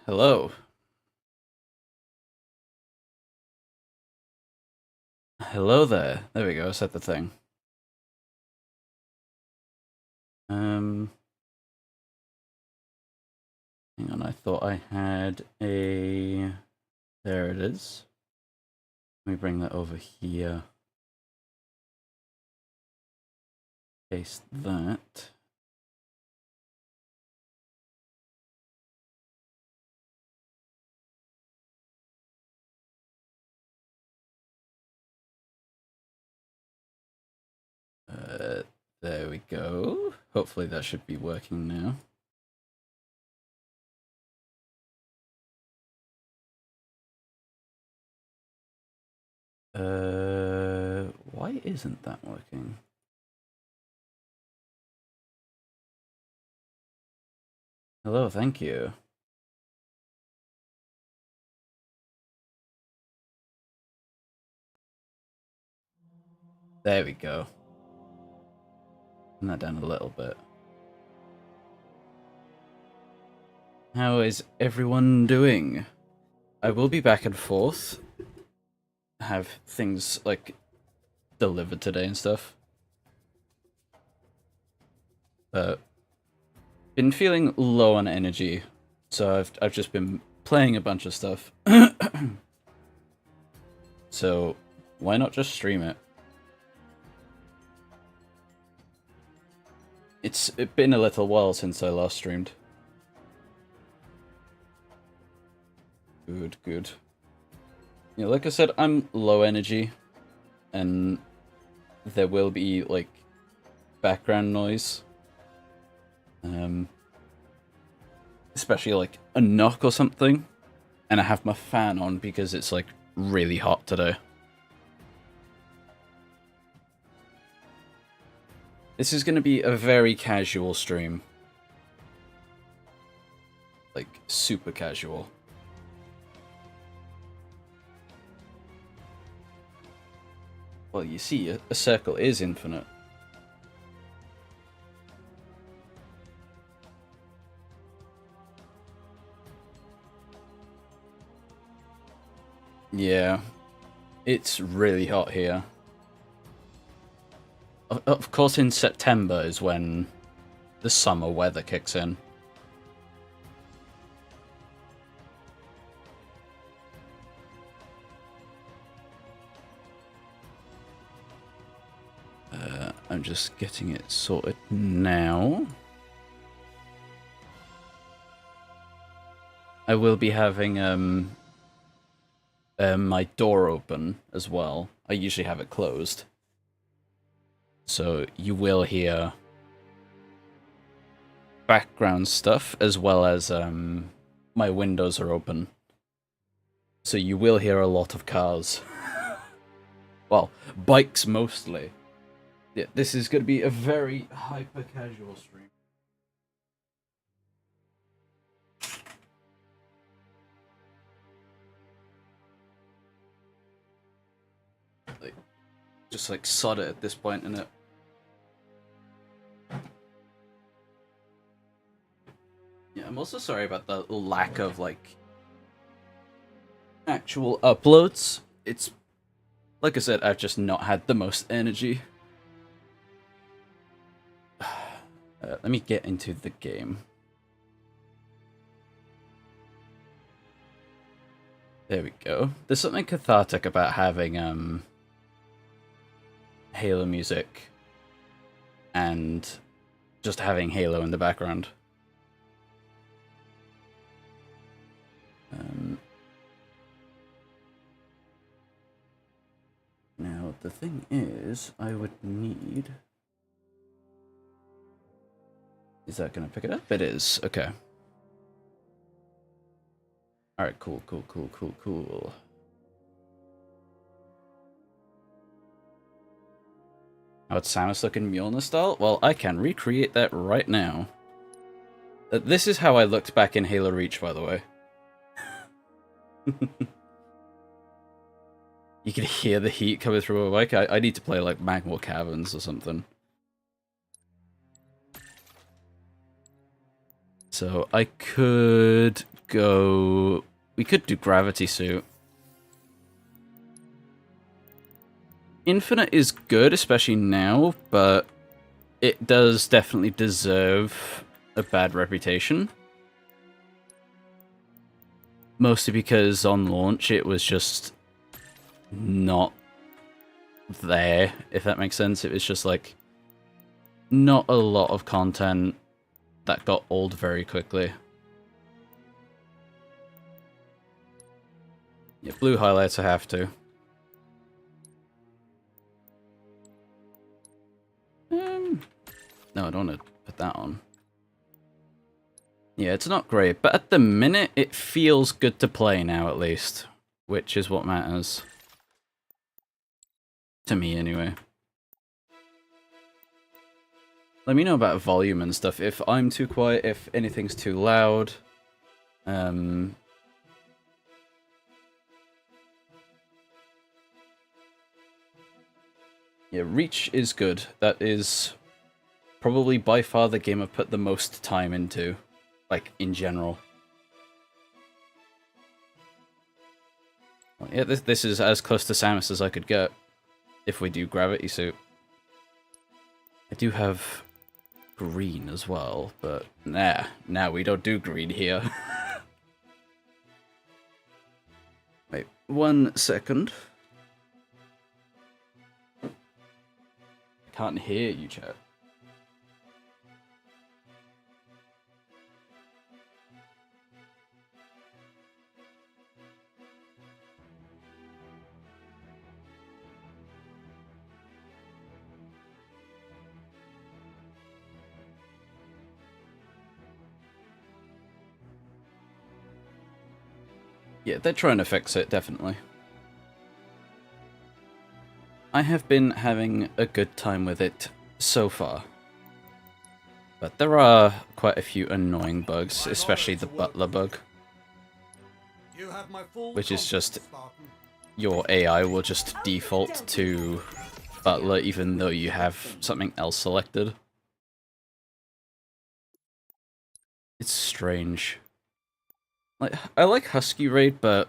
Hello. Hello there. There we go, set the thing. Um, Hang on, I thought I had a... There it is. Let me bring that over here. Paste that. Uh, there we go. Hopefully that should be working now. Why isn't that working? Hello, thank you. There we go. Turn that down a little bit. How is everyone doing? I will be back and forth. Have things like delivered today and stuff. But been feeling low on energy, so I've just been playing a bunch of stuff. So why not just stream it? It's been a little while since I last streamed. Good, good. You know, like I said, I'm low energy, and there will be like background noise. Especially like a knock or something, and I have my fan on because it's like really hot today. This is going to be a very casual stream. Like, super casual. Well, you see, a circle is infinite. Yeah, it's really hot here. Of course, in September is when the summer weather kicks in. I'm just getting it sorted now. I will be having my door open as well. I usually have it closed. So you will hear background stuff as well as my windows are open. So you will hear a lot of cars. Well, bikes mostly. Yeah, this is going to be a very hyper-casual stream. Like, just like sod it at this point, innit? Yeah, I'm also sorry about the lack of like actual uploads. It's like I said, I've just not had the most energy. Let me get into the game. There we go. There's something cathartic about having Halo music and just having Halo in the background. Now, the thing is, I would need... Is that going to pick it up? It is. Okay. Alright, cool, cool, cool, cool, cool. How it's Samus looking Mjolnir style? Well, I can recreate that right now. This is how I looked back in Halo Reach, by the way. You can hear the heat coming through my mic. I need to play like Magma Caverns or something. So I could go... We could do Gravity Suit. Infinite is good, especially now, but it does definitely deserve a bad reputation. Mostly because on launch it was just not there, if that makes sense. It was just like not a lot of content that got old very quickly. Yeah, blue highlights I have to. No, I don't want to put that on. Yeah, it's not great, but at the minute it feels good to play now at least, which is what matters. To me, anyway. Let me know about volume and stuff. If I'm too quiet, if anything's too loud. Yeah, Reach is good. That is probably by far the game I've put the most time into, like, in general. Well, yeah, this is as close to Samus as I could get if we do Gravity Suit. I do have green as well, but nah, we don't do green here. Wait, 1 second. I can't hear you, chat. Yeah, they're trying to fix it, definitely. I have been having a good time with it so far. But there are quite a few annoying bugs, especially the butler bug. Which is just, your AI will just default to butler even though you have something else selected. It's strange. Like, I like Husky Raid, but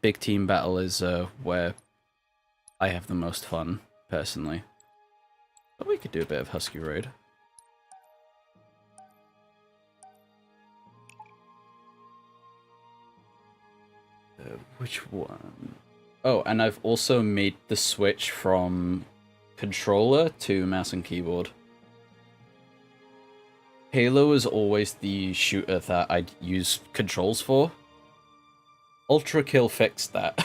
Big Team Battle is where I have the most fun, personally. But we could do a bit of Husky Raid. Which one? Oh, and I've also made the switch from controller to mouse and keyboard. Halo is always the shooter that I'd use controls for. Ultra Kill fixed that.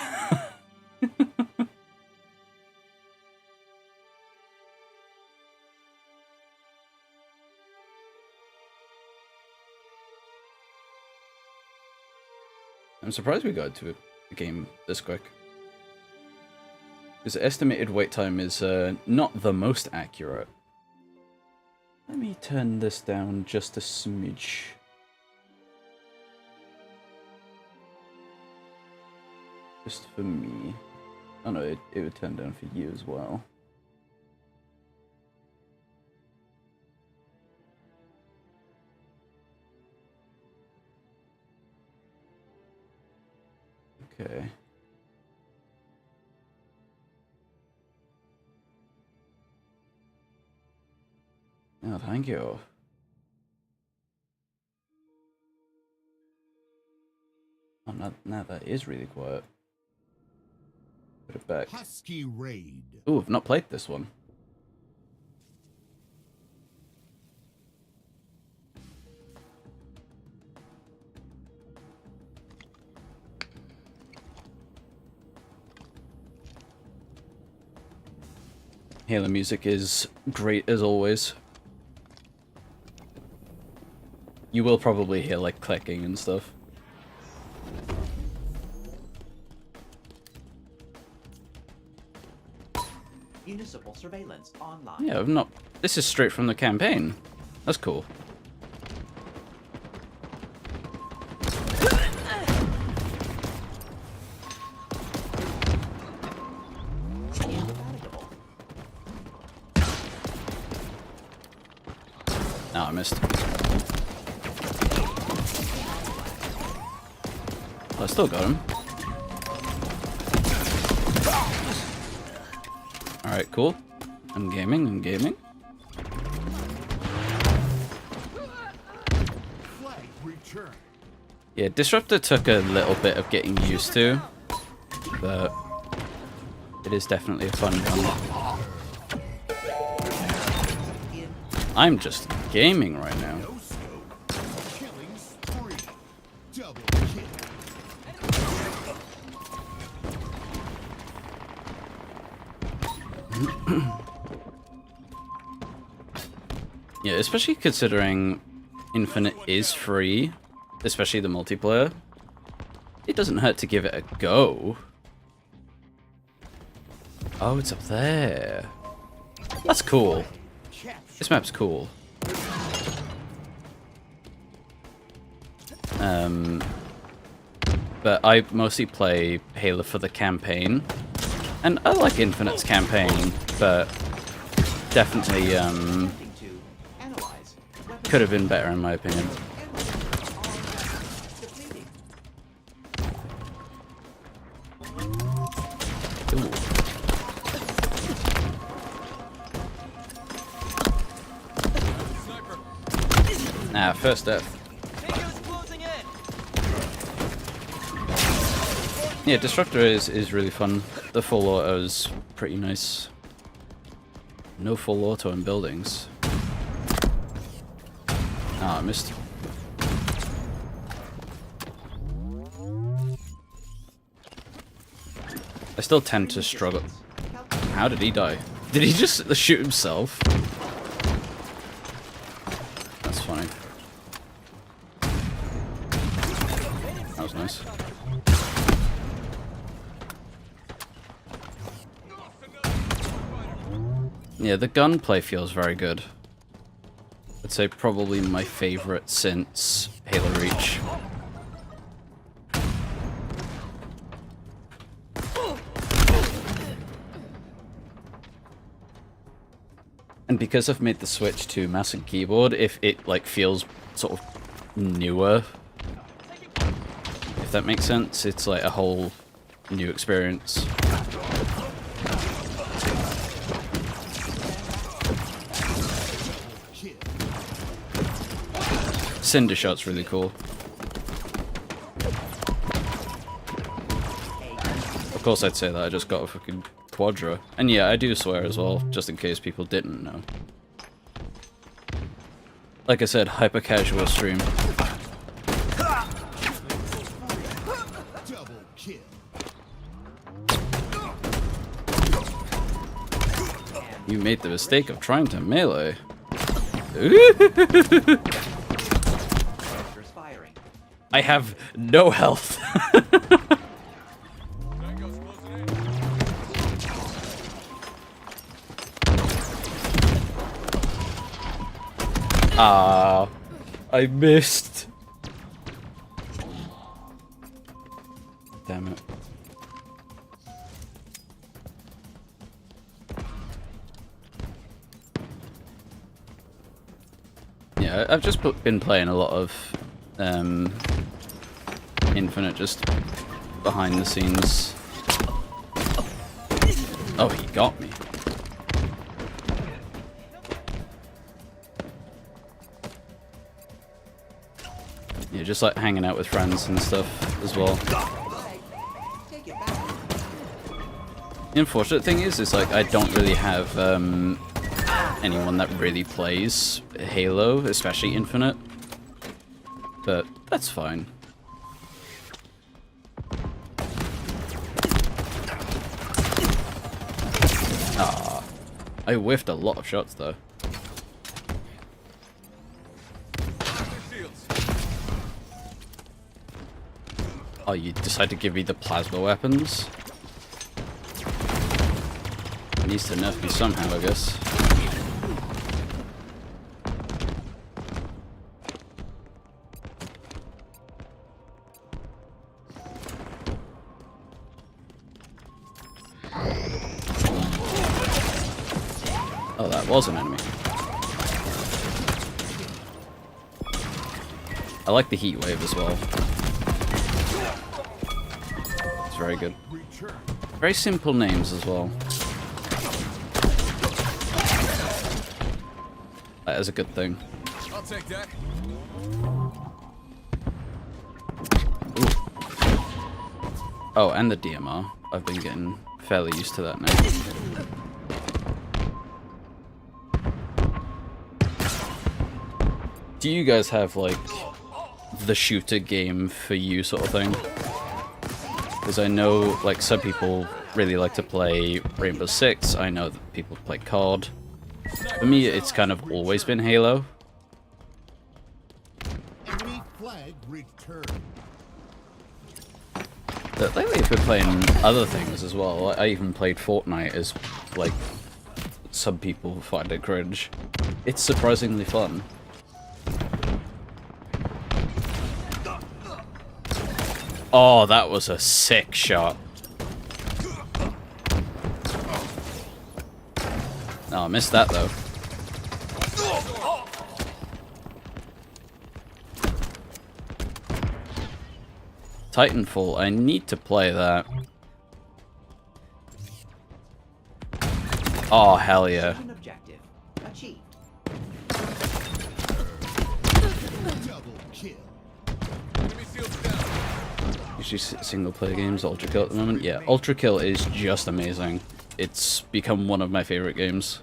I'm surprised we got to a game this quick. Because estimated wait time is not the most accurate. Let me turn this down just a smidge. Just for me. Oh no, it would turn down for you as well. Okay. Oh, thank you. Oh, now that is really quiet. Put it back. Husky Raid. Ooh, I've not played this one. Halo music is great as always. You will probably hear like clicking and stuff. Municipal surveillance online. Yeah, I've not. This is straight from the campaign. That's cool. Oh, I missed. I still got him. Alright, cool. I'm gaming, I'm gaming. Yeah, Disruptor took a little bit of getting used to, but it is definitely a fun gun. I'm just gaming right now. Yeah, especially considering Infinite is free, especially the multiplayer. It doesn't hurt to give it a go. Oh, it's up there. That's cool. This map's cool. But I mostly play Halo for the campaign. And I like Infinite's campaign, but definitely could have been better in my opinion. Ooh. Ah, first death. Yeah, Disruptor is really fun. The full auto is pretty nice. No full auto in buildings. Ah, I missed. I still tend to struggle. How did he die? Did he just shoot himself? That's funny. That was nice. Yeah, the gunplay feels very good. I'd say probably my favorite since Halo Reach. And because I've made the switch to mouse and keyboard, if it like feels sort of newer, if that makes sense, it's like a whole new experience. Cinder Shot's really cool. Of course I'd say that, I just got a fucking Quadra. And yeah, I do swear as well, just in case people didn't know. Like I said, hyper casual stream. You made the mistake of trying to melee. I have no health. Ah, I missed. Damn it. Yeah, I've just been playing a lot of Infinite just behind the scenes. Oh, he got me. Yeah, just like hanging out with friends and stuff as well. The unfortunate thing is like I don't really have anyone that really plays Halo, especially Infinite. But that's fine. Ah, I whiffed a lot of shots though. Oh, you decide to give me the plasma weapons? It needs to nerf me somehow, I guess. Oh, that was an enemy. I like the heat wave as well. It's very good. Very simple names as well. That is a good thing. I'll take that. Oh, and the DMR. I've been getting fairly used to that now. Do you guys have, like, the shooter game for you sort of thing? Because I know, like, some people really like to play Rainbow Six. I know that people play COD. For me, it's kind of always been Halo. Enemy flag returned. But lately I've been playing other things as well. I even played Fortnite, as, like, some people find it cringe. It's surprisingly fun. Oh, that was a sick shot. Oh, I missed that though. Titanfall, I need to play that. Oh, hell yeah. Mission objective achieved. Double kill. Enemy shields down. Usually single player games, Ultra Kill at the moment. Yeah, Ultra Kill is just amazing. It's become one of my favorite games.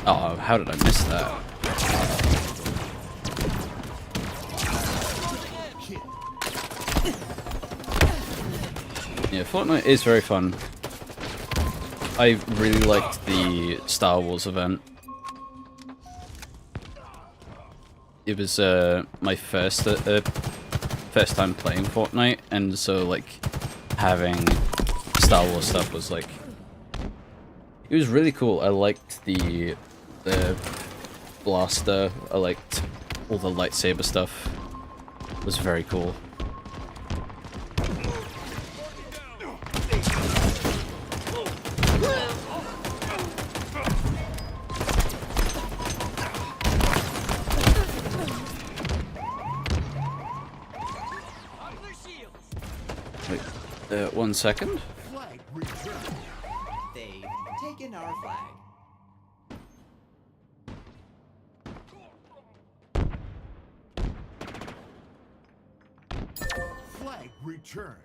Oh, how did I miss that? Yeah, Fortnite is very fun. I really liked the Star Wars event. It was my first time playing Fortnite, and so like having Star Wars stuff was like, it was really cool. I liked the blaster. I liked all the lightsaber stuff. It was very cool. Wait, 1 second. Flag returned. They've taken our flag. Flag returned.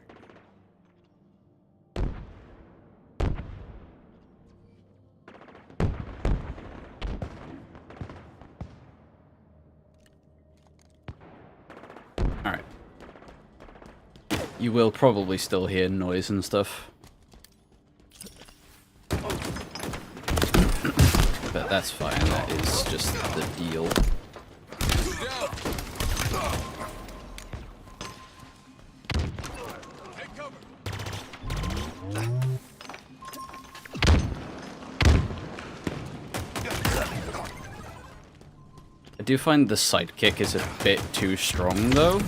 Alright. You will probably still hear noise and stuff. But that's fine, that is just the deal. Take cover. I do find the sidekick is a bit too strong though.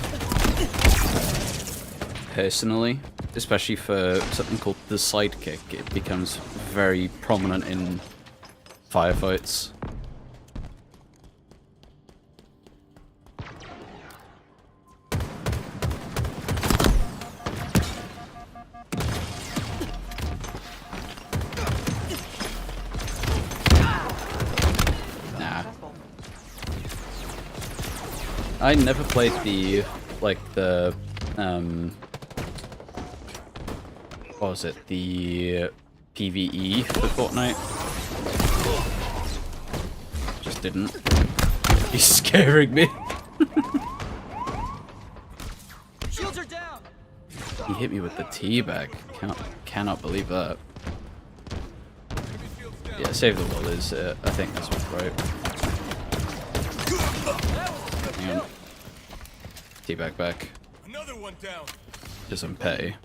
Personally. Especially for something called the sidekick. It becomes very prominent in firefights. Nah. I never played the, like, the, what was it? The PvE for Fortnite? Just didn't. He's scaring me. Shields are down. He hit me with the teabag. Cannot believe that. Yeah, save the world is, I think that's what's right. Hang on. Teabag back. Another one down. Doesn't pay.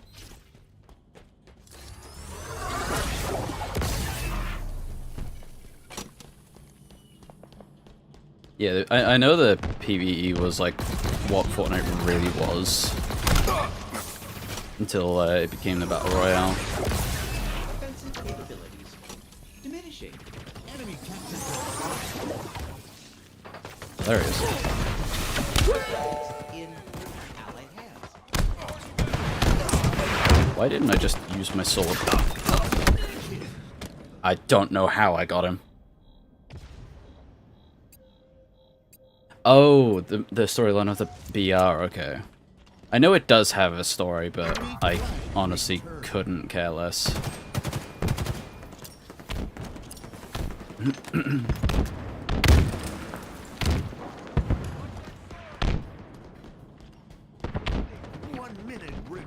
Yeah, I know the PvE was like what Fortnite really was until it became the Battle Royale. Offensive capabilities diminishing. Enemy captured. There he is. In allied hands. Why didn't I just use my sword? I don't know how I got him. Oh, the storyline of the BR, okay. I know it does have a story, but I honestly couldn't care less.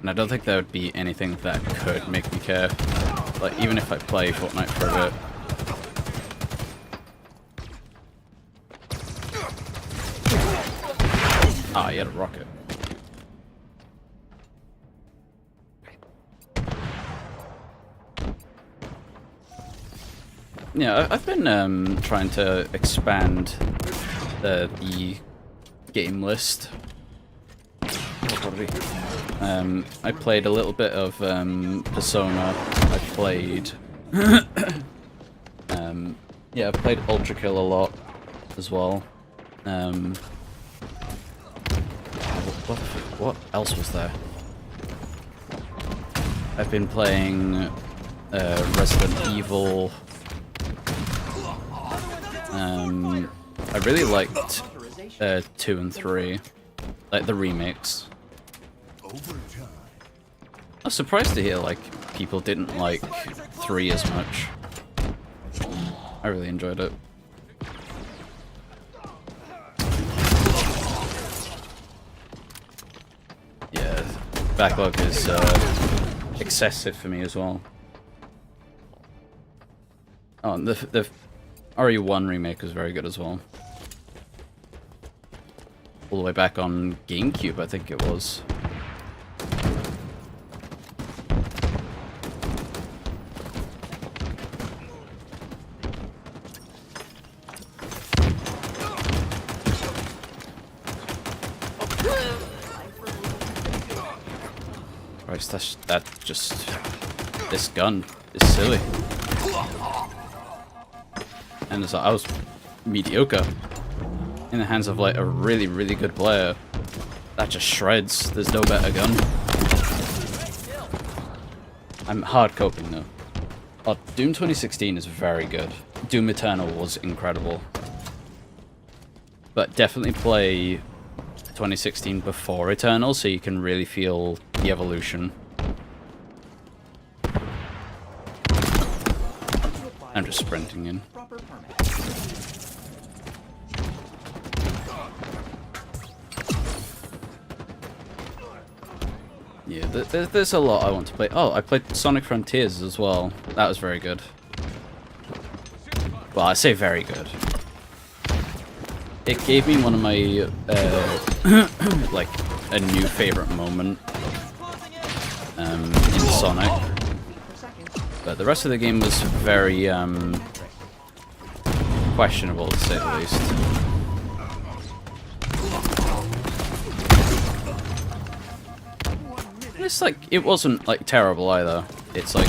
And I don't think there would be anything that could make me care. Like, even if I play Fortnite for a bit. Ah, he had a rocket. Yeah, I've been trying to expand the game list. I played a little bit of Persona. I played yeah, I played Ultra Kill a lot as well. What else was there? I've been playing Resident Evil. I really liked 2 and 3, like the remakes. I was surprised to hear like people didn't like 3 as much. I really enjoyed it. Yeah, backlog is excessive for me as well. Oh, and the RE1 remake was very good as well. All the way back on GameCube, I think it was. Christ, this gun is silly. And it's like, I was mediocre in the hands of like a really, really good player. That just shreds. There's no better gun. I'm hard coping though. Oh, Doom 2016 is very good. Doom Eternal was incredible. But definitely play 2016 before Eternal so you can really feel the evolution. I'm just sprinting in. Yeah, there's a lot I want to play. Oh, I played Sonic Frontiers as well. That was very good. Well, I say very good. It gave me one of my, like, a new favorite moment in Sonic. But the rest of the game was very, questionable, to say the least. It's like, it wasn't, like, terrible either. It's like,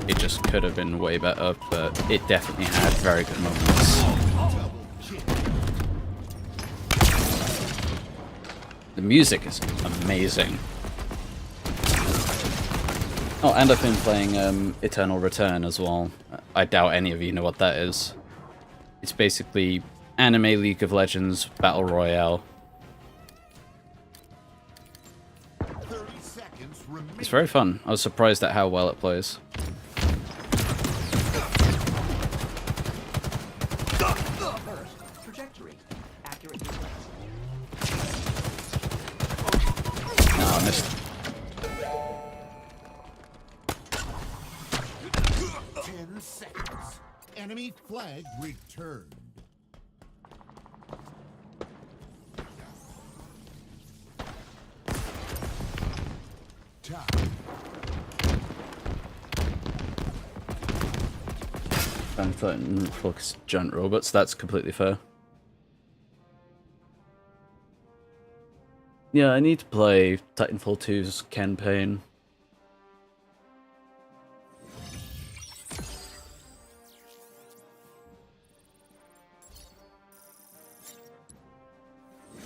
it just could have been way better, but it definitely had very good moments. The music is amazing. Oh, and I've been playing Eternal Return as well. I doubt any of you know what that is. It's basically anime League of Legends Battle Royale. It's very fun. I was surprised at how well it plays. No, I missed. 10 seconds. Enemy flag returned. I'm fighting focused giant robots, that's completely fair. Yeah, I need to play Titanfall 2's campaign.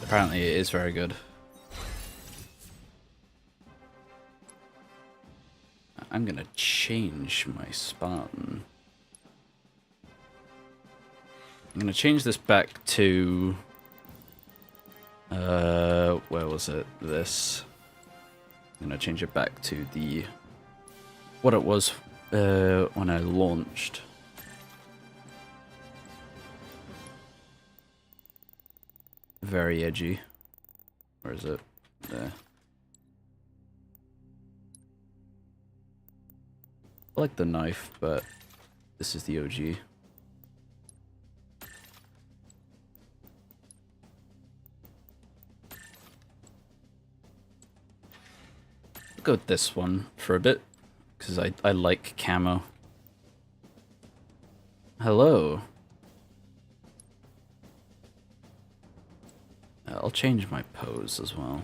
Apparently it is very good. I'm gonna change my Spartan. I'm gonna change this back to... where was it? This. I'm gonna change it back to the... what it was when I launched. Very edgy. Where is it? There. I like the knife, but this is the OG. I'll go with this one for a bit, because I like camo. Hello. I'll change my pose as well.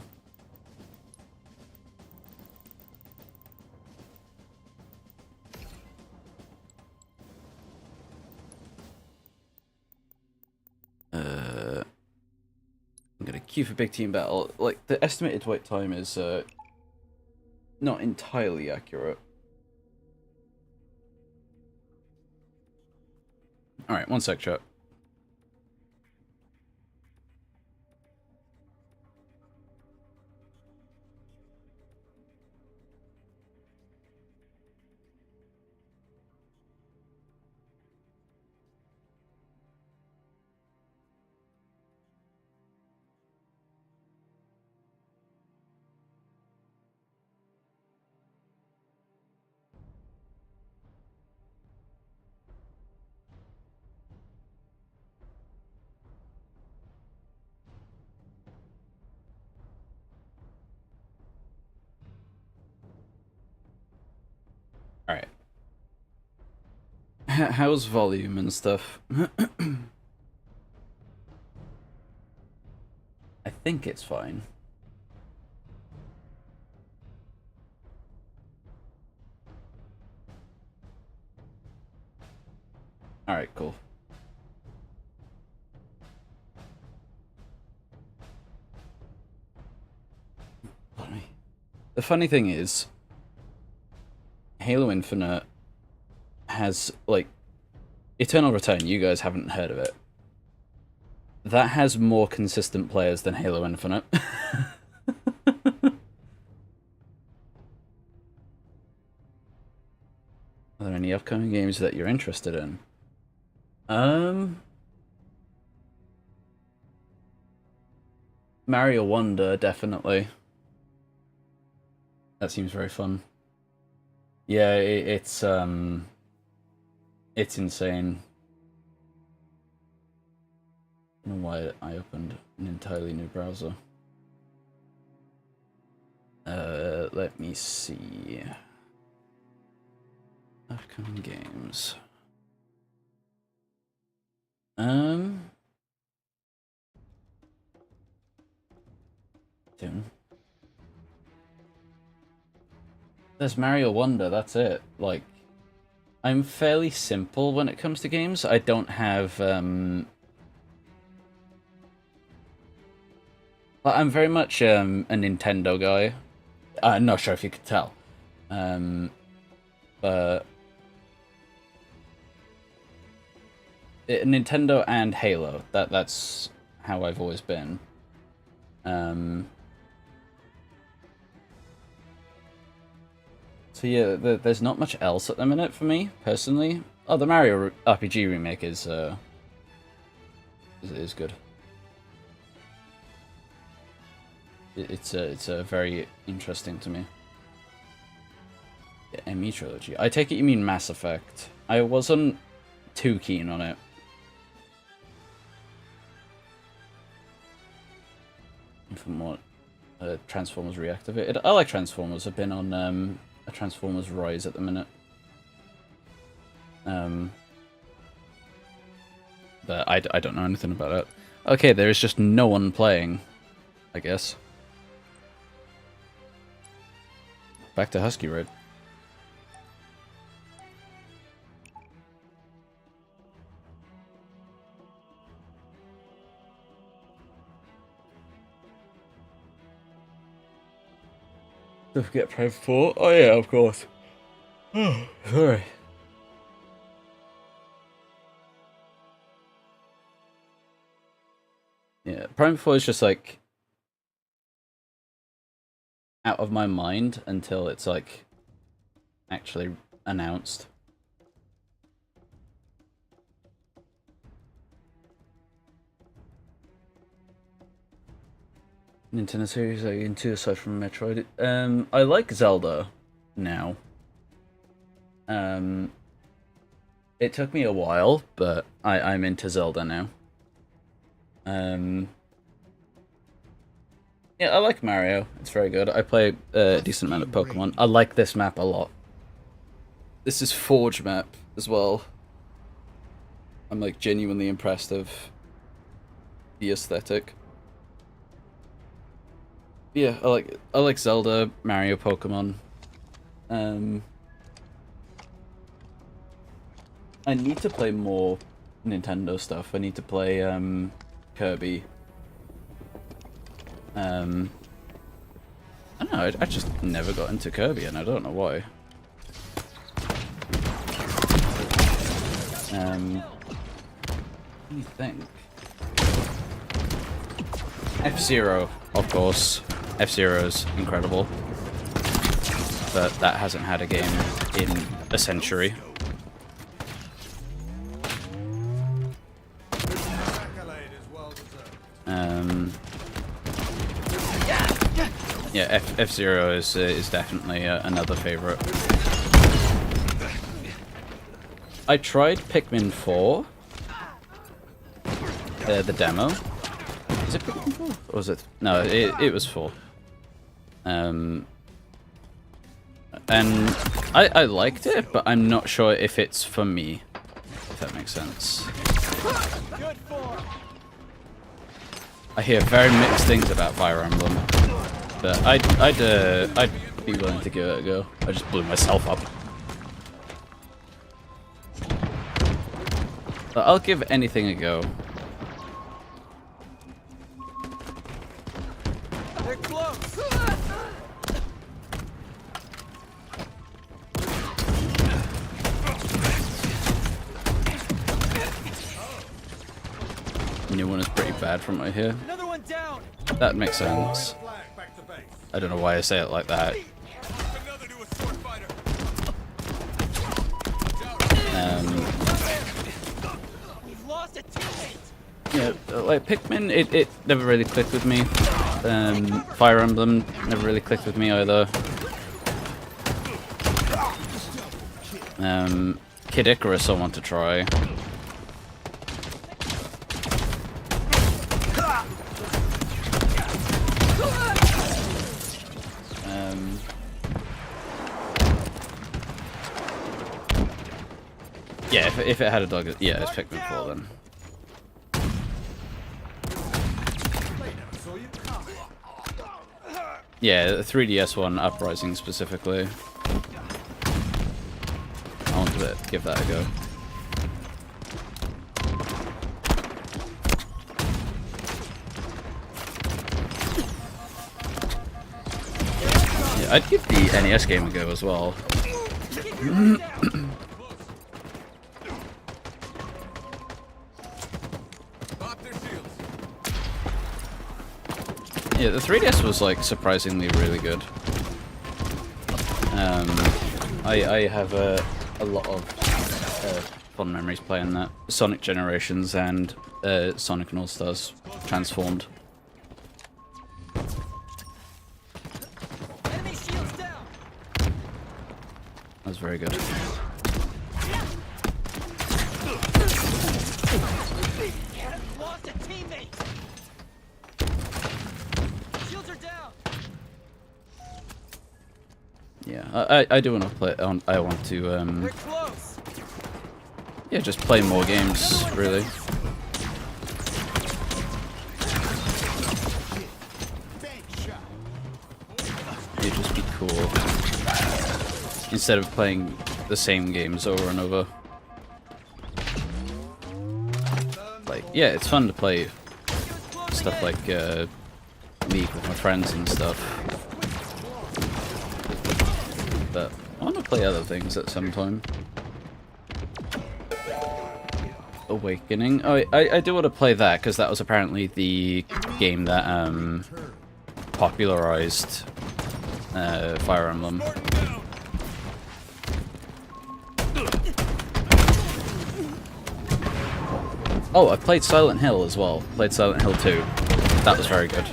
I'm gonna queue for big team battle. Like, the estimated wait time is not entirely accurate. Alright, one sec, chat. Alright. How's volume and stuff? I think it's fine. Alright, cool. The funny thing is, Halo Infinite has, like, Eternal Return, you guys haven't heard of it. That has more consistent players than Halo Infinite. Are there any upcoming games that you're interested in? Mario Wonder, definitely. That seems very fun. Yeah, it's insane. I don't know why I opened an entirely new browser. Let me see. Upcoming games. Soon. There's Mario Wonder, that's it. Like, I'm fairly simple when it comes to games. I don't have, I'm very much a Nintendo guy. I'm not sure if you could tell. But Nintendo and Halo. That's how I've always been. So yeah, there's not much else at the minute for me personally. Oh, the Mario RPG remake is good. It's very interesting to me. Yeah, ME trilogy. I take it you mean Mass Effect. I wasn't too keen on it. From what Transformers reactivated. I like Transformers. I've been on a Transformers Rise at the minute. But I don't know anything about it. Okay, there is just no one playing, I guess. Back to Husky Road. Don't forget Private 4. Oh yeah, of course. Sorry. Yeah, Prime 4 is just like out of my mind until it's like actually announced. Nintendo series are you into aside from Metroid? I like Zelda now. It took me a while, but I'm into Zelda now. Yeah, I like Mario. It's very good. I play a decent amount of Pokemon. I like this map a lot. This is Forge map as well. I'm like genuinely impressed of the aesthetic. Yeah, I like Zelda, Mario, Pokemon. I need to play more Nintendo stuff. I need to play Kirby. I don't know, I just never got into Kirby and I don't know why. Let me think. F-Zero, of course. F-Zero's incredible. But that hasn't had a game in a century. Yeah, F-Zero is definitely another favorite. I tried Pikmin 4, the demo. Is it Pikmin 4? Or was it? No, it was 4. And I liked it, but I'm not sure if it's for me. If that makes sense. I hear very mixed things about Fire Emblem, but I'd be willing to give it a go. I just blew myself up. But I'll give anything a go. They're close. New one is pretty bad from what I hear. Another one down. That makes sense. I don't know why I say it like that. Another to a sword fighter. We've lost a teammate. Yeah, like Pikmin, it never really clicked with me. Fire Emblem never really clicked with me either. Kid Icarus I want to try. Yeah, if it had a dog, yeah, it's Pikmin 4 then. Yeah, the 3DS one, Uprising specifically. I want to give that a go. Yeah, I'd give the NES game a go as well. Yeah, the 3DS was like surprisingly really good. I have a lot of fond memories playing that. Sonic Generations and Sonic and All Stars Transformed. Enemy shields down. That was very good. Lost a teammate. Shields are down. Yeah, I do want to play. I want to They're close. yeah, just play more games really. It'd just be cool instead of playing the same games over and over. Like, yeah, it's fun to play stuff like League with my friends and stuff. But I want to play other things at some time. Awakening. Oh, I do want to play that because that was apparently the game that popularized Fire Emblem. Spartan down. Oh, I played Silent Hill as well. Played Silent Hill 2. That was very good.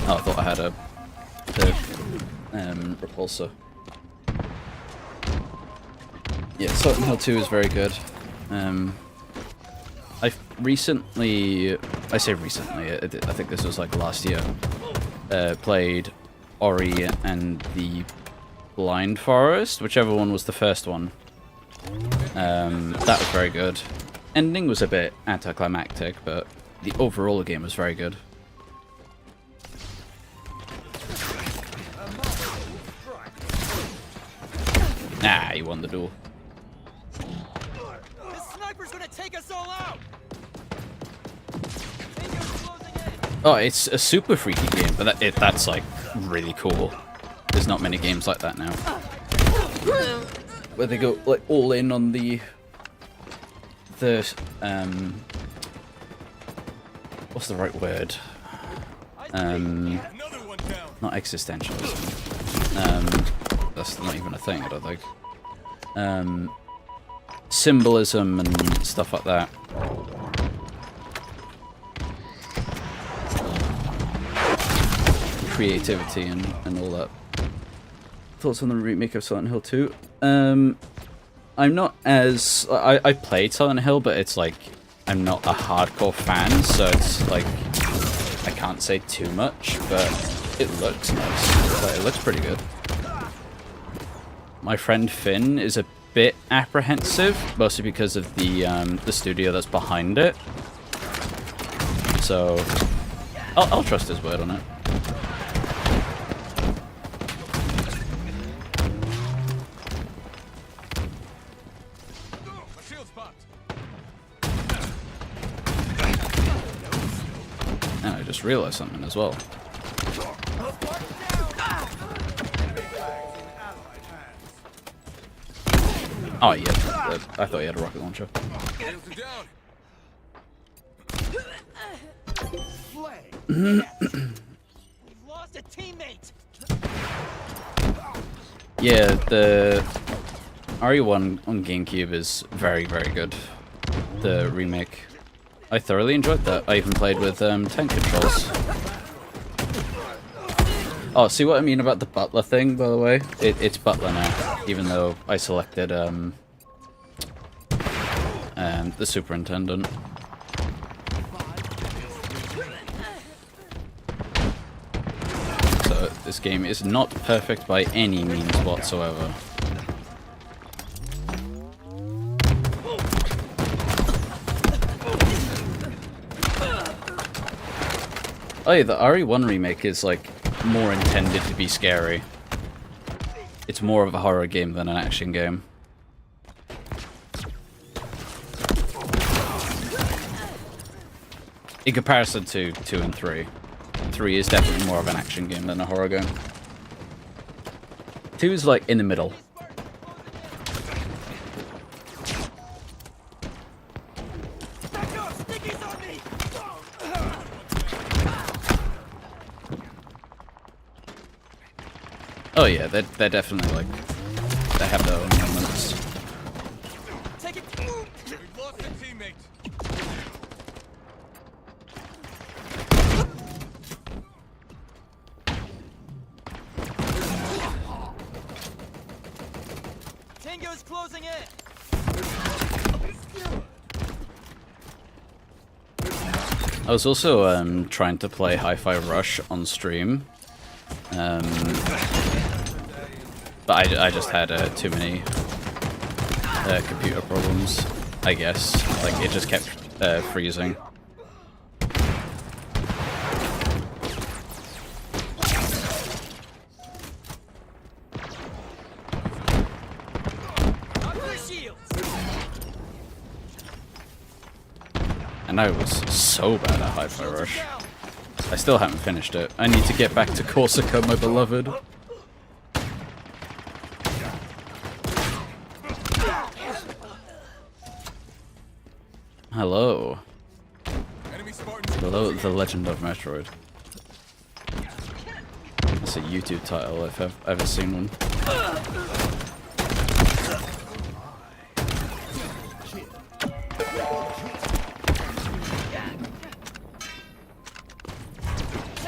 Oh, I thought I had the repulsor. Yeah, Silent Hill 2 is very good. I say recently, I think this was like last year, played Ori and the Blind Forest, whichever one was the first one. That was very good. Ending was a bit anticlimactic, but the overall game was very good. Nah, you won the duel. This sniper's gonna take us all out! Tango's closing in! Oh, it's a super freaky game, but that's like really cool. There's not many games like that now, where they go like all in on the what's the right word? Another one down. Not existentialism. That's not even a thing, I don't think. Symbolism and stuff like that. Creativity and all that. Thoughts on the remake of Silent Hill 2? I'm not as... I played Silent Hill, but it's like... I'm not a hardcore fan, so it's like... I can't say too much, but it looks nice. Like, it looks pretty good. My friend Finn is a bit apprehensive, mostly because of the studio that's behind it. So, I'll trust his word on it. My shield's popped. And I just realized something as well. Oh yeah, I thought he had a rocket launcher. Shields are down. We've lost a teammate! Yeah, the RE1 on GameCube is very, very good. The remake. I thoroughly enjoyed that. I even played with tank controls. Oh, see what I mean about the butler thing, by the way? It's butler now, even though I selected the superintendent. So this game is not perfect by any means whatsoever. Oh yeah, the RE1 remake is like more intended to be scary. It's more of a horror game than an action game. In comparison to 2 and 3. 3 is definitely more of an action game than a horror game. 2 is like in the middle. Back up! Sticky's on me! Oh yeah, they're definitely like... They have their own moments. Take it! We've lost a teammate. Tango's closing in! I was also trying to play Hi-Fi Rush on stream. But I just had too many computer problems, I guess. Like, it just kept freezing. Knock their shields! and I was so bad at Hi-Fi Rush. I still haven't finished it. I need to get back to Corsica, my beloved. Hello. Enemy Spartans. Hello, The Legend of Metroid. That's a YouTube title if I've ever seen one.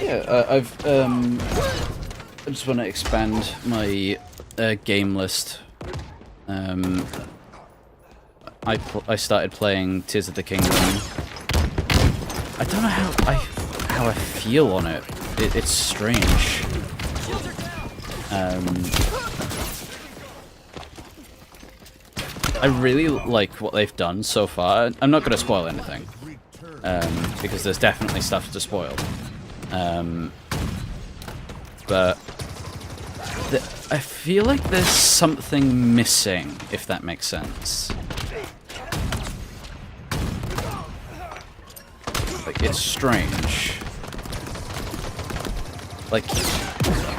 Yeah, I just want to expand my game list. I started playing Tears of the Kingdom. I don't know how I feel on it. It's strange. I really like what they've done so far. I'm not going to spoil anything, because there's definitely stuff to spoil. But I feel like there's something missing, if that makes sense. Like, it's strange. Like,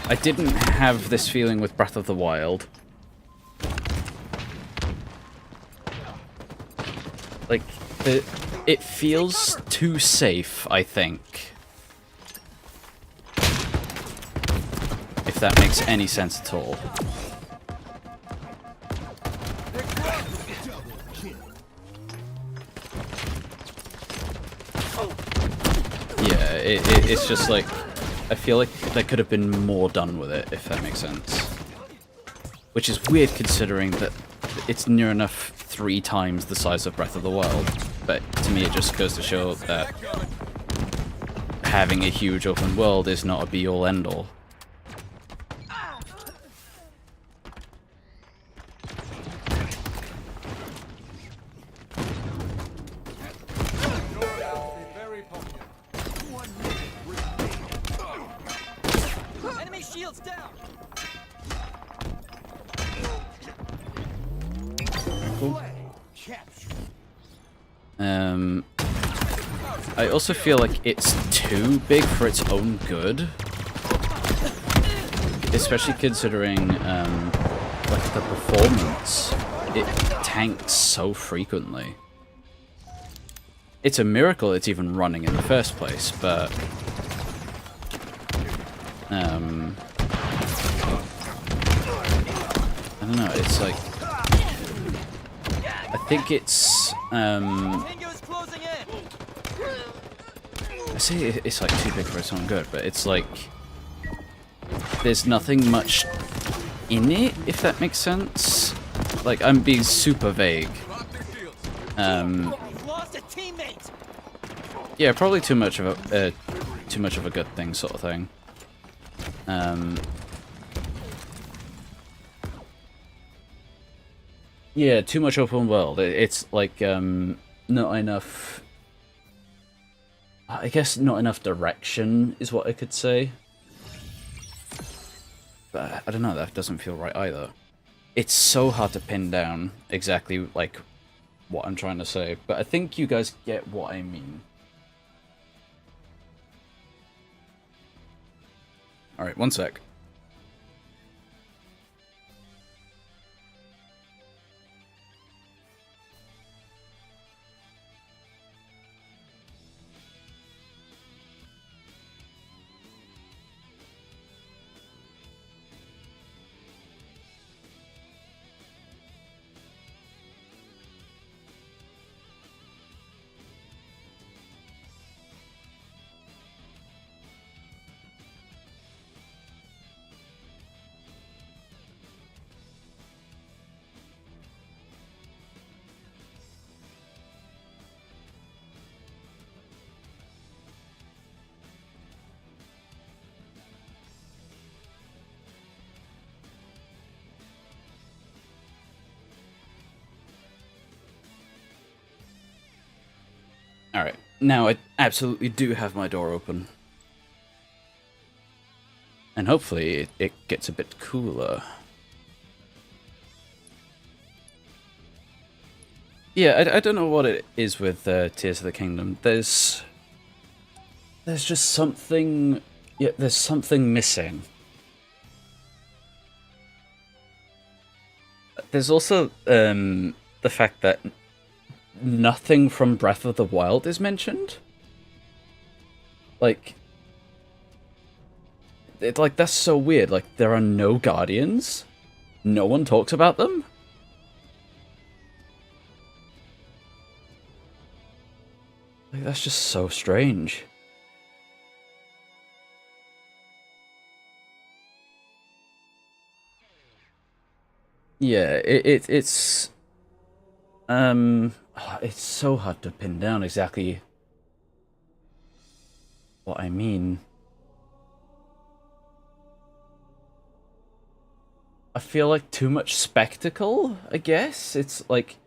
I didn't have this feeling with Breath of the Wild. Like, it feels too safe, I think. If that makes any sense at all. Yeah, it's just like, I feel like there could have been more done with it, if that makes sense. Which is weird considering that it's near enough 3 times the size of Breath of the Wild. But to me it just goes to show that having a huge open world is not a be-all end-all. Enemy shields down. I also feel like it's too big for its own good. Especially considering, like, the performance. It tanks so frequently. It's a miracle it's even running in the first place, but... I don't know, it's like... I think it's, Tango's closing in. I say it's like too big for its own good, but it's like... There's nothing much in it, if that makes sense. Like, I'm being super vague. We've lost a teammate. Yeah, probably too much of a good thing, sort of thing. Yeah, too much open world. It's like not enough. I guess not enough direction is what I could say. But I don't know. That doesn't feel right either. It's so hard to pin down exactly like what I'm trying to say, but I think you guys get what I mean. Alright, one sec. Alright, now I absolutely do have my door open. And hopefully it gets a bit cooler. Yeah, I don't know what it is with Tears of the Kingdom. There's just something. Yeah, there's something missing. There's also the fact that nothing from Breath of the Wild is mentioned. Like, that's so weird. Like, there are no guardians. No one talks about them. Like, that's just so strange. Yeah, it's so hard to pin down exactly what I mean. I feel like too much spectacle, I guess. It's like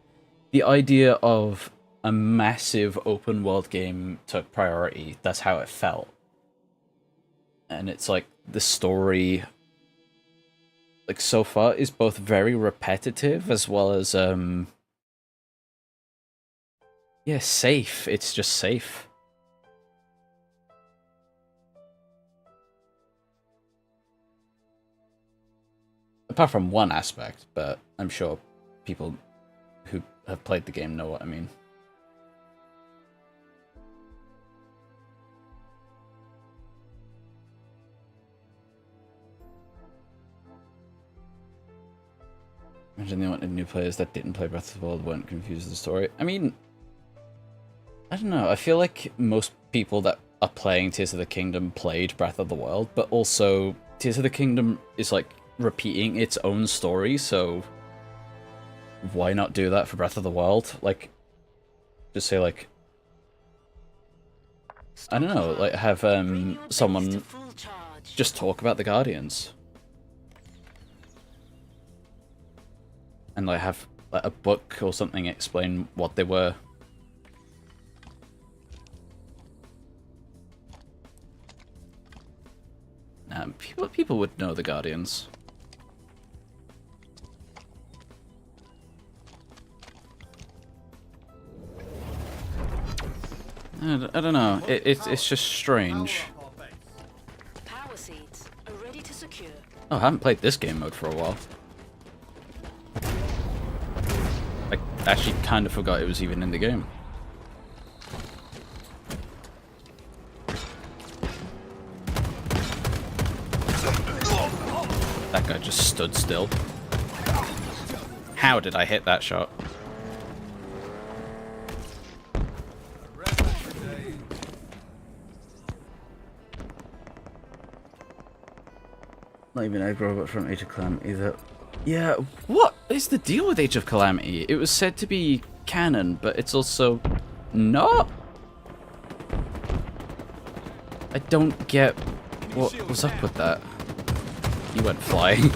the idea of a massive open world game took priority. That's how it felt. And it's like the story, like, so far is both very repetitive as well as yeah, safe. It's just safe. Apart from one aspect, but I'm sure people who have played the game know what I mean. Imagine they wanted new players that didn't play Breath of the Wild weren't confused with the story. I mean, I don't know. I feel like most people that are playing Tears of the Kingdom played Breath of the Wild, but also Tears of the Kingdom is like repeating its own story, so why not do that for Breath of the Wild? Like, just say, like, I don't know, like, have someone just talk about the Guardians. And, like, have like, a book or something explain what they were. People would know the Guardians. I don't know. It's just strange. Power seeds are ready to secure. Oh, I haven't played this game mode for a while. I actually kind of forgot it was even in the game. That guy just stood still. How did I hit that shot? Not even Egg Robot from Age of Calamity either. Yeah, what is the deal with Age of Calamity? It was said to be canon, but it's also not? I don't get what was up with that. He went flying.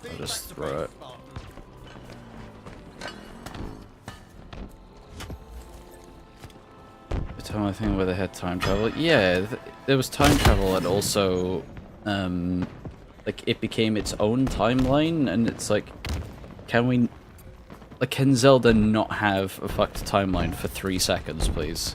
I'll just throw it. The only thing where they had time travel. Yeah, there was time travel, and also, like, it became its own timeline, and it's like, can Zelda not have a fucked timeline for 3 seconds, please?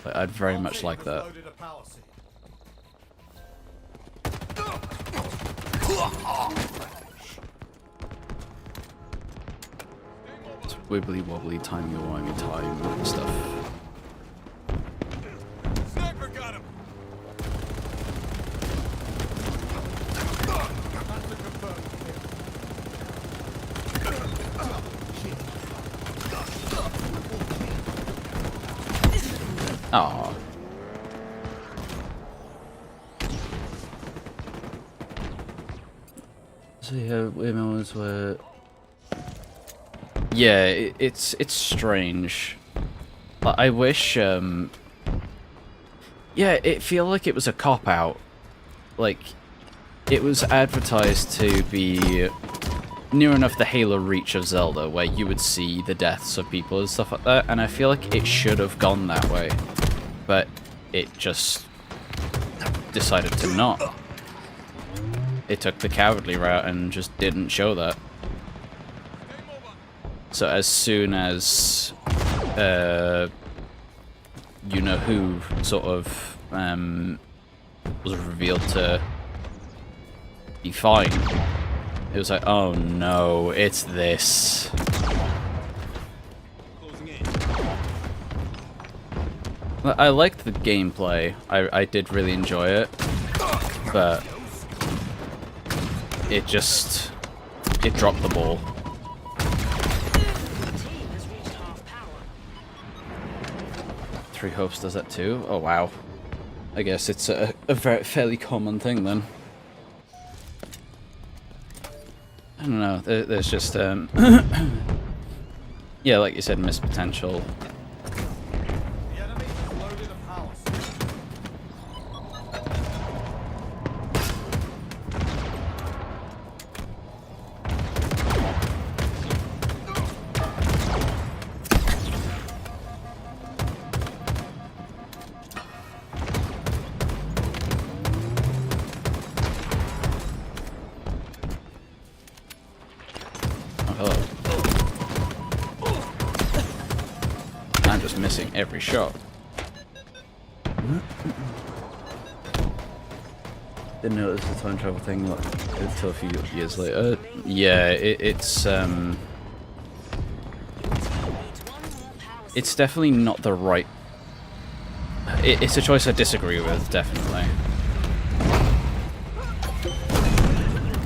Like, I'd very much like that. It's wibbly wobbly, timey wimey time stuff. Sniper got him. Aww. So yeah, weird moments where... Yeah, it's strange. But I wish, yeah, it feel like it was a cop-out. Like, it was advertised to be near enough the Halo reach of Zelda, where you would see the deaths of people and stuff like that, and I feel like it should have gone that way, but it just decided to not. It took the cowardly route and just didn't show that. So as soon as you know who sort of was revealed to be fine, it was like, oh no, it's this. I liked the gameplay. I did really enjoy it, but it dropped the ball. The team has reached half power. Three Hopes does that too? Oh wow. I guess it's a fairly common thing then. I don't know, there's just, yeah, like you said, missed potential. The enemy has loaded a power source. Oh, hello. I'm just missing every shot. Didn't notice the time travel thing until a few years later. Yeah, it's definitely not the right. It's a choice I disagree with, definitely.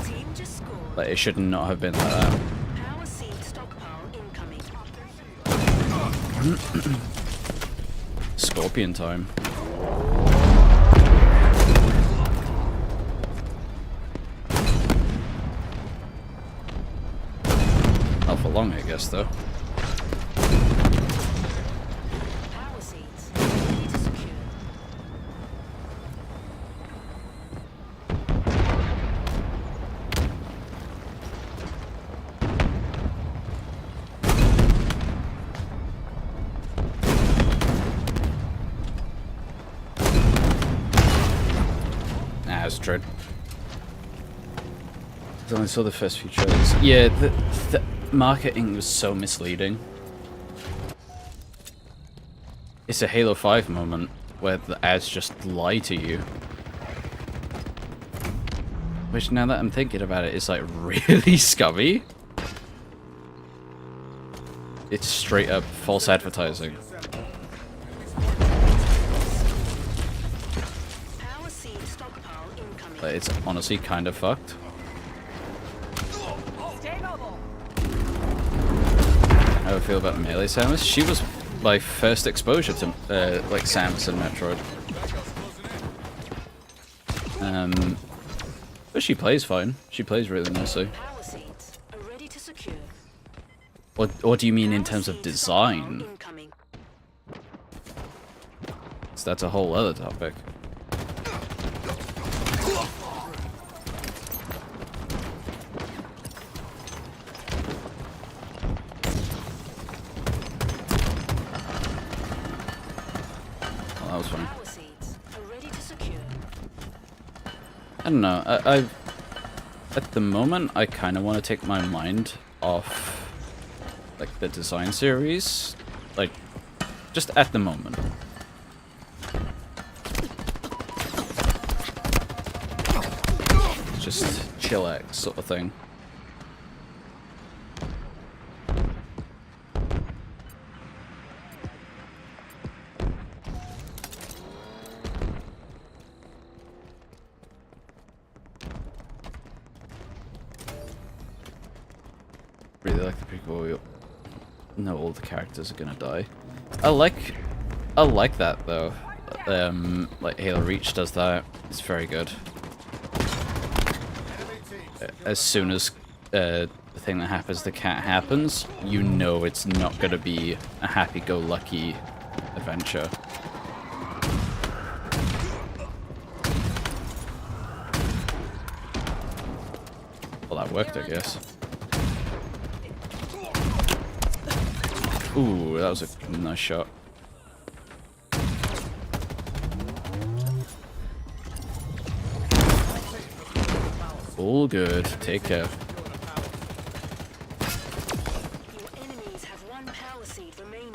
Team just scored. Like, it should not have been like that. Power seed stockpile incoming. Scorpion time. Not for long, I guess, though. Power seeds ready to secure. Nah, it's true. I only saw the first few trailers. Yeah, the marketing was so misleading. It's a Halo 5 moment where the ads just lie to you. Which, now that I'm thinking about it, is like really scummy. It's straight up false advertising. Power seed stockpile incoming. But it's honestly kind of fucked. Stay mobile. How do I feel about melee Samus? She was my first exposure to like Samus and Metroid. But she plays fine. She plays really nicely. Power seeds are ready to secure. What do you mean in terms of Power seed stockpile design? incoming. So that's a whole other topic. Well, that was fun. Power seeds are ready to secure. I don't know. I at the moment I kind of want to take my mind off like the design series, like just at the moment. Just chillax sort of thing. Really like the prequel. We know all the characters are gonna die. I like that though. Like Halo Reach does that. It's very good. As soon as the thing that happens, the cat happens, you know it's not gonna be a happy-go-lucky adventure. Well, that worked, I guess. Ooh, that was a nice shot. All good. Take care. Your enemies have one power seed remaining.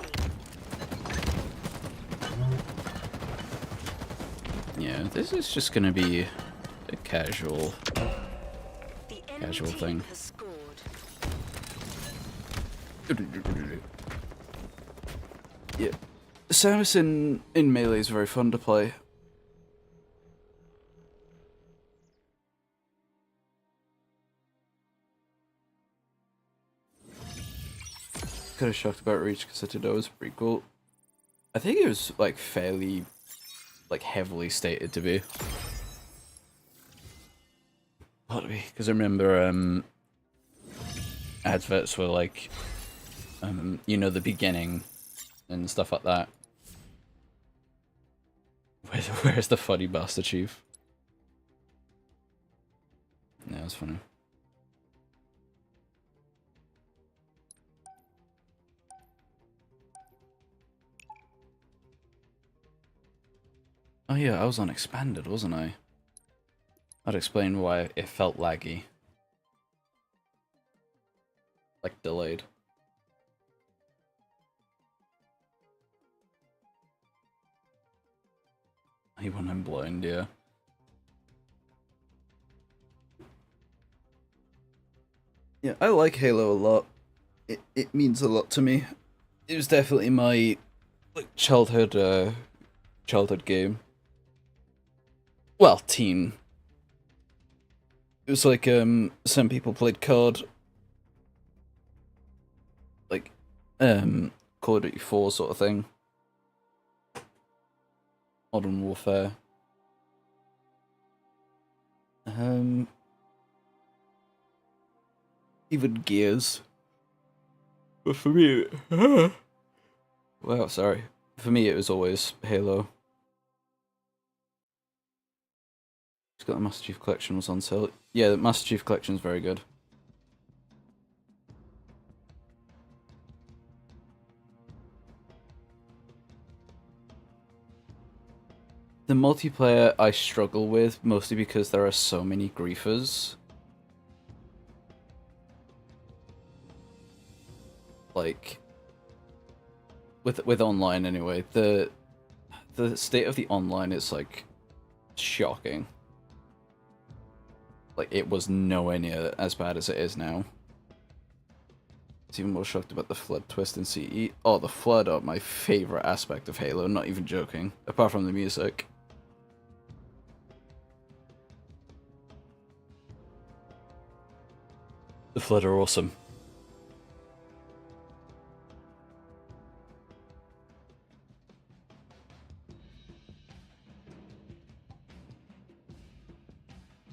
Yeah, this is just gonna be a casual The enemy team thing. has scored. Yeah, Samus in Melee is very fun to play. Kind of shocked about Reach because I did know it was pretty cool. I think it was like fairly, like heavily stated to be. Because I remember adverts were like, you know, the beginning and stuff like that. Where's the funny Master Chief? Yeah, that's funny. Oh yeah, I was on Expanded, wasn't I? I'd explain why it felt laggy. Like delayed. Even I'm blind, yeah. Yeah, I like Halo a lot. It means a lot to me. It was definitely my like childhood game. Well, teen. It was like some people played COD. Like Call of Duty 4 sort of thing. Modern Warfare. Even Gears. But for me, well, sorry. For me, it was always Halo. It's got the Master Chief Collection was on sale. Yeah, the Master Chief Collection is very good. The multiplayer I struggle with, mostly because there are so many griefers. Like, with online anyway, the state of the online is like shocking. Like, it was nowhere near as bad as it is now. It's even more shocked about the Flood twist in CE. Oh, the Flood are my favorite aspect of Halo, not even joking. Apart from the music. The Flood are awesome.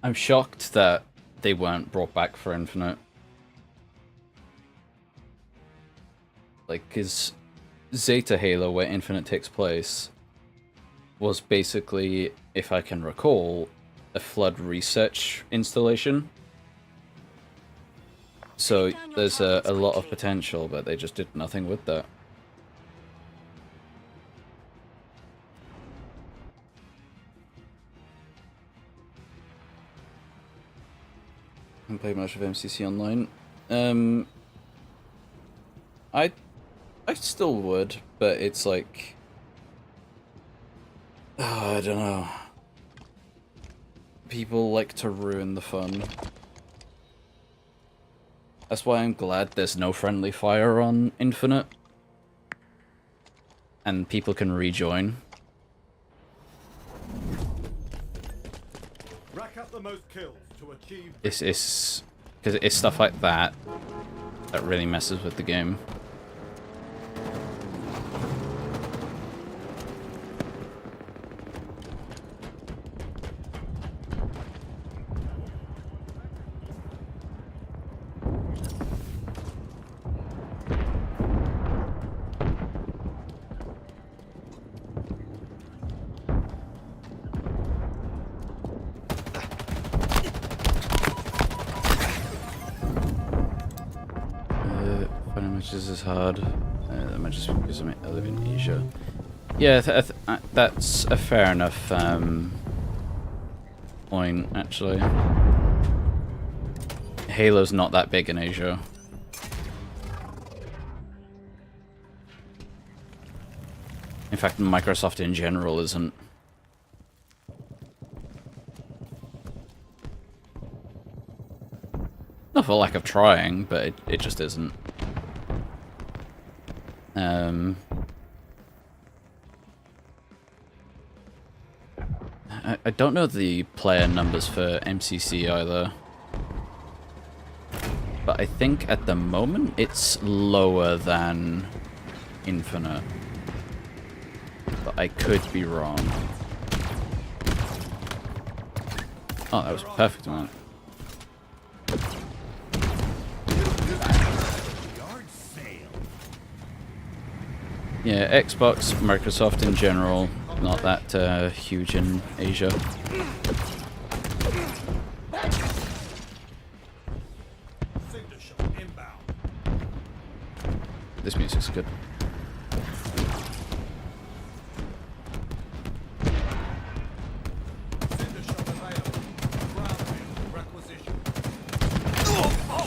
I'm shocked that they weren't brought back for Infinite. Like, because Zeta Halo, where Infinite takes place, was basically, if I can recall, a Flood research installation. So there's a lot of potential, but they just did nothing with that. Haven't played much of MCC Online. I still would, but it's like, oh, I don't know. People like to ruin the fun. That's why I'm glad there's no friendly fire on Infinite. And people can rejoin. Rack up the most kills to achieve. It's because it's stuff like that that really messes with the game. Finding matches is hard. am I just because I live in Asia? Yeah, that's a fair enough point, actually. Halo's not that big in Asia. In fact, Microsoft in general isn't. Not for lack of trying, but it just isn't. I don't know the player numbers for MCC either. But I think at the moment it's lower than Infinite. But I could be wrong. Oh, that was perfect, man. Yeah, Xbox, Microsoft in general, not that huge in Asia. This music's good.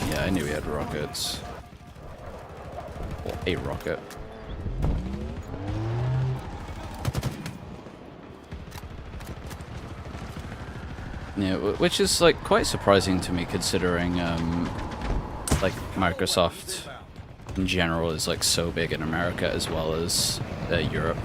Yeah, I knew he had rockets. Or a rocket. Yeah, which is like quite surprising to me considering like Microsoft in general is like so big in America as well as Europe.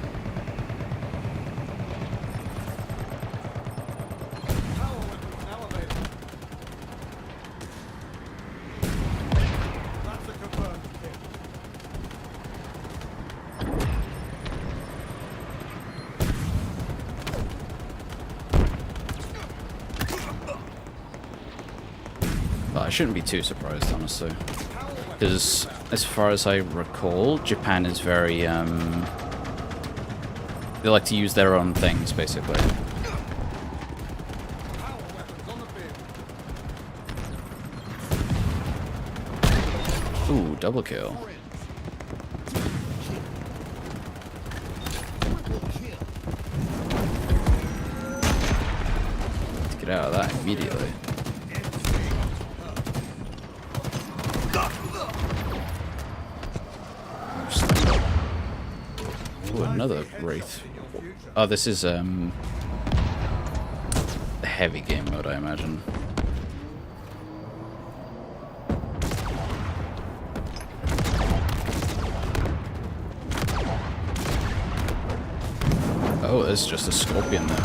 I shouldn't be too surprised, honestly, because as far as I recall, Japan is very, they like to use their own things, basically. Ooh, double kill. Let's get out of that immediately. Ooh, another Wraith. Oh, this is the heavy game mode, I imagine. Oh, there's just a scorpion there.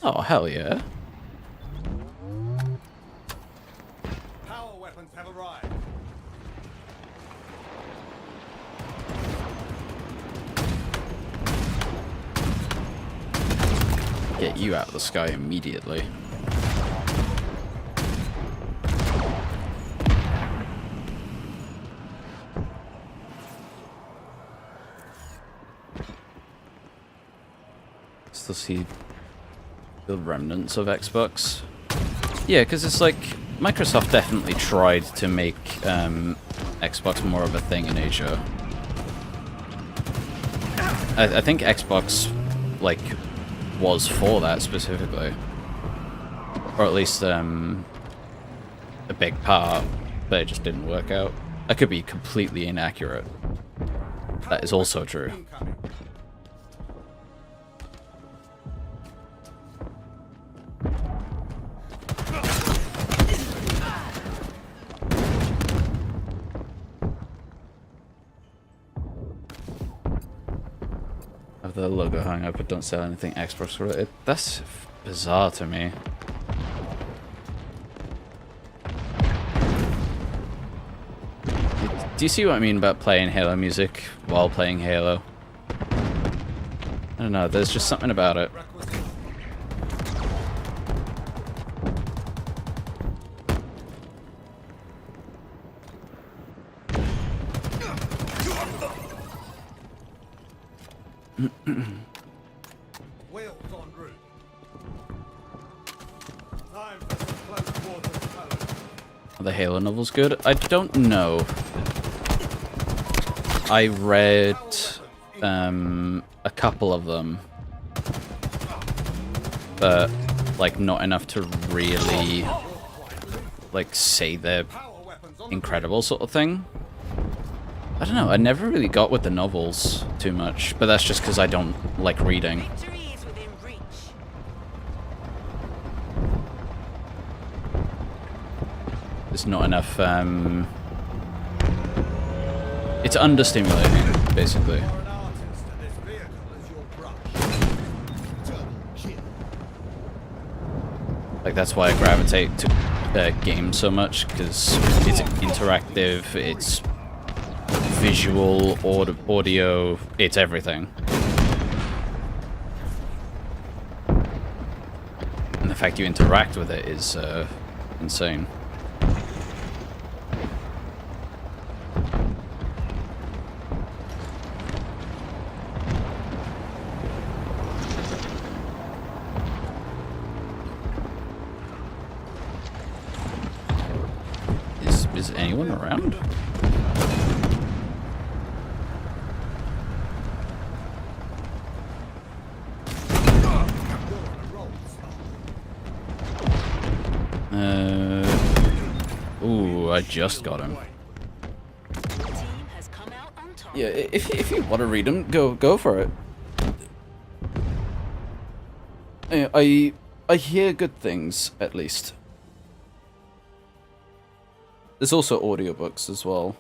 Oh, hell yeah. Power weapons have arrived. Get you out of the sky immediately. Still see the remnants of Xbox. Yeah, because it's like Microsoft definitely tried to make Xbox more of a thing in Asia. I think Xbox like was for that specifically, or at least a big part, but it just didn't work out. I could be completely inaccurate. That is also true. Incoming. Have the logo hung up but don't sell anything Xbox related. That's bizarre to me. Do you see what I mean about playing Halo music while playing Halo? I don't know, there's just something about it. Time for some close quarters poetry. Are the Halo novels good? I don't know. I read a couple of them, but like not enough to really like say they're incredible sort of thing. I don't know, I never really got with the novels too much, but that's just because I don't like reading. Victory is within reach. There's not enough, it's understimulating, basically. You're an artist, and this vehicle is your brush. Double kill. Like, that's why I gravitate to games so much, because it's interactive, it's visual, audio, it's everything. And the fact you interact with it is insane. Is anyone around? Ooh, I just got him. The team has come out on top. Yeah, if you want to read them, go for it. I hear good things, at least. There's also audiobooks as well.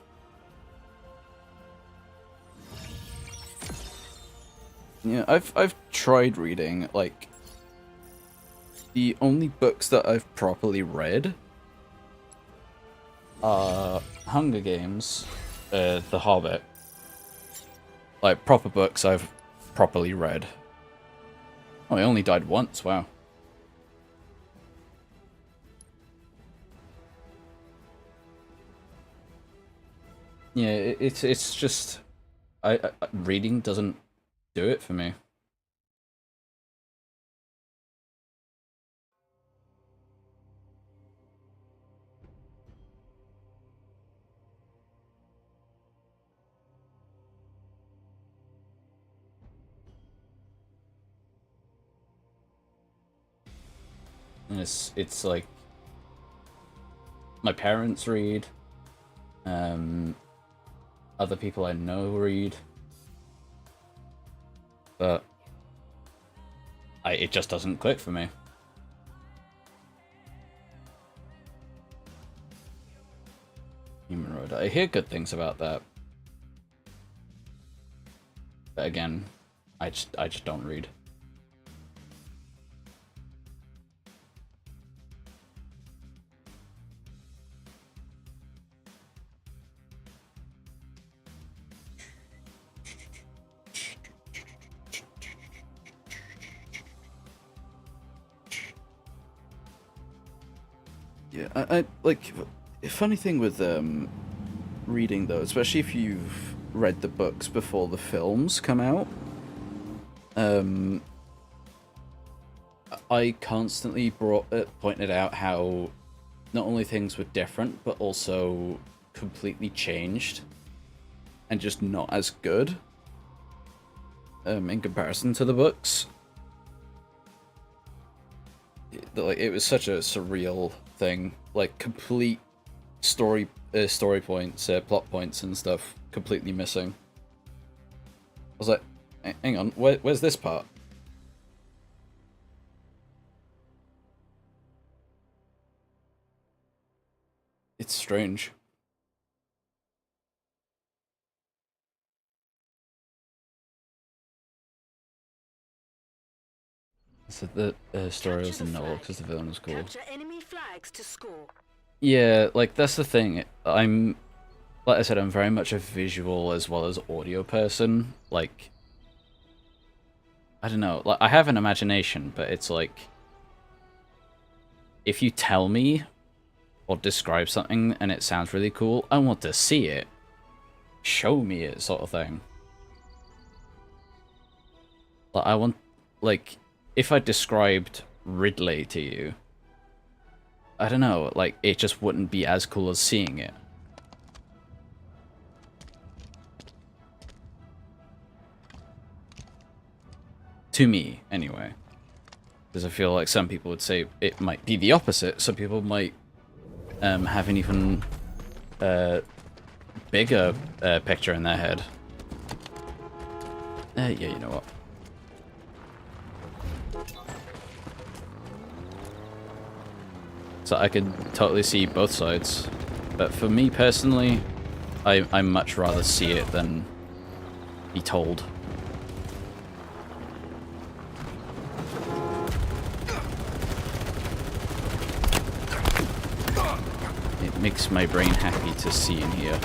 Yeah, I've tried reading, like, the only books that I've properly read are Hunger Games, The Hobbit. Like, proper books I've properly read. Oh, I only died once, wow. Yeah, it's just I reading doesn't do it for me. And it's like my parents read, other people I know read, but it just doesn't click for me. Humanoid. I hear good things about that, but again, I just don't read. Yeah, I like, a funny thing with reading though, especially if you've read the books before the films come out, I constantly pointed out how not only things were different, but also completely changed and just not as good in comparison to the books. Like, it was such a surreal thing, like complete story points, plot points and stuff completely missing. I was like, hang on, where's this part? It's strange. So the story was in novel because the villain was cool. Capture enemy flags to score. Yeah, like, that's the thing. Like I said, I'm very much a visual as well as audio person. Like, I don't know, like, I have an imagination, but it's like, if you tell me or describe something and it sounds really cool, I want to see it. Show me it, sort of thing. Like, I want, like, if I described Ridley to you, I don't know, like, it just wouldn't be as cool as seeing it. To me, anyway. Because I feel like some people would say it might be the opposite. Some people might have an even bigger picture in their head. Yeah, you know what? So I could totally see both sides. But for me personally, I much rather see it than be told. It makes my brain happy to see and hear.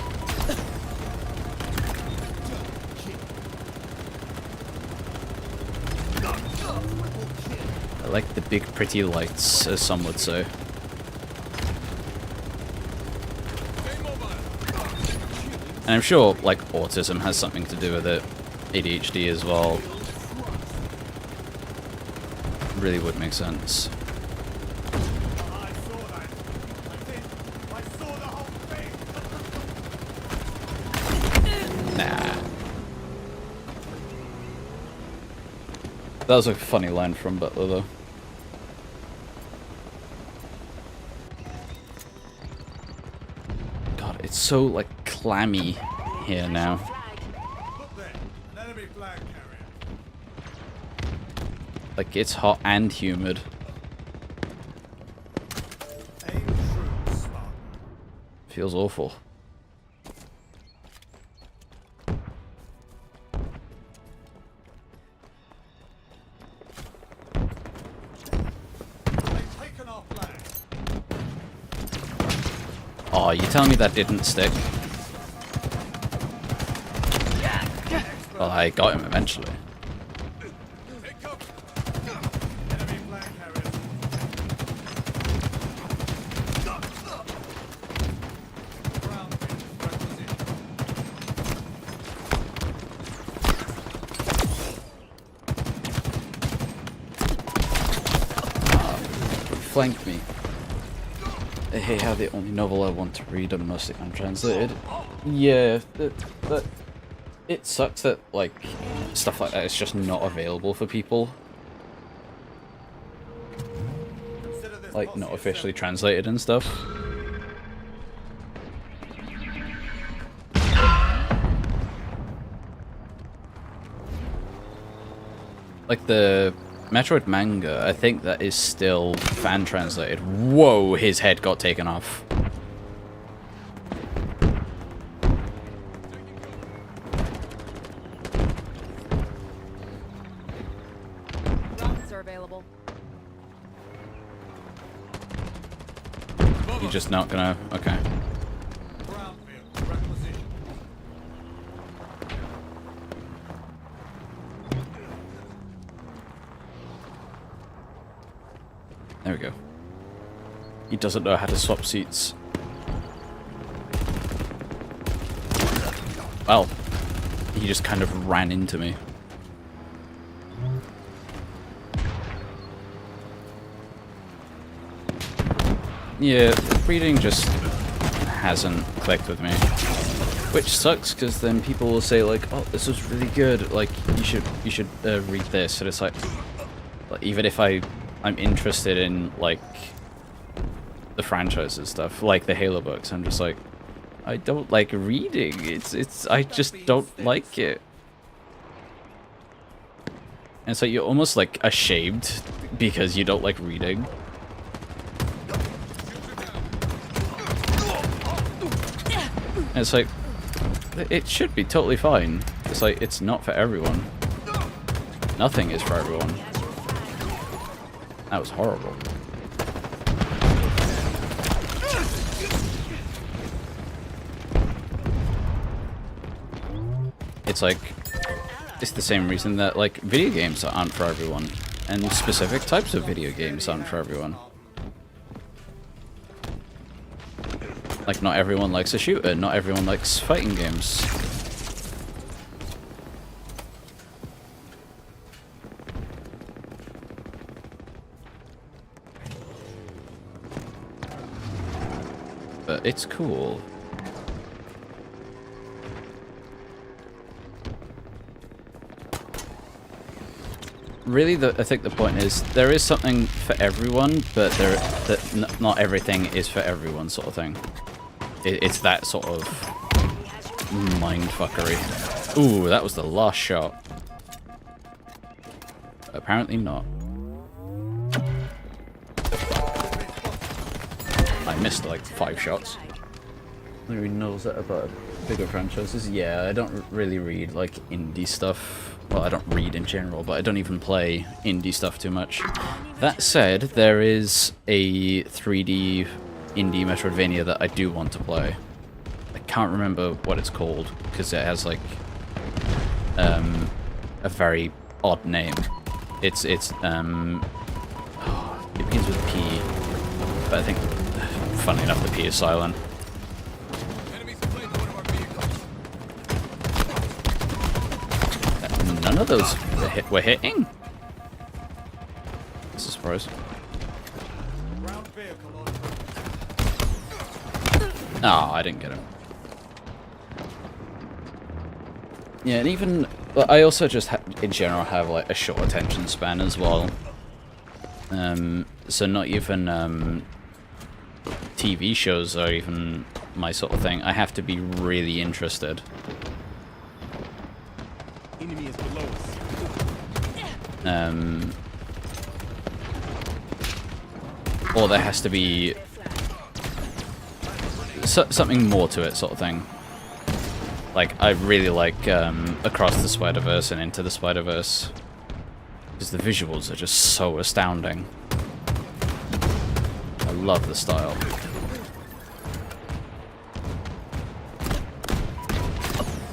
I like the big pretty lights, as some would say. And I'm sure, like, autism has something to do with it. ADHD as well. Really would make sense. I saw that. I did. I saw the whole thing. Nah. That was a funny line from Butler, though. God, it's so, like, clammy here now. Look there. An enemy flag carrier. Like, it's hot and humid. Aim true, Spartan. Feels awful. They've taken our flag. Oh, you telling me that didn't stick? Well, I got him eventually. Take cover. Enemy flag carriers. Ground vehicle requisition. Flank me. Hey, how the only novel I want to read and mostly untranslated. Yeah, that it sucks that, like, stuff like that is just not available for people. Consider this Like, posse not officially assembled. translated and stuff. Like, the Metroid manga, I think that is still fan translated. Whoa, his head got taken off. Rockets are available. You're just not gonna... Okay. Ground vehicle requisition. There we go. He doesn't know how to swap seats. Well, he just kind of ran into me. Yeah, reading just hasn't clicked with me. Which sucks, because then people will say, like, oh, this was really good, like, you should read this, and it's like even if I'm interested in, like, the franchise and stuff, like the Halo books, I'm just like, I don't like reading, I just don't like it. And so you're almost, like, ashamed because you don't like reading. And it's like, it should be totally fine. It's like, it's not for everyone. Nothing is for everyone. That was horrible. It's like, it's the same reason that, like, video games aren't for everyone. And specific types of video games aren't for everyone. Like, not everyone likes a shooter, not everyone likes fighting games. but it's cool. Really, I think the point is there is something for everyone, but not everything is for everyone, sort of thing. It's that sort of mindfuckery. Ooh, that was the last shot. Apparently not. I missed like 5 shots. Who knows that about bigger franchises? Yeah, I don't really read like indie stuff. Well, I don't read in general, but I don't even play indie stuff too much. That said, there is a 3D indie Metroidvania that I do want to play. I can't remember what it's called, because it has like a very odd name. It begins with P, but I think, funnily enough, the P is silent. None of those were hitting? That's a surprise. Ground vehicle on route. Oh, I didn't get him. Yeah, and even... I also just, in general, have like a short attention span as well. So not even TV shows are even my sort of thing. I have to be really interested. Enemy is below us. Or there has to be something more to it, sort of thing. Like, I really like Across the Spider-Verse and Into the Spider-Verse, because the visuals are just so astounding. I love the style.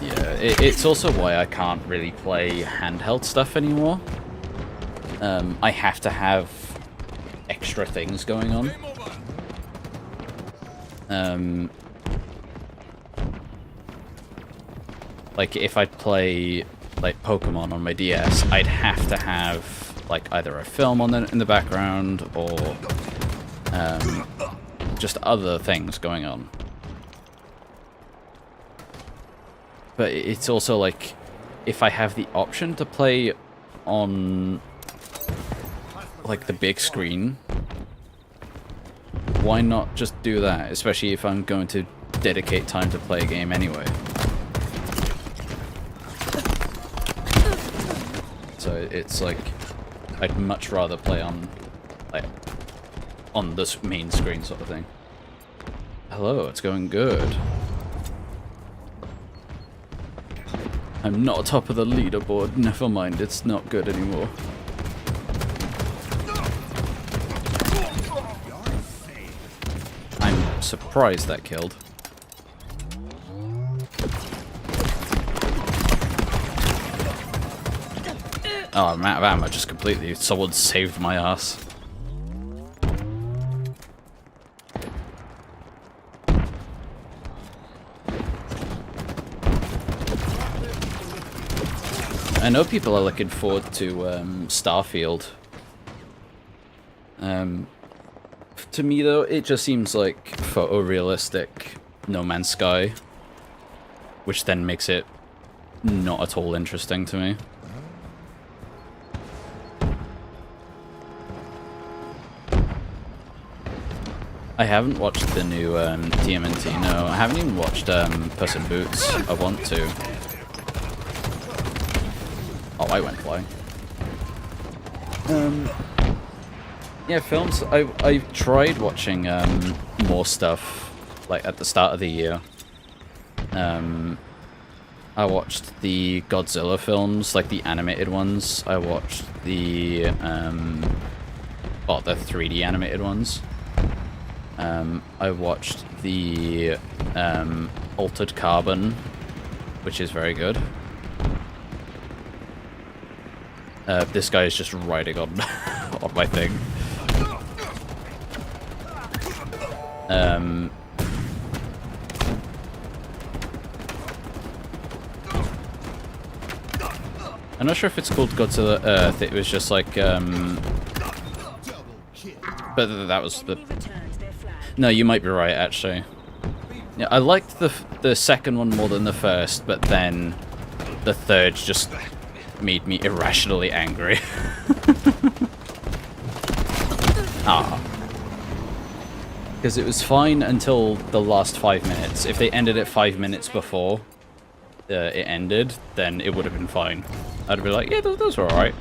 Yeah, it's also why I can't really play handheld stuff anymore. I have to have extra things going on. Like, if I play, like, Pokemon on my DS, I'd have to have, like, either a film on in the background, or just other things going on. But it's also, like, if I have the option to play on, like, the big screen, why not just do that? Especially if I'm going to dedicate time to play a game anyway. So it's like, I'd much rather play on, like, on this main screen sort of thing. Hello, it's going good. I'm not top of the leaderboard, never mind, it's not good anymore. I'm surprised that killed. Oh, I'm out of ammo just completely. Someone saved my ass. I know people are looking forward to Starfield. To me though, it just seems like photorealistic No Man's Sky, which then makes it not at all interesting to me. I haven't watched the new TMNT, no. I haven't even watched Puss in Boots. I want to. Oh, I went flying. Yeah, films. I tried watching more stuff, like, at the start of the year. I watched the Godzilla films, like the animated ones. I watched the, well, the 3D animated ones. I watched the Altered Carbon, which is very good. This guy is just riding on on my thing. I'm not sure if it's called Godzilla Earth. It was just like but that was the... No, you might be right, actually. Yeah, I liked the second one more than the first, but then the third just made me irrationally angry. Ah. Because it was fine until the last 5 minutes. If they ended it 5 minutes before it ended, then it would have been fine. I'd be like, yeah, those were alright.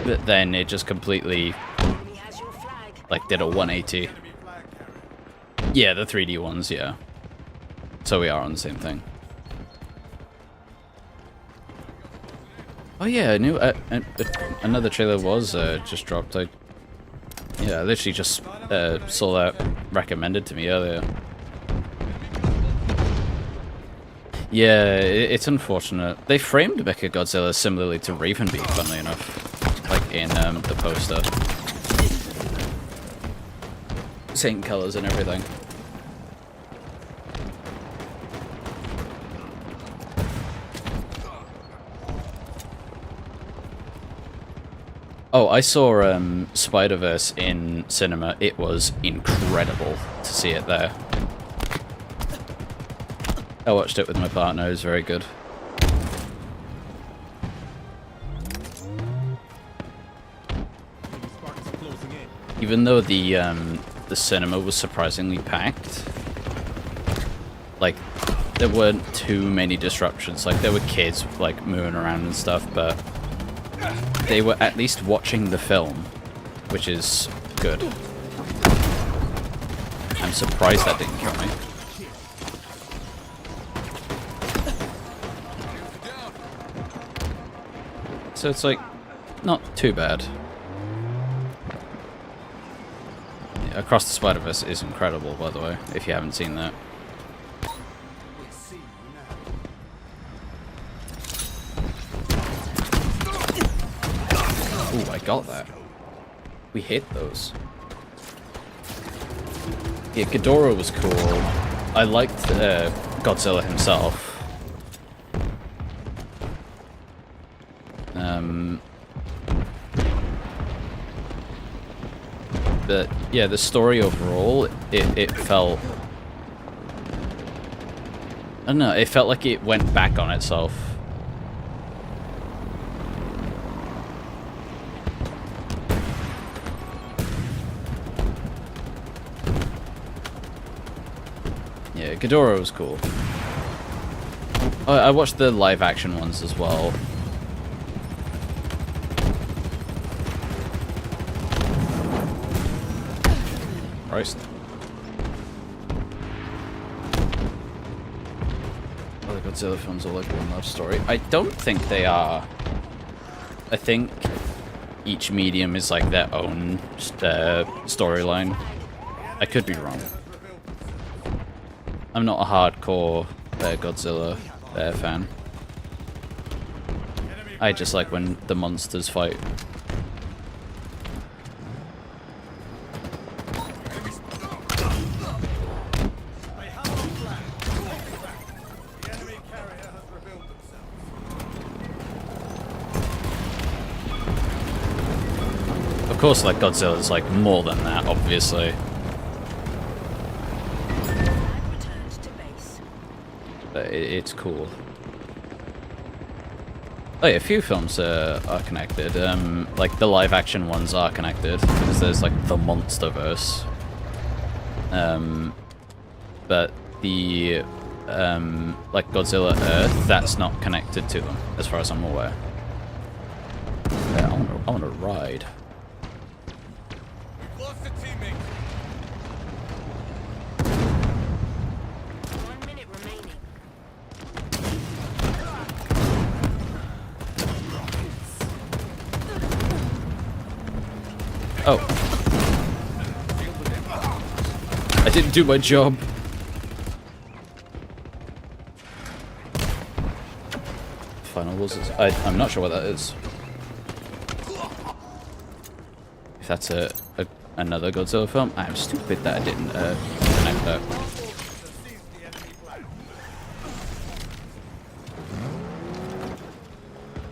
But then it just completely, Enemy has your flag. like, did a 180. Enemy flag carrier. Yeah, the 3D ones, yeah. So we are on the same thing. Oh yeah, another trailer was just dropped. I literally just saw that recommended to me earlier. Yeah, it's unfortunate. They framed Mechagodzilla similarly to Ravenbeak, funnily enough, like in the poster. Same colors and everything. Oh, I saw Spider-Verse in cinema. It was incredible to see it there. I watched it with my partner. It was very good. Spartans closing in. Even though the cinema was surprisingly packed, like there weren't too many disruptions. Like there were kids like moving around and stuff, but they were at least watching the film, which is good. I'm surprised that didn't kill me. So it's like not too bad. Yeah, Across the Spider-Verse is incredible, by the way, if you haven't seen that. Ooh, I got that. We hit those. Yeah, Ghidorah was cool. I liked Godzilla himself. But yeah, the story overall, it felt... I don't know, it felt like it went back on itself. Yeah, Ghidorah was cool. I watched the live action ones as well. Christ. Other Godzilla films are like one large story. I don't think they are. I think each medium is like their own storyline. I could be wrong. I'm not a hardcore Godzilla fan. I just like when the monsters fight. They have our flag. The enemy carrier has revealed themselves. Of course, like Godzilla's like more than that, obviously. Returned to base. But it's cool. Oh yeah, a few films are connected. Like the live-action ones are connected because there's like the MonsterVerse. But the like Godzilla Earth, that's not connected to them, as far as I'm aware. Yeah, I want to ride. We've lost a teammate. 1 minute remaining. Oh. I didn't do my job. Final was I'm not sure what that is. If that's another Godzilla film, I'm stupid that I didn't connect that. Seize the enemy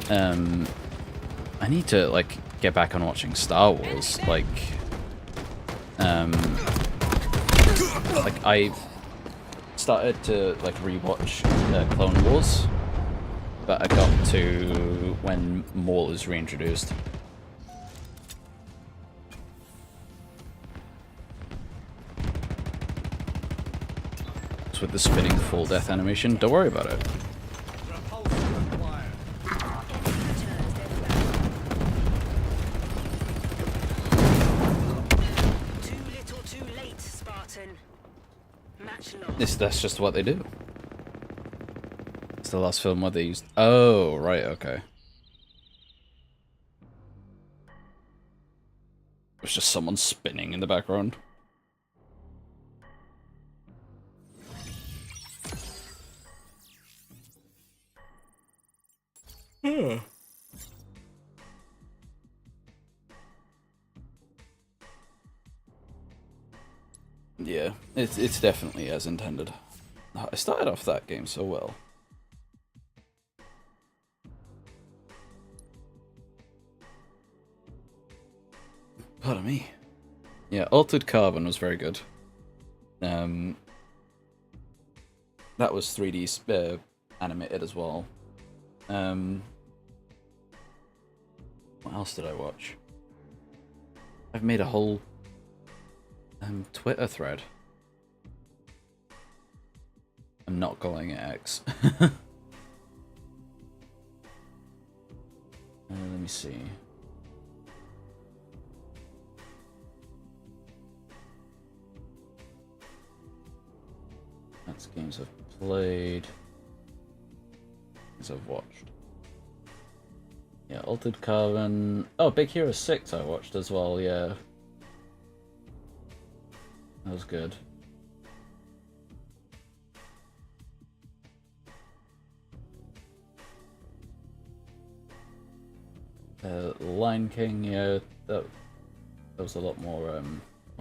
flag. I need to like get back on watching Star Wars. Like started to like rewatch Clone Wars, but I got to when Maul is reintroduced. It's with the spinning full death animation. Don't worry about it. Repulsion required. Too little, too late, Spartan. Match lost. That's just what they do. It's the last film where they used. Oh, right, okay. It was just someone spinning in the background. Yeah, it's definitely as intended. I started off that game so well. Pardon me. Yeah, Altered Carbon was very good. That was 3D animated as well. What else did I watch? I've made a whole Twitter thread. I'm not calling it X. Let me see. That's games I've played. Things I've watched. Yeah, Altered Carbon. Oh, Big Hero 6 I watched as well, yeah. That was good. Lion King, yeah, that was a lot more, I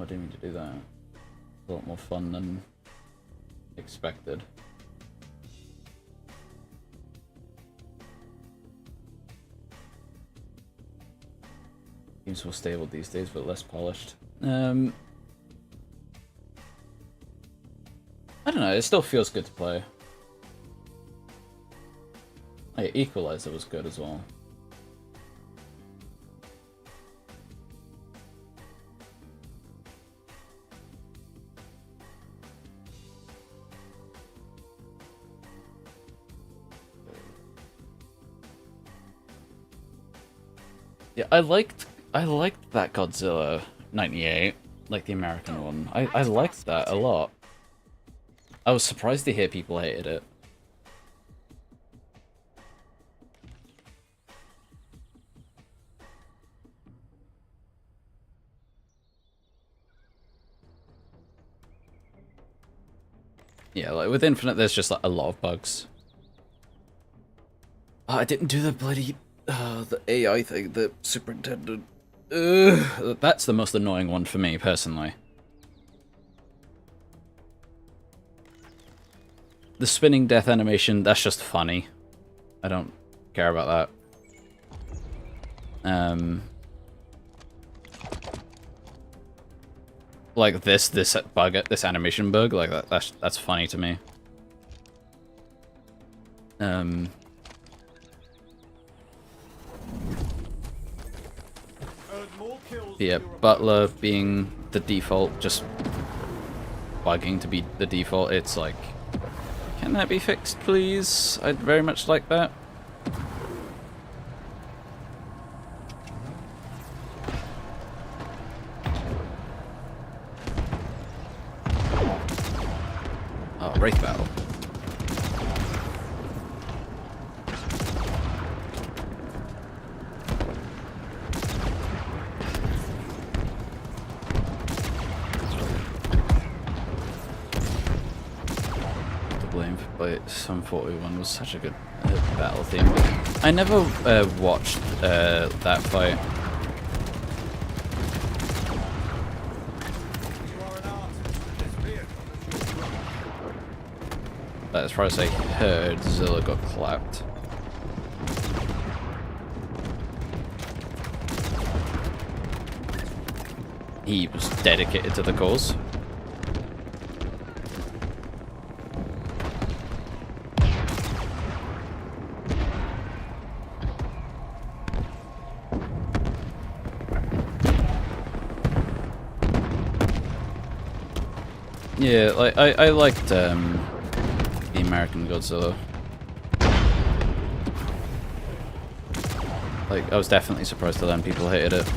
didn't mean to do that. A lot more fun than expected. Seems more stable these days, but less polished. I don't know, it still feels good to play. Hey, Equalizer was good as well. Yeah, I liked that Godzilla 98, like the American one. I liked that a lot. I was surprised to hear people hated it. Yeah, like with Infinite there's just like a lot of bugs. Oh, I didn't do the bloody the AI thing, the superintendent. That's the most annoying one for me, personally. The spinning death animation, that's just funny. I don't care about that. Like this bug, this animation bug, like that's funny to me. Yeah, Butler being the default, just bugging to be the default, it's like, can that be fixed, please? I'd very much like that. Oh, Wraith Battle. But Sum 41 was such a good battle theme. I never watched that fight. But as far as I heard, Zilla got clapped. He was dedicated to the cause. Yeah, like I liked the American Godzilla. Like I was definitely surprised to learn people hated it.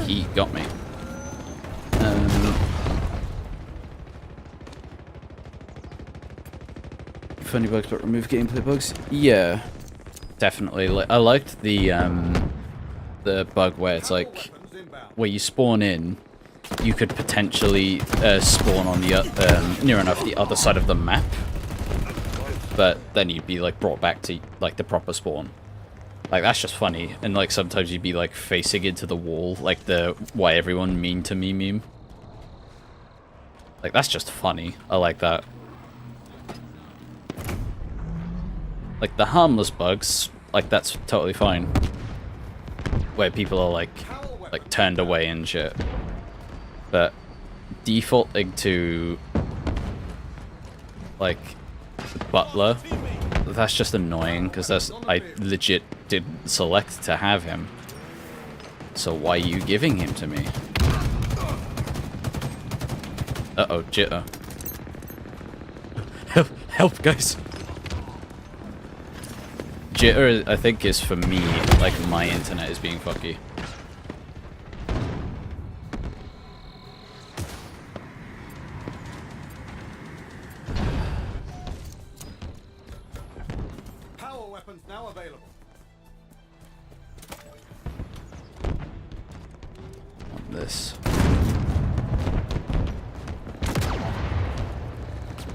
He got me. Funny bugs, but remove gameplay bugs. Yeah, definitely. Like I liked the bug where it's like where you spawn in, you could potentially spawn on the near enough the other side of the map, but then you'd be like brought back to like the proper spawn. Like that's just funny, and like sometimes you'd be like facing into the wall, like the "why everyone mean to me" meme. Like that's just funny. I like that. Like the harmless bugs, like that's totally fine. Where people are like turned away and shit. But defaulting to like Butler, that's just annoying because I legit didn't select to have him. So why are you giving him to me? Uh-oh, jitter. Help, guys. Jitter, I think, is for me, like, my internet is being fucky. Power weapons now available. On this.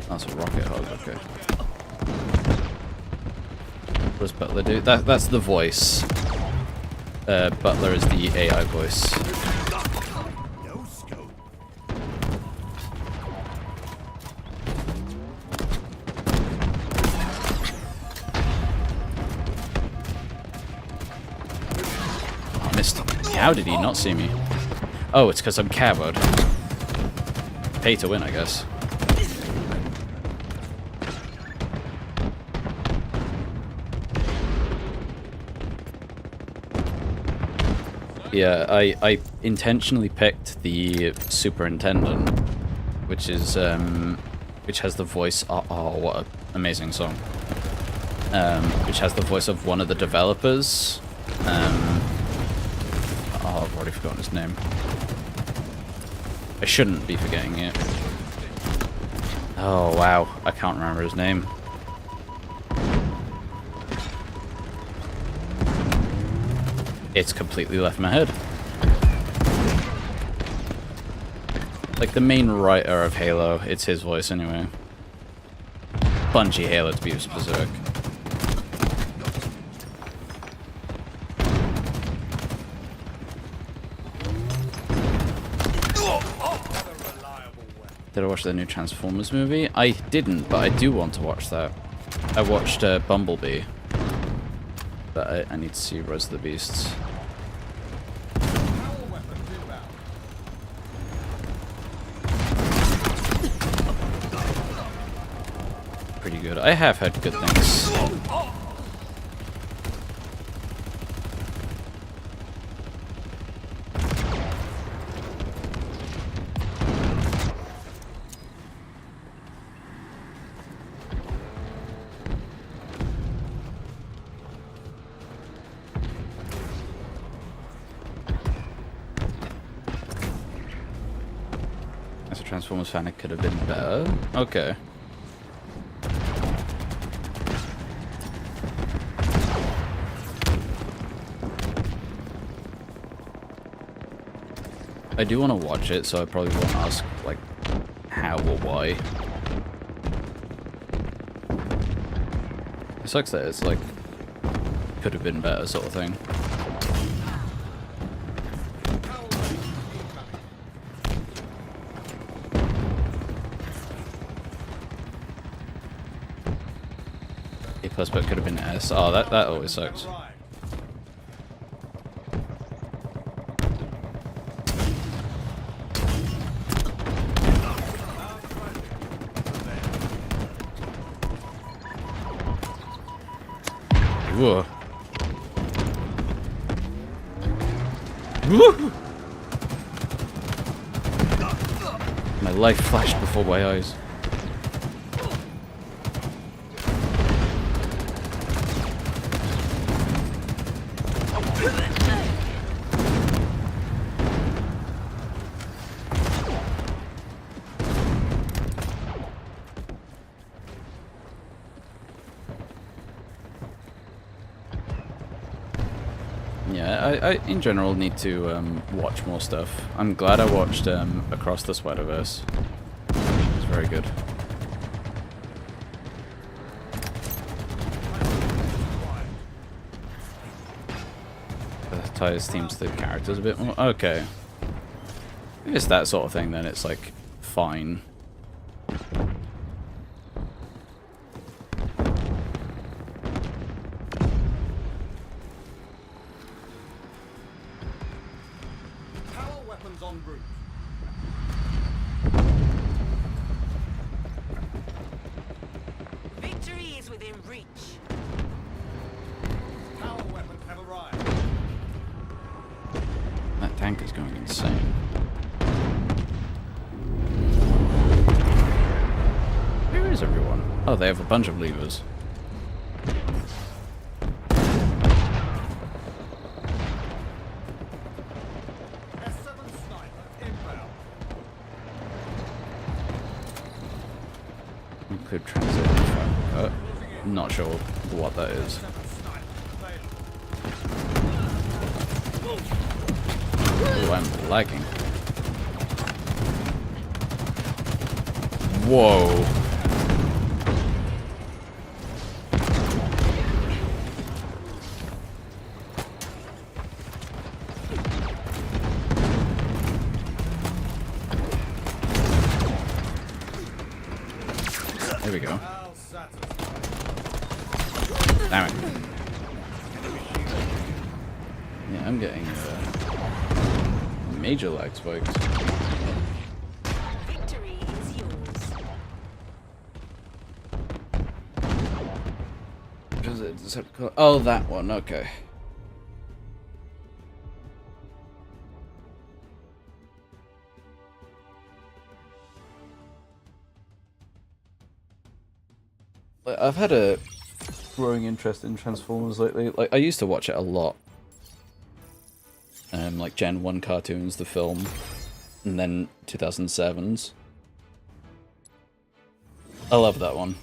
That's a rocket hog, okay. What does Butler do? That's the voice. Butler is the AI voice. No scope. I missed. How did he not see me? Oh, it's because I'm coward. Pay to win, I guess. Yeah, I intentionally picked the Superintendent, which is which has the voice. Oh, what an amazing song! Which has the voice of one of the developers. Oh, I've already forgotten his name. I shouldn't be forgetting it. Oh wow, I can't remember his name. It's completely left my head. Like the main writer of Halo, it's his voice anyway. Bungie Halo to be specific. Did I watch the new Transformers movie? I didn't, but I do want to watch that. I watched Bumblebee. But I need to see Rise of the Beasts. Power weapons inbound. Pretty good. I have heard good things. As a Transformers fan, it could have been better. Okay. I do want to watch it, so I probably won't ask, like, how or why. It sucks that it's, like, could have been better sort of thing. Power weapons incoming. A+, but could have been S. Oh, that always sucks. Arrived. Whoa. My life flashed before my eyes. Yeah, I in general need to watch more stuff. I'm glad I watched Across the Spider-Verse. It's very good. Ties themes to the characters a bit more. Okay. If it's that sort of thing, then it's like fine. Power weapons en route. Victory is within reach. Power weapons have arrived. That tank is going insane. Where is everyone? Oh, they have a bunch of levers. S7 sniper inbound. We could transit. Not sure what that is. S7 sniper available. Oh, I'm lagging. Whoa. There we go. I'll satisfy. Damn it. Yeah, I'm getting major lag spikes. Victory is yours. What is it? Oh, that one. Okay. I've had a growing interest in Transformers lately. Like, I used to watch it a lot. Like Gen 1 cartoons, the film, and then 2007s. I love that one.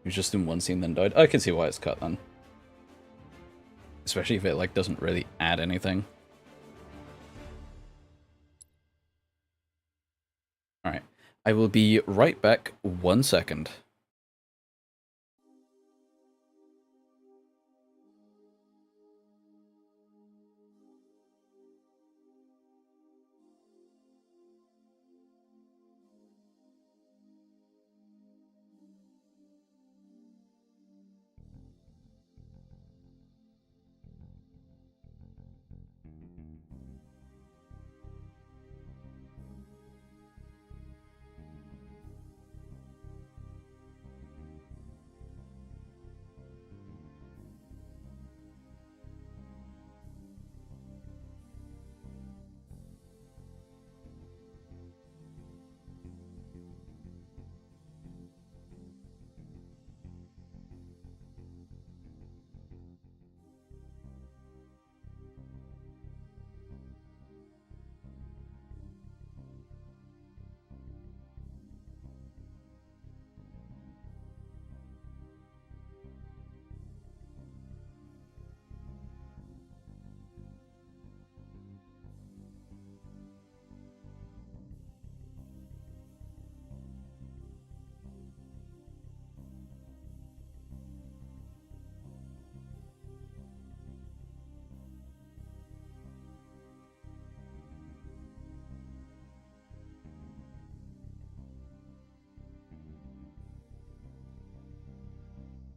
He was just in one scene, then died. I can see why it's cut then. Especially if it like doesn't really add anything. Alright. I will be right back 1 second.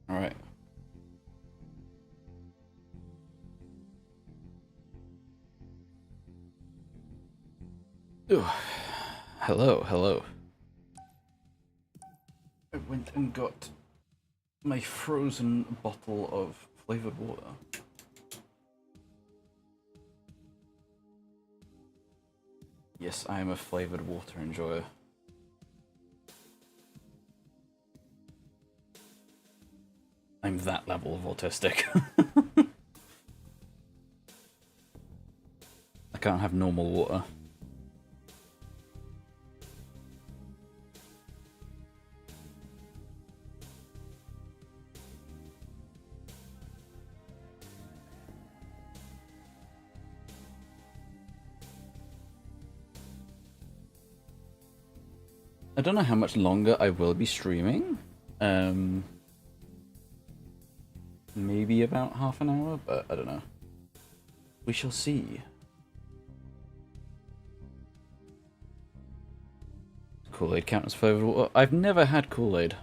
Alright. Ooh. Hello, hello. I went and got my frozen bottle of flavored water. Yes, I am a flavored water enjoyer. I'm that level of autistic. I can't have normal water. I don't know how much longer I will be streaming. Maybe about half an hour, but I don't know. We shall see. Kool-Aid count as flavored water? I've never had Kool-Aid.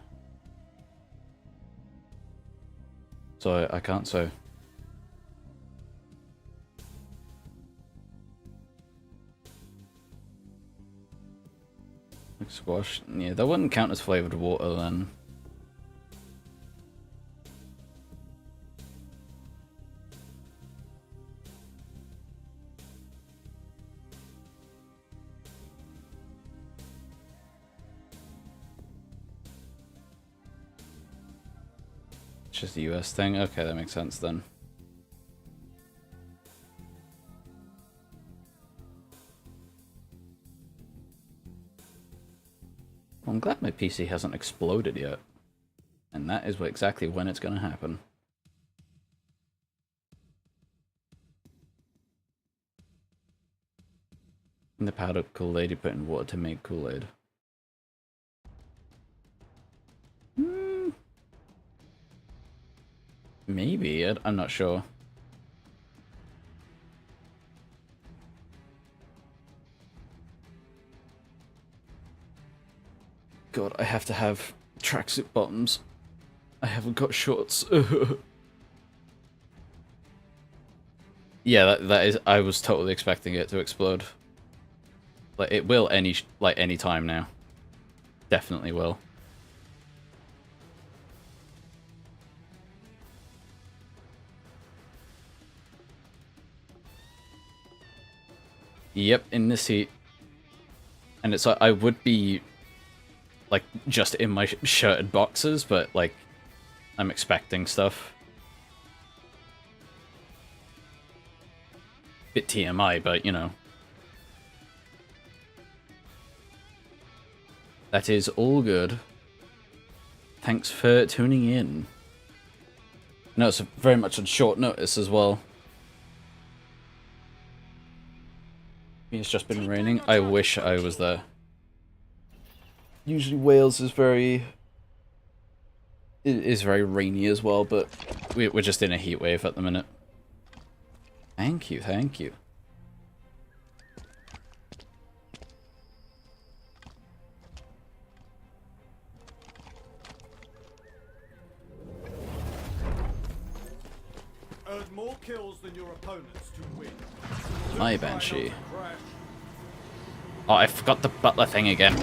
So I can't say. Like squash? Yeah, that wouldn't count as flavored water then. It's just a US thing? Okay, that makes sense then. Well, I'm glad my PC hasn't exploded yet. And that is exactly when it's going to happen. And the powdered Kool-Aid you put in water to make Kool-Aid. Maybe, I'm not sure. God, I have to have tracksuit bottoms. I haven't got shorts. Yeah, that is. I was totally expecting it to explode. Like it will any time now. Definitely will. Yep, in this heat. And it's like I would be like just in my shirted boxes, but like I'm expecting stuff. Bit TMI, but you know. That is all good. Thanks for tuning in. No, it's very much on short notice as well. It's just been raining. I wish I was there. Usually Wales is very rainy as well, but we're just in a heat wave at the minute. Thank you, thank you. Earn more kills than your opponents to win. My Banshee. Oh, I forgot the butler thing again.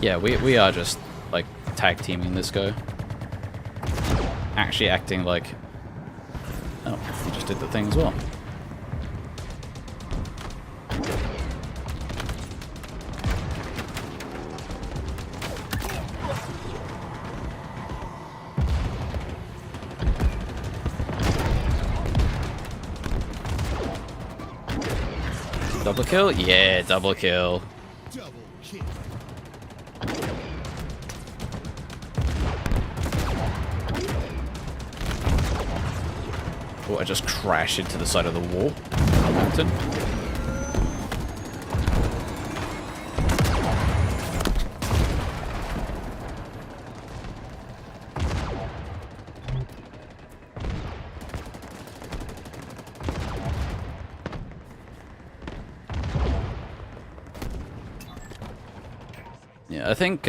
Yeah, we are just, like, tag teaming this guy. Actually acting like... Oh, he just did the thing as well. Double kill? Yeah, double kill. Double kill. Oh, I just crashed into the side of the wall. Mountain. I think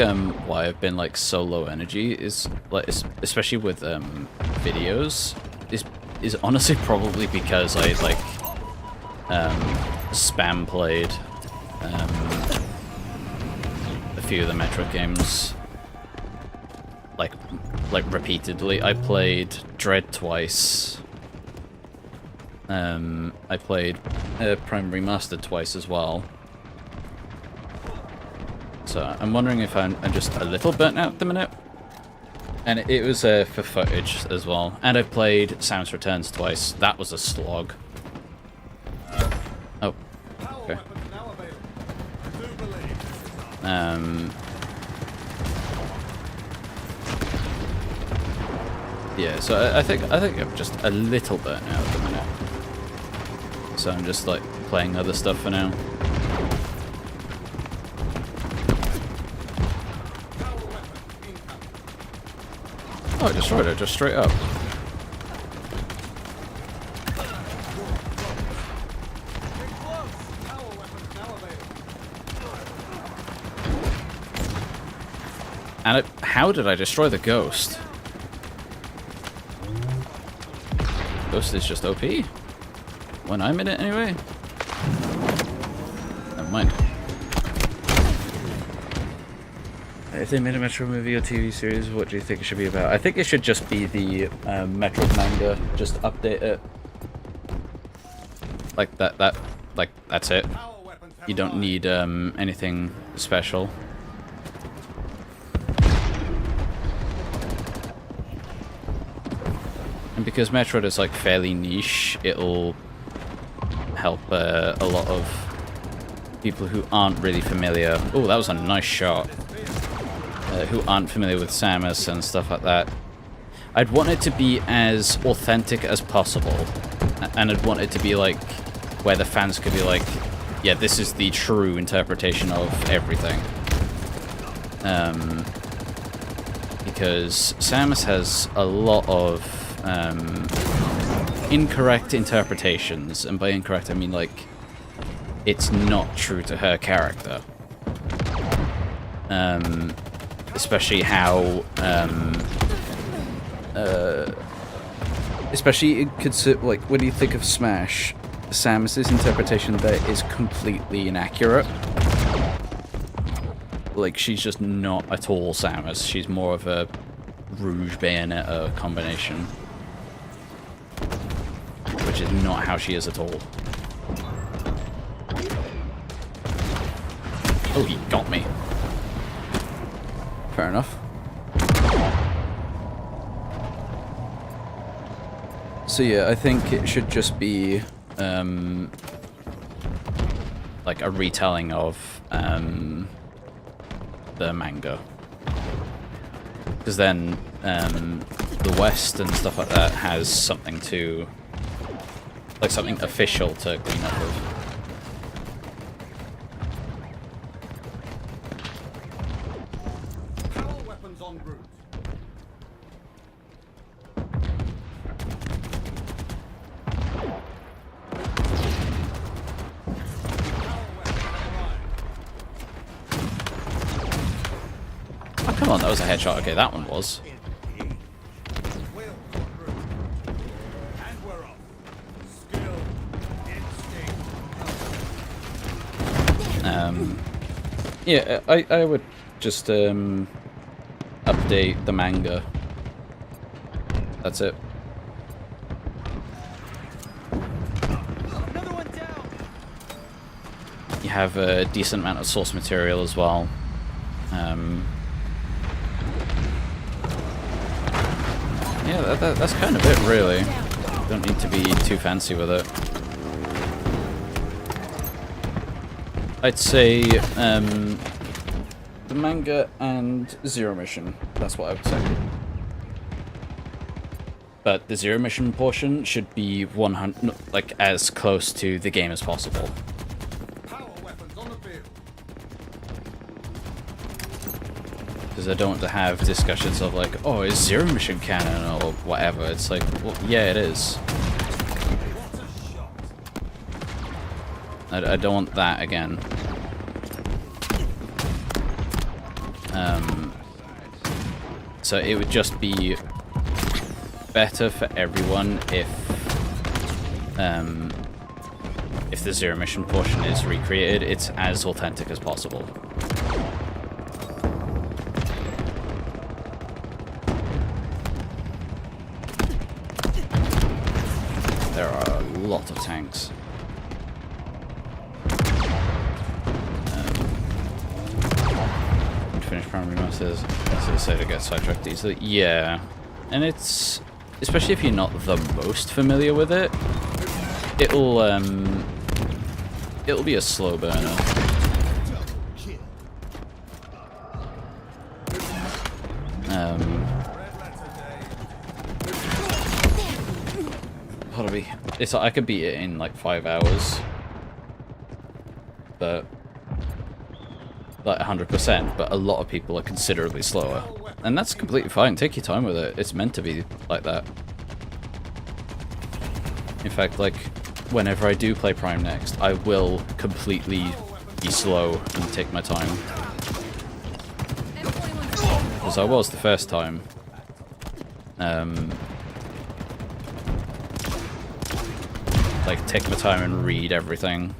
why I've been like so low energy is like especially with videos is honestly probably because I like spam played a few of the Metroid games, like repeatedly. I played Dread twice. I played Prime Remastered twice as well. So I'm wondering if I'm just a little burnt out at the minute. And it was for footage as well. And I've played Samus Returns twice. That was a slog. Oh, Power okay. weapons now available. I do believe this is our Yeah, so I think I'm just a little burnt out at the minute. So I'm just like playing other stuff for now. power weapon incoming. Oh, I destroyed it just straight up. Get close. Power weapons now available. And how did I destroy the ghost? Ghost is just OP. When I'm in it anyway. Never mind. If they made a Metro movie or TV series, what do you think it should be about? I think it should just be the Metroid manga. Just update it. Like that's it. Power weapons have You don't arrived. need anything special. And because Metroid is like fairly niche, it'll help a lot of people who aren't really familiar. Oh, that was a nice shot. Who aren't familiar with Samus and stuff like that. I'd want it to be as authentic as possible, and I'd want it to be like where the fans could be like, yeah, this is the true interpretation of everything. Because Samus has a lot of incorrect interpretations, and by incorrect I mean like it's not true to her character. Especially how especially like when you think of Smash, Samus's interpretation there is completely inaccurate. Like, she's just not at all Samus. She's more of a Rouge Bayonetta combination, which is not how she is at all. Oh, he got me. Fair enough. So yeah, I think it should just be like a retelling of the manga, because then the West and stuff like that has something to, like, something official to clean up with. Power weapons en route. Oh, come on, that was a headshot. Okay, that one was. Wheels en route. And we're off. Skill, instinct. Yeah, I would just update the manga. That's it. Another one down. You have a decent amount of source material as well. Yeah, that's kind of it, really. Don't need to be too fancy with it. I'd say the manga and Zero Mission. That's what I would say. But the Zero Mission portion should be 100, like, as close to the game as possible. Power weapons on the field. Because I don't want to have discussions of like, oh, is Zero Mission canon or whatever. It's like, well, yeah, it is. What a shot. I don't want that again. So it would just be better for everyone if if the zero mission portion is recreated, it's as authentic as possible. There are a lot of tanks. Finish primary masters. That's the say to get sidetracked easily. Yeah, and it's especially if you're not the most familiar with it. It'll be a slow burner. Probably it's I could beat it in like 5 hours, but like 100%. But a lot of people are considerably slower, and that's completely fine. Take your time with it. It's meant to be like that. In fact, like, whenever I do play Prime next, I will completely be slow and take my time. As I was the first time. Like, take my time and read everything.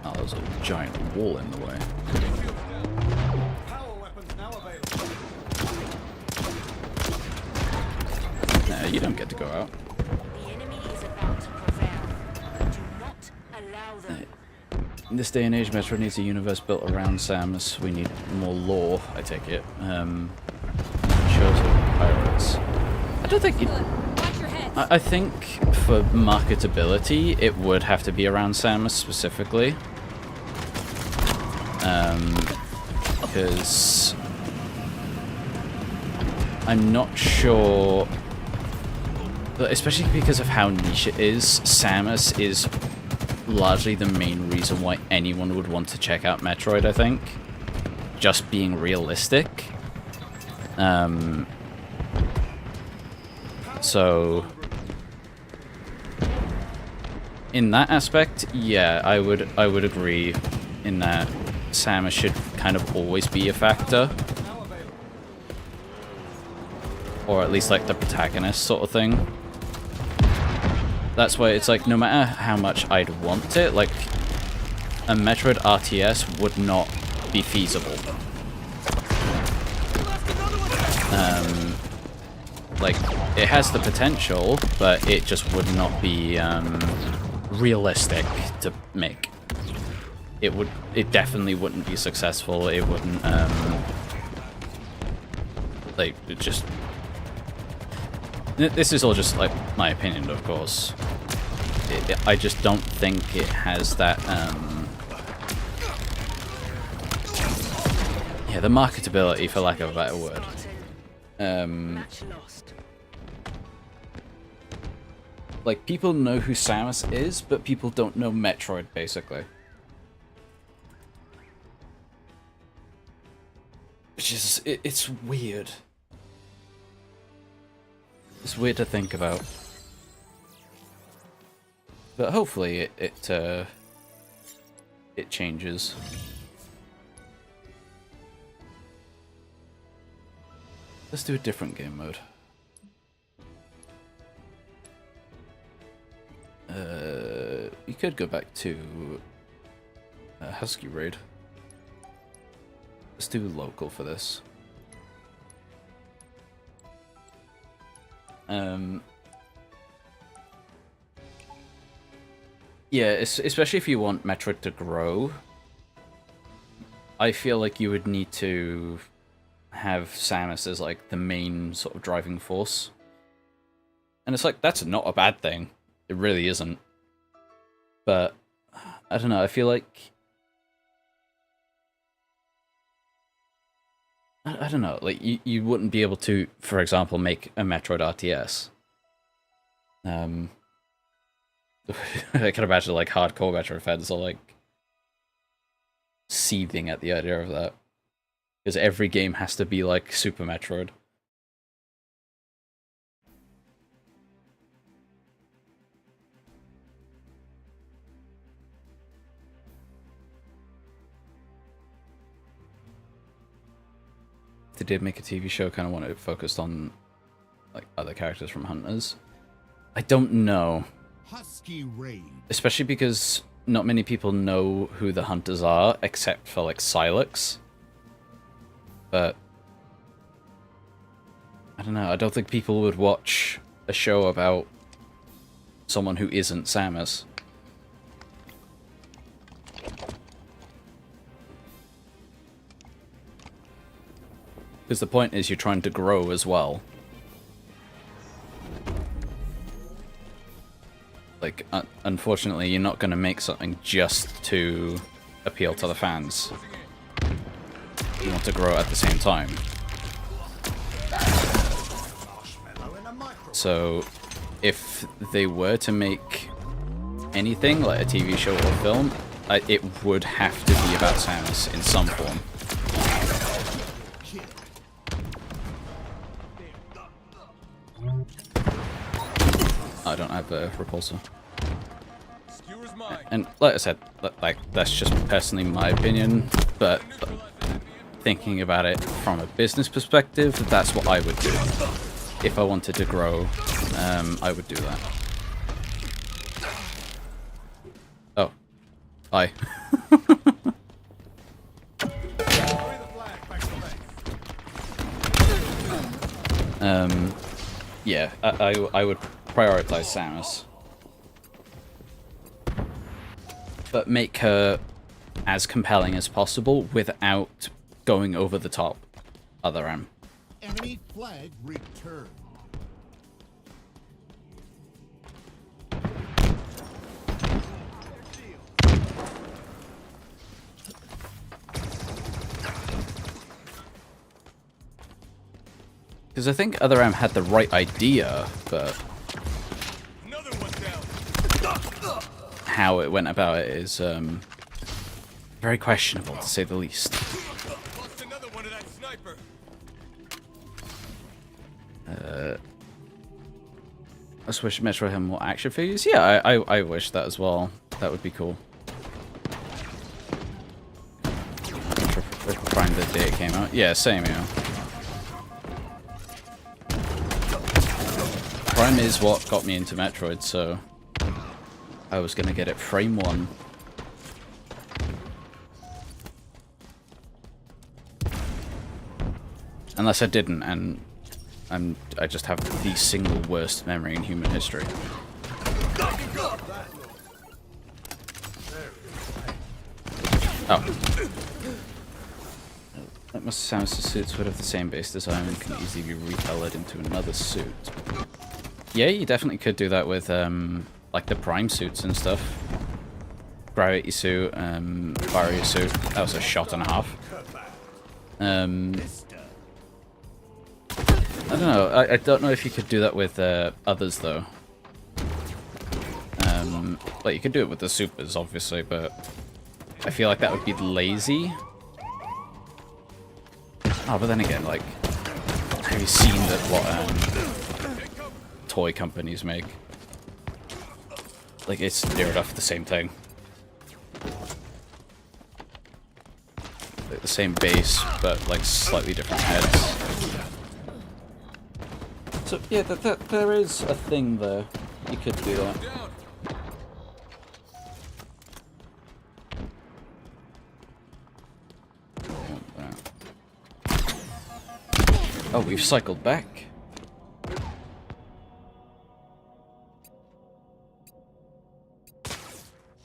Oh, there's a giant wall in the way. Nah, you don't get to go out. The enemy is about to prevail. Do not allow them. In this day and age, Metroid needs a universe built around Samus. We need more lore, I take it. Shows of pirates. I don't think... Watch your head. I think for marketability, it would have to be around Samus specifically. Because... I'm not sure... Especially because of how niche it is, Samus is largely the main reason why anyone would want to check out Metroid, I think. Just being realistic. So... in that aspect, yeah, I would agree in that Samus should kind of always be a factor. Or at least like the protagonist sort of thing. That's why it's like, no matter how much I'd want it, like, a Metroid RTS would not be feasible. Like, it has the potential, but it just would not be realistic to make. It definitely wouldn't be successful. It wouldn't, like, it just... This is all just, like, my opinion, of course. I just don't think it has that, yeah, the marketability, for lack of a better word. Match lost. Like, people know who Samus is, but people don't know Metroid, basically. Which is, it's weird. It's weird to think about. But hopefully it changes. Let's do a different game mode. You could go back to Husky Raid. Let's do local for this. Yeah, especially if you want Metroid to grow, I feel like you would need to have Samus as like the main sort of driving force. And it's like, that's not a bad thing. It really isn't. But, I don't know, I feel like... I don't know, like, you wouldn't be able to, for example, make a Metroid RTS. I can imagine, like, hardcore Metroid fans are, like, seething at the idea of that. Because every game has to be, like, Super Metroid. they did make a TV show, kind of wanted it focused on like other characters from Hunters. I don't know. Husky raid. Especially because not many people know who the Hunters are, except for like Silex. But I don't know, I don't think people would watch a show about someone who isn't Samus. Because the point is you're trying to grow as well. Like, unfortunately, you're not going to make something just to appeal to the fans. You want to grow at the same time. So, if they were to make anything, like a TV show or film, it would have to be about Samus in some form. I don't have a repulsor. And like I said, like that's just personally my opinion, but thinking about it from a business perspective, that's what I would do. If I wanted to grow, I would do that. Oh. Hi. Yeah, I would prioritize Samus. But make her as compelling as possible without going over the top. Other M. Enemy flag returned. Because I think Other M had the right idea, but how it went about it is very questionable, to say the least. I just wish Metroid had more action figures. Yeah, I wish that as well. That would be cool. Metroid Prime the day it came out. Yeah, same, yeah. Prime is what got me into Metroid, so I was gonna get it frame one. Unless I didn't, and I just have the single worst memory in human history. Oh. Like most Samus suits would have the same base design and can easily be recolored into another suit. Yeah, you definitely could do that with like the Prime suits and stuff. Gravity suit, barrier suit. That was a shot and a half. I don't know. I don't know if you could do that with others though. Like you could do it with the supers, obviously, but I feel like that would be lazy. Oh, but then again, like, have you seen that what toy companies make? Like, it's near enough the same thing. Like the same base, but like slightly different heads. So yeah, there is a thing there. You could do that. Oh, we've cycled back.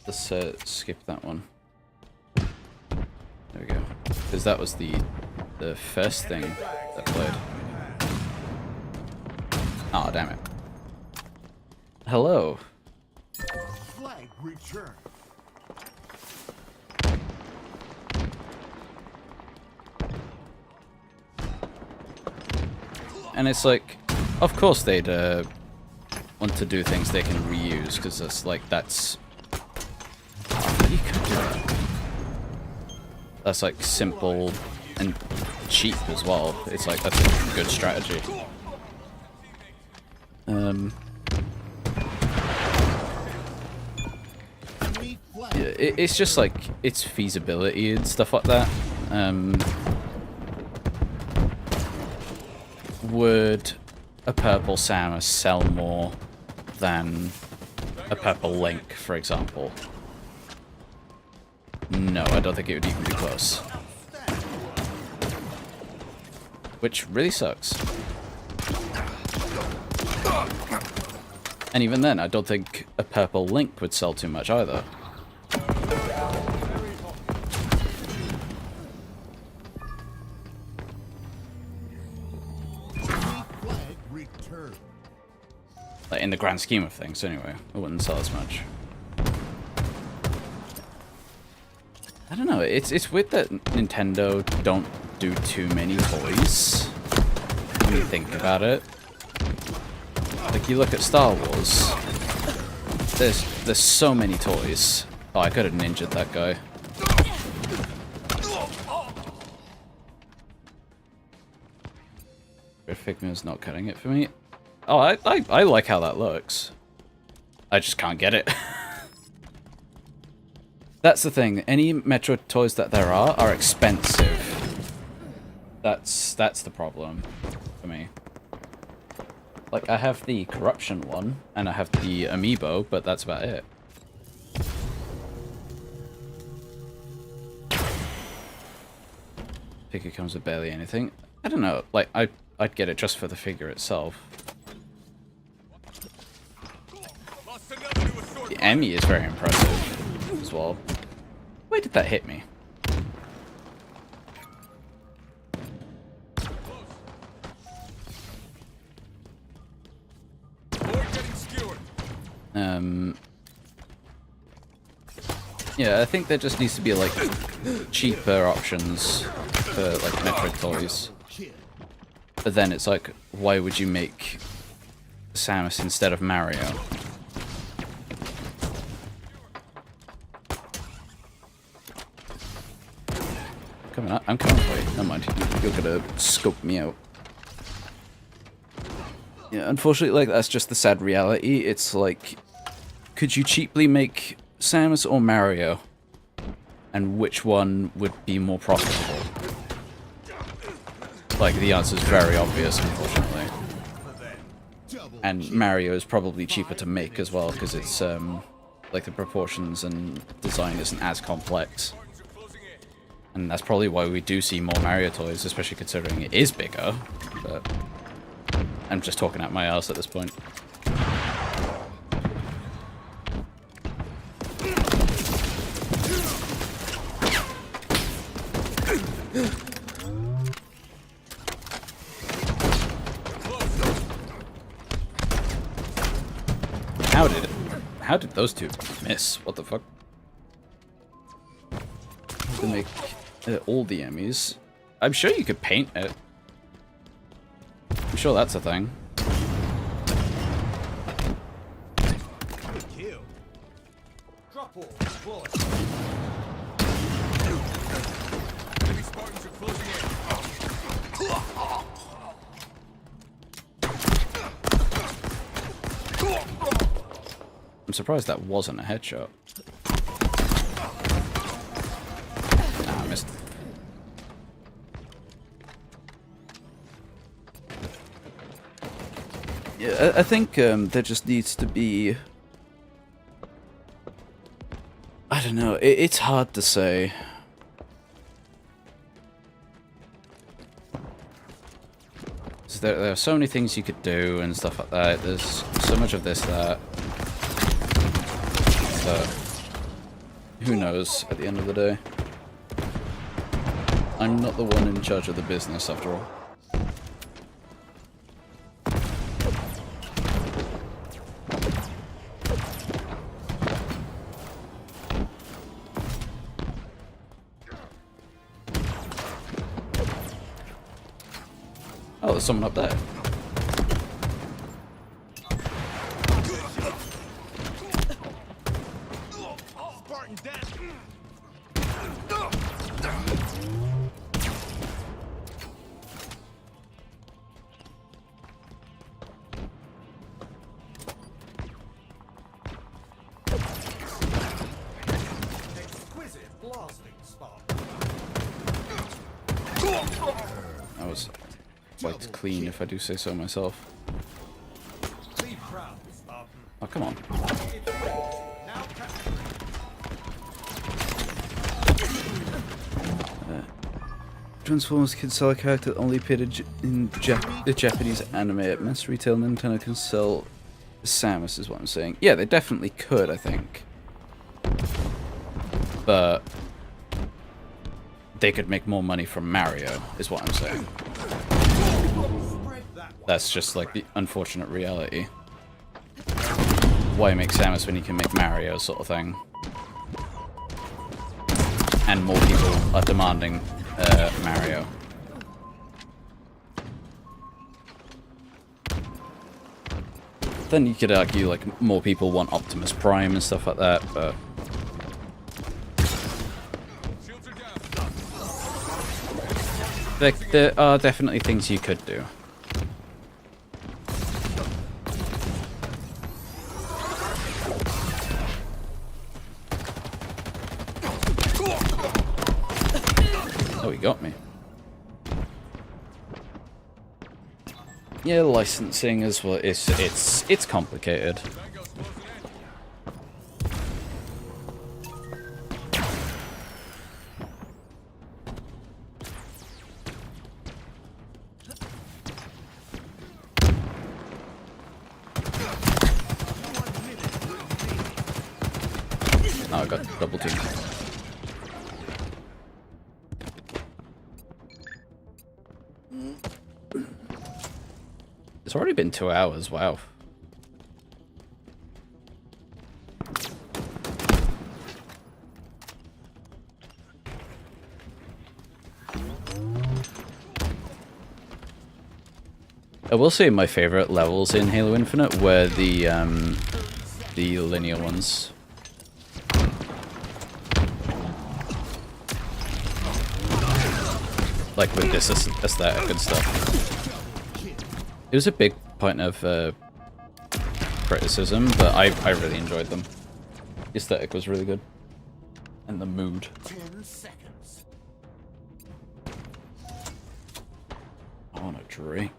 Let's skip that one. There we go. Because that was the first thing that played. Oh, damn it. Hello. Flag returned. And it's like, of course they'd want to do things they can reuse, because it's like, that's... You could do that. That's like simple and cheap as well. It's like, that's a good strategy. Yeah, it's just like, it's feasibility and stuff like that. would a purple Samus sell more than a purple Link, for example? No, I don't think it would even be close. Which really sucks. And even then, I don't think a purple Link would sell too much either. Enemy flag returned. Like, in the grand scheme of things, anyway. It wouldn't sell as much. I don't know, it's weird that Nintendo don't do too many toys when you think about it. Like, you look at Star Wars, there's so many toys. Oh, I could have ninja'd that guy. Figma's not cutting it for me. Oh, I like how that looks. I just can't get it. That's the thing. Any Metroid toys that there are expensive. That's the problem for me. Like, I have the Corruption one, and I have the Amiibo, but that's about it. Figure comes with barely anything. I don't know. Like, I'd get it just for the figure itself. The Emmy is very impressive as well. Where did that hit me? Yeah, I think there just needs to be like cheaper options for like Metroid toys. But then it's like, why would you make Samus instead of Mario? I'm coming for you. Never mind. You're gonna scope me out. Yeah, unfortunately, like, that's just the sad reality. It's like, could you cheaply make Samus or Mario? And which one would be more profitable? Like, the answer is very obvious, unfortunately. And Mario is probably cheaper to make as well, because it's, like, the proportions and design isn't as complex. And that's probably why we do see more Mario toys, especially considering it is bigger. But I'm just talking out my ass at this point. How did those two miss? What the fuck? To make all the Emmys. I'm sure you could paint it. I'm sure that's a thing. Good kill. Drop all. Deploy. Enemy Spartans are closing I'm surprised that wasn't a headshot. Nah, I missed. Yeah, I think there just needs to be... I don't know, it's hard to say. So there are so many things you could do and stuff like that. There's so much of this, that... who knows at the end of the day. I'm not the one in charge of the business after all. Oh, there's someone up there. Spartan down. Exquisite blasting spot. That was quite clean, if I do say so myself. Be proud, Spartan. Oh, come on. It's ready. Now capture it. Transformers can sell a character that only appeared in the Japanese anime. At mass retail, Nintendo can sell Samus, is what I'm saying. Yeah, they definitely could, I think. But they could make more money from Mario, is what I'm saying. That's just like the unfortunate reality. Why make Samus when you can make Mario, sort of thing. And more people are demanding Mario. Then you could argue like more people want Optimus Prime and stuff like that, but there are definitely things you could do. Oh, he got me. Yeah, licensing as well. It's complicated. Oh, I got double teamed. It's already been 2 hours, wow. I will say my favorite levels in Halo Infinite were the linear ones. Like with this aesthetic and stuff. It was a big point of criticism, but I really enjoyed them. The aesthetic was really good. And the mood. 10 seconds. I want a drink.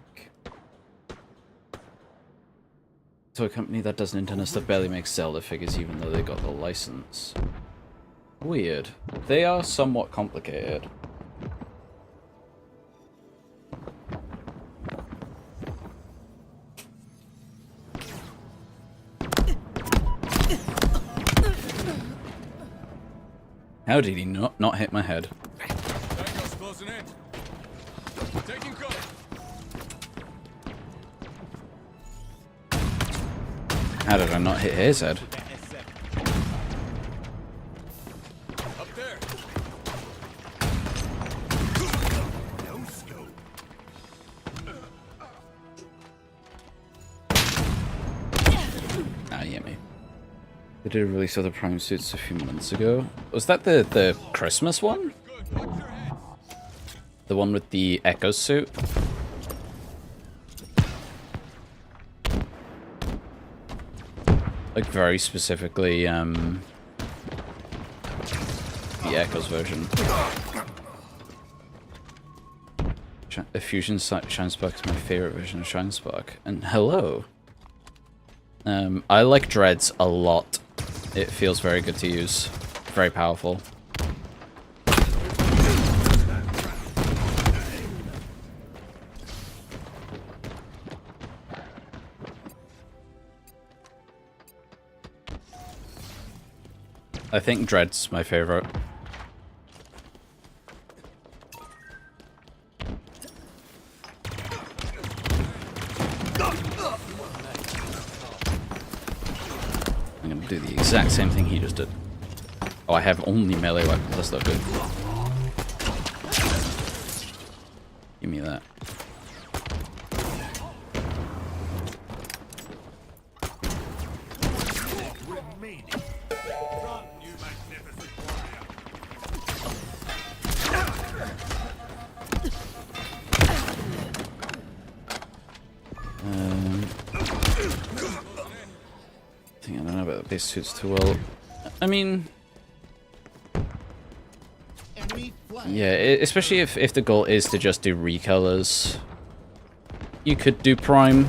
So a company that does Nintendo stuff barely makes Zelda figures even though they got the license. Weird. They are somewhat complicated. How did he not hit my head? Tango's closing in. Taking cover. How did I not hit his head? Up there. No scope. Ah, yeah, me. They did a release of the Prime suits a few months ago. Was that the Christmas one? Good. Watch your head. The one with the Echo suit? Like very specifically, the Echo's version. A Fusion Shinespark is my favorite version of Shinespark. And hello! I like Dreads a lot. It feels very good to use. Very powerful. I think Dread's my favorite. I'm gonna do the exact same thing he just did. Oh, I have only melee weapons, that's not good. Give me that. Remaining. Run, you magnificent warrior. I don't know about these suits too well. I mean, Enemy flag. yeah, especially if the goal is to just do recolors. you could do Prime.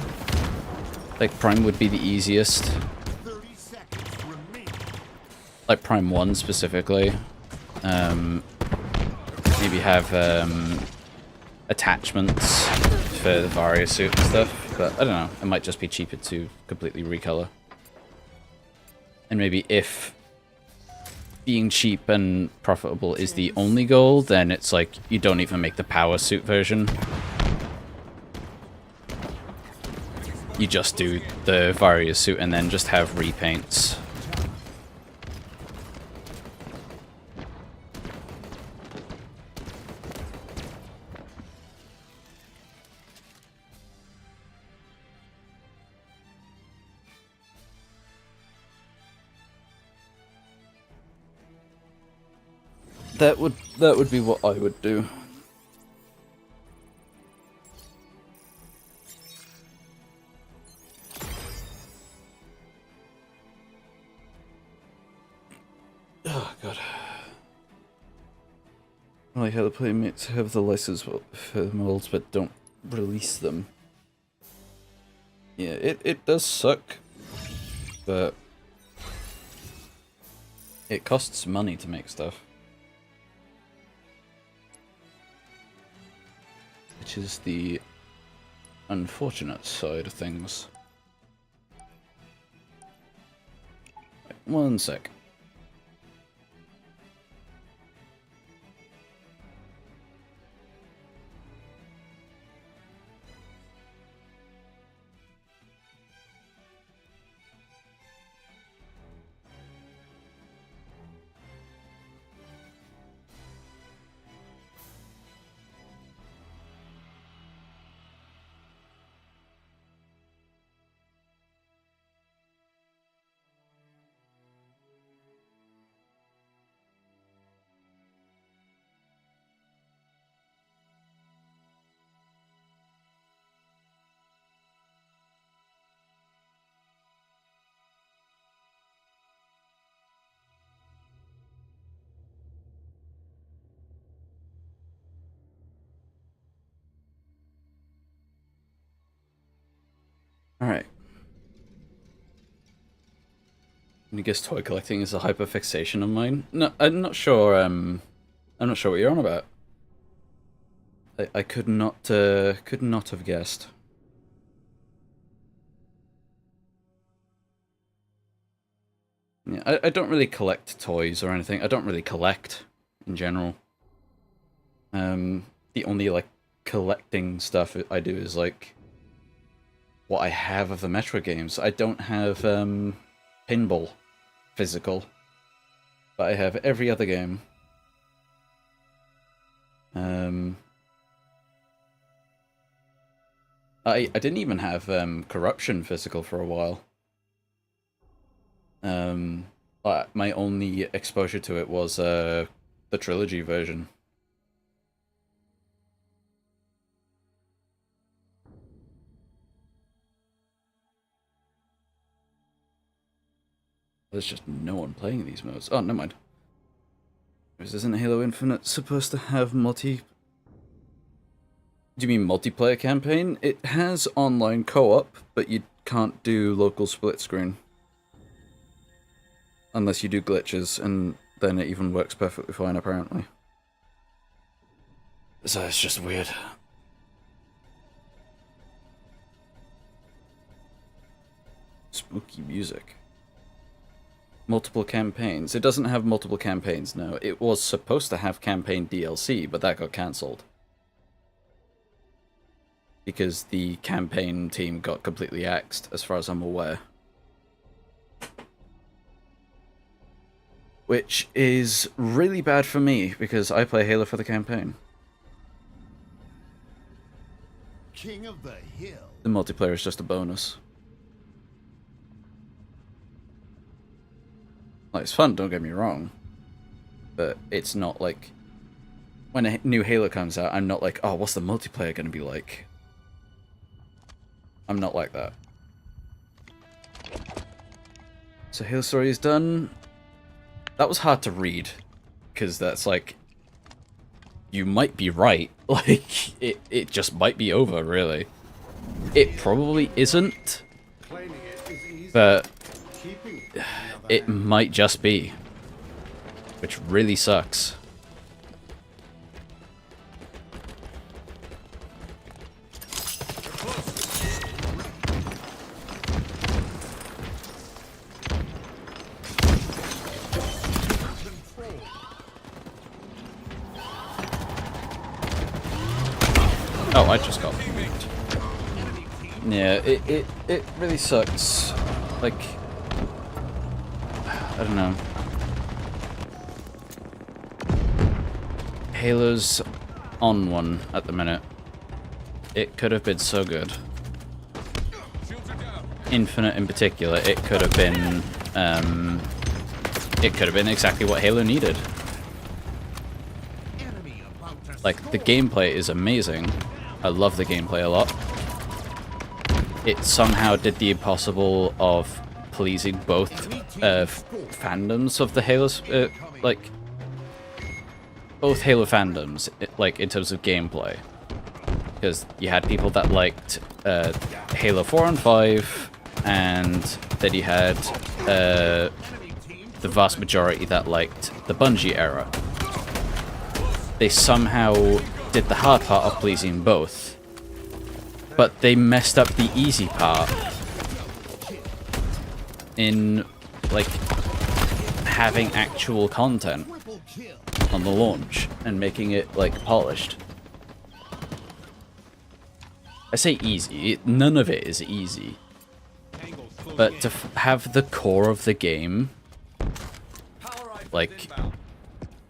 Like, Prime would be the easiest. 30 seconds remaining. Like, Prime 1 specifically. Maybe have attachments for the Varia suit and stuff. But, I don't know. It might just be cheaper to completely recolor. And maybe if being cheap and profitable is the only goal, then it's like you don't even make the power suit version. You just do the Varia suit and then just have repaints. That would be what I would do. Oh god. I like how the playmates have the license for the molds but don't release them. Yeah, it does suck, but it costs money to make stuff. Which is the unfortunate side of things. Wait, one sec. Alright. I guess toy collecting is a hyperfixation of mine. No, I'm not sure, I'm not sure what you're on about. I could not have guessed. Yeah, I don't really collect toys or anything. I don't really collect, in general. The only, like, collecting stuff I do is, like, what I have of the Metroid games. I don't have pinball physical, but I have every other game. I didn't even have Corruption physical for a while. But my only exposure to it was the trilogy version. There's just no one playing these modes. Oh, never mind. Isn't Halo Infinite supposed to have multi... Do you mean multiplayer campaign? It has online co-op, but you can't do local split screen. Unless you do glitches, and then it even works perfectly fine, apparently. So it's just weird. Spooky music. Multiple campaigns. It doesn't have multiple campaigns, no. It was supposed to have campaign DLC, but that got cancelled. Because the campaign team got completely axed, as far as I'm aware. Which is really bad for me, because I play Halo for the campaign. King of the Hill. The multiplayer is just a bonus. Like, it's fun, don't get me wrong. But it's not like... When a new Halo comes out, I'm not like, oh, what's the multiplayer gonna be like? I'm not like that. So Halo Story is done. That was hard to read, because that's like... You might be right. Like, it just might be over, really. it probably isn't, Claiming it is easy. but Keeping it, on the other it hand, might just be, which really sucks. Oh, I just got moved. Yeah, it really sucks. Like, I don't know. Halo's on one at the minute. It could have been so good. Infinite in particular, it could have been exactly what Halo needed. Like, the gameplay is amazing. I love the gameplay a lot. It somehow did the impossible of pleasing both fandoms of the Halos, like, both Halo fandoms, like, in terms of gameplay. Because you had people that liked Halo 4 and 5, and then you had the vast majority that liked the Bungie era. They somehow did the hard part of pleasing both, but they messed up the easy part in, like, having actual content on the launch and making it, like, polished. I say easy, none of it is easy, but to have the core of the game, like,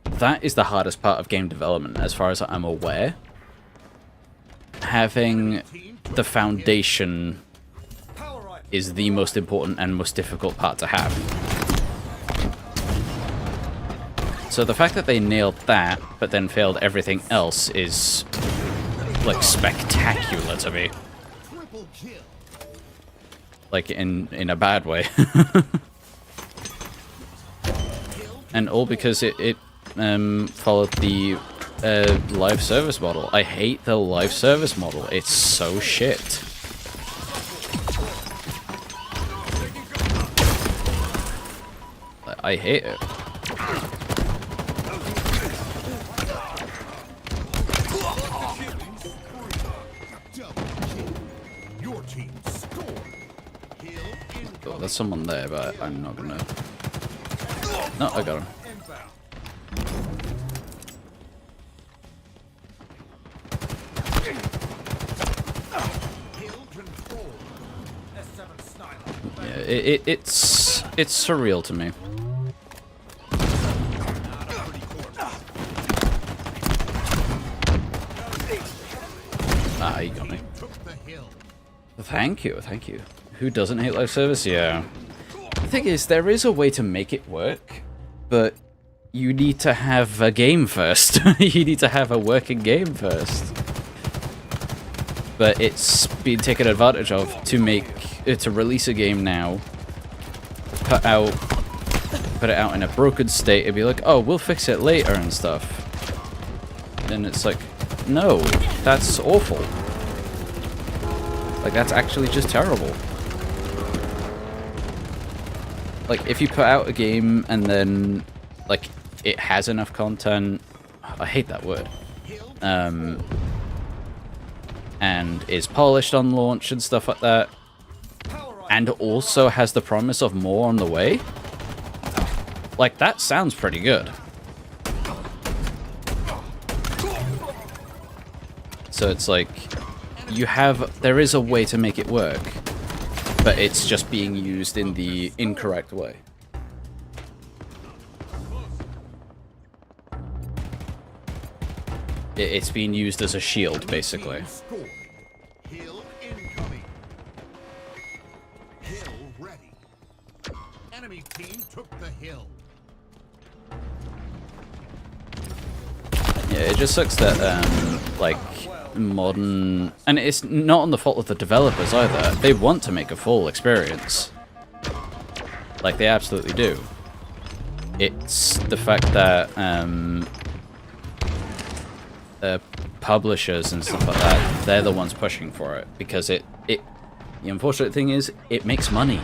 that is the hardest part of game development, as far as I'm aware. Having the foundation is the most important and most difficult part to have. So the fact that they nailed that, but then failed everything else is, like, spectacular to me. Like, in a bad way. And all because it followed the live service model. I hate the live service model. It's so shit. I hate it. Oh, there's someone there, but I'm not gonna... No, I got him. Yeah, it's surreal to me. Ah, he got me. Thank you, thank you. Who doesn't hate live service? Yeah. The thing is, there is a way to make it work, but you need to have a game first. You need to have a working game first. But it's been taken advantage of to release a game now, put it out in a broken state, and be like, oh, we'll fix it later and stuff. And it's like, no, that's awful. Like, that's actually just terrible. Like, if you put out a game and then, like, it has enough content, I hate that word, and is polished on launch and stuff like that, and also has the promise of more on the way, like, that sounds pretty good. So it's like, there is a way to make it work, but it's just being used in the incorrect way. It's being used as a shield, basically. Hill incoming. Hill ready. Enemy team took the hill. Yeah, it just sucks that, like, modern... And it's not on the fault of the developers either. They want to make a full experience. Like, they absolutely do. It's the fact that, publishers and stuff like that, they're the ones pushing for it because the unfortunate thing is it makes money.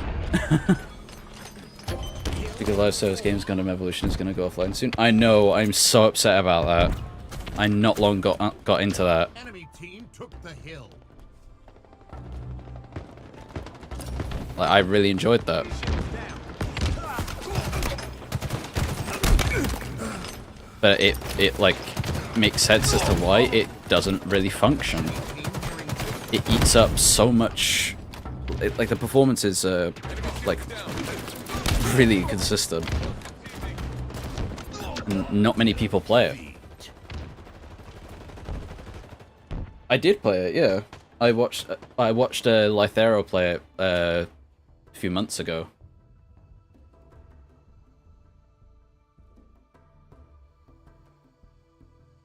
Because live service games Gundam Evolution is going to go offline soon. I know, I'm so upset about that. I not long got into that. Enemy team took the hill. Like, I really enjoyed that. But it like makes sense as to why it doesn't really function. It eats up so much. Like the performances are like really consistent. Not many people play it. I did play it, yeah. I watched Lythero play it a few months ago.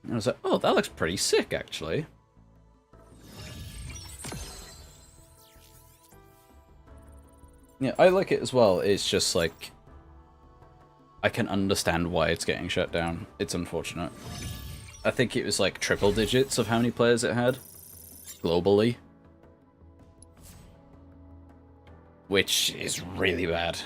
And I was like, oh, that looks pretty sick, actually. Yeah, I like it as well. It's just like, I can understand why it's getting shut down. It's unfortunate. I think it was like triple digits of how many players it had globally, which is really bad.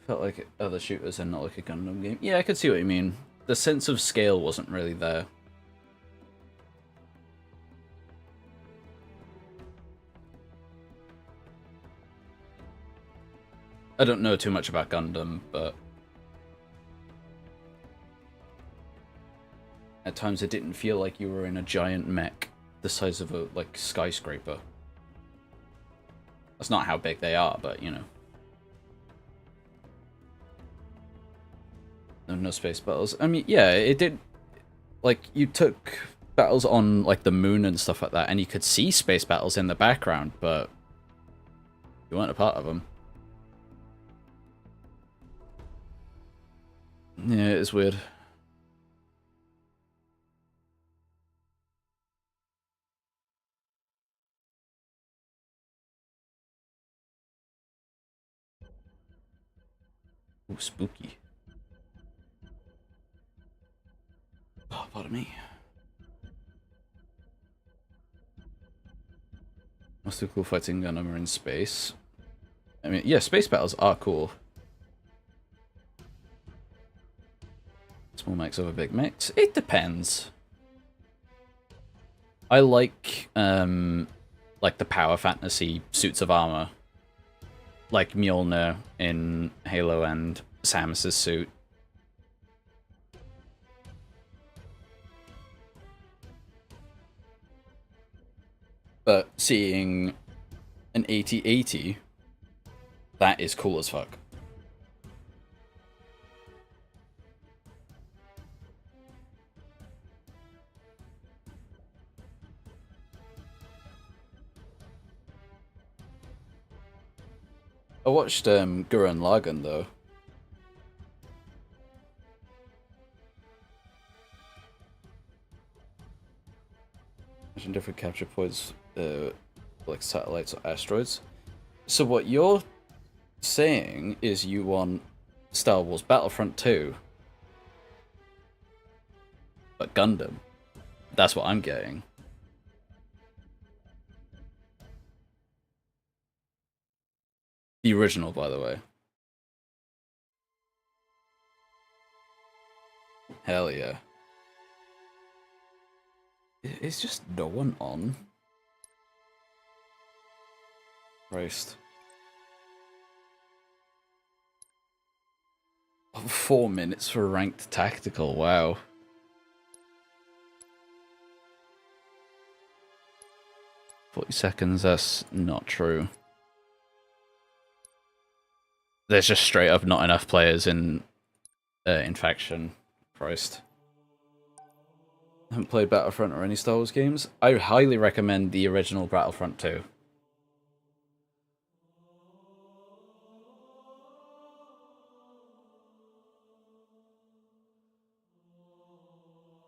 Felt like other shooters and not like a Gundam game. Yeah, I could see what you mean. The sense of scale wasn't really there. I don't know too much about Gundam, but at times it didn't feel like you were in a giant mech the size of a like skyscraper. That's not how big they are, but you know. No space battles. I mean, yeah, it did. Like, you took battles on like the moon and stuff like that, and you could see space battles in the background, but you weren't a part of them. Yeah, it is weird. Ooh, spooky. Oh, pardon me. Most of the cool fighting Gundam are in space. I mean, yeah, space battles are cool. Small mechs over big mechs. It depends. I like the power fantasy suits of armor. Like Mjolnir in Halo and Samus's suit. But seeing an 8080, that is cool as fuck. I watched Gurren Lagann though. Imagine different capture points, like satellites or asteroids. So what you're saying is you want Star Wars Battlefront 2, but Gundam. That's what I'm getting. The original, by the way. Hell yeah. Is just no one on? Christ. 4 minutes for ranked tactical, wow. $40, that's not true. There's just straight up not enough players in faction. Christ. I haven't played Battlefront or any Star Wars games. I highly recommend the original Battlefront 2.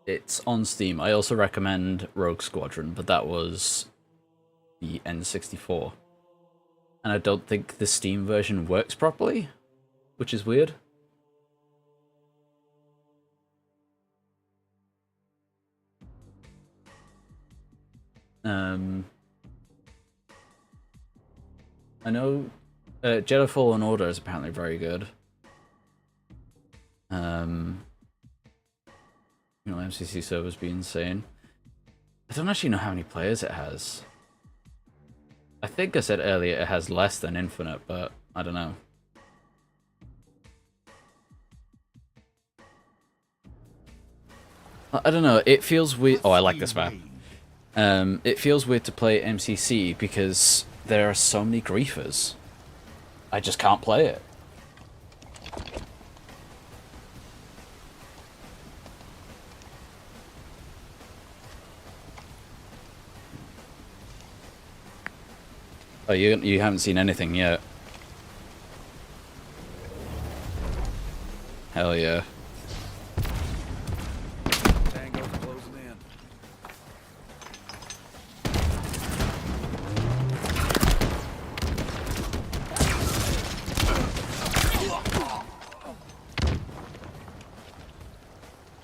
It's on Steam. I also recommend Rogue Squadron, but that was the N64. And I don't think the Steam version works properly, which is weird. I know Jedi Fallen Order is apparently very good. You know, MCC servers be insane. I don't actually know how many players it has. I think I said earlier it has less than Infinite, but I don't know. I don't know, it feels weird. Oh, I like this map. It feels weird to play MCC because there are so many griefers. I just can't play it. Oh, you haven't seen anything yet. Hell yeah. Tango's closing in.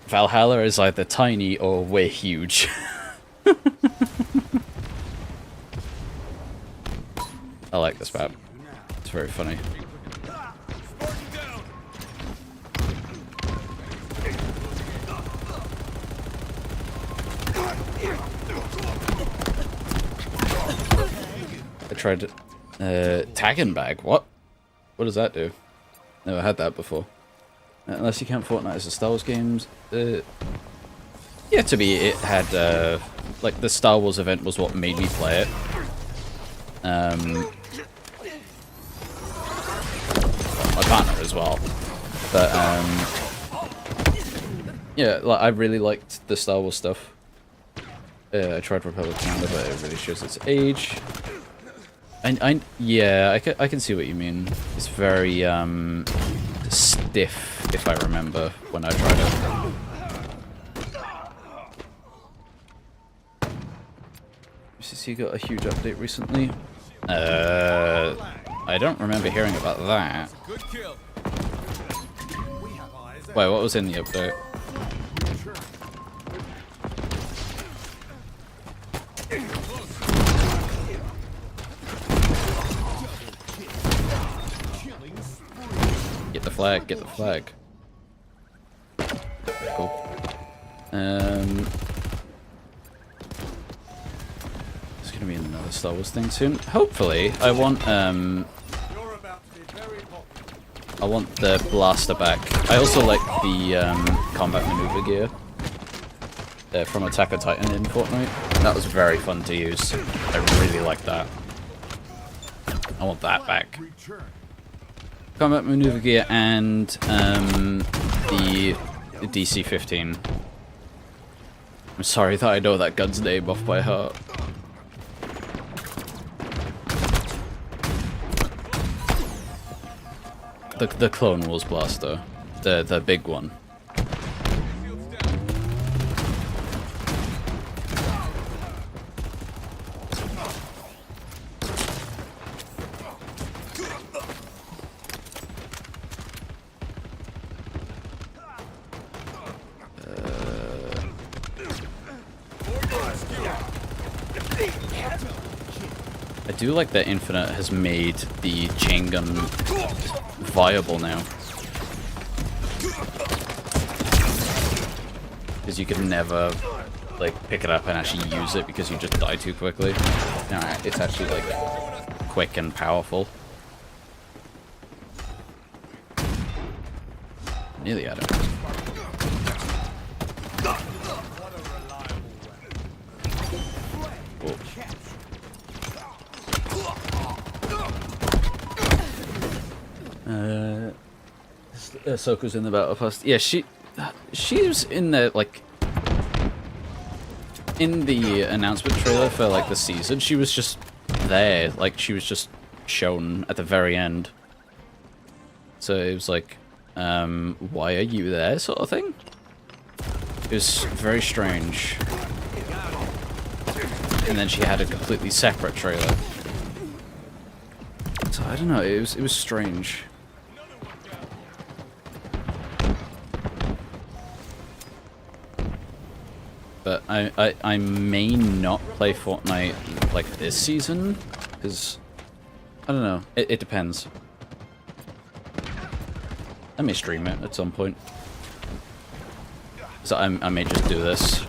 Valhalla is either tiny or way huge. I like this map. It's very funny. I tried tag and bag. What? What does that do? Never had that before. Unless you count Fortnite as a Star Wars games. Yeah, to me, it had like the Star Wars event was what made me play it. My partner as well, but yeah, like I really liked the Star Wars stuff. I tried Republic Commander, but it really shows its age. Yeah, I can see what you mean. It's very stiff, if I remember when I tried it. CC got a huge update recently. I don't remember hearing about that. Good kill. We have eyes. Wait, what was in the update? Get the flag, get the flag. Cool. There's gonna be another Star Wars thing soon. Hopefully, I want You're about to be very popular. I want the blaster back. I also like the combat maneuver gear from Attack on Titan in Fortnite. That was very fun to use. I really like that. I want that back. Combat maneuver gear and the DC-15. I'm sorry that I know that gun's name off by heart. The Clone Wars blaster, the big one. I do like that Infinite has made the chain gun viable now. Because you could never like pick it up and actually use it because you just die too quickly. No, it's actually like quick and powerful. Nearly had it. Cool. Ahsoka's in the battle pass. Yeah, she was in the like in the announcement trailer for like the season. She was just there, like she was just shown at the very end. So it was like, why are you there, sort of thing. It was very strange. And then she had a completely separate trailer. So I don't know. It was strange. But I may not play Fortnite like this season, because I don't know. It depends. I may stream it at some point. So I may just do this.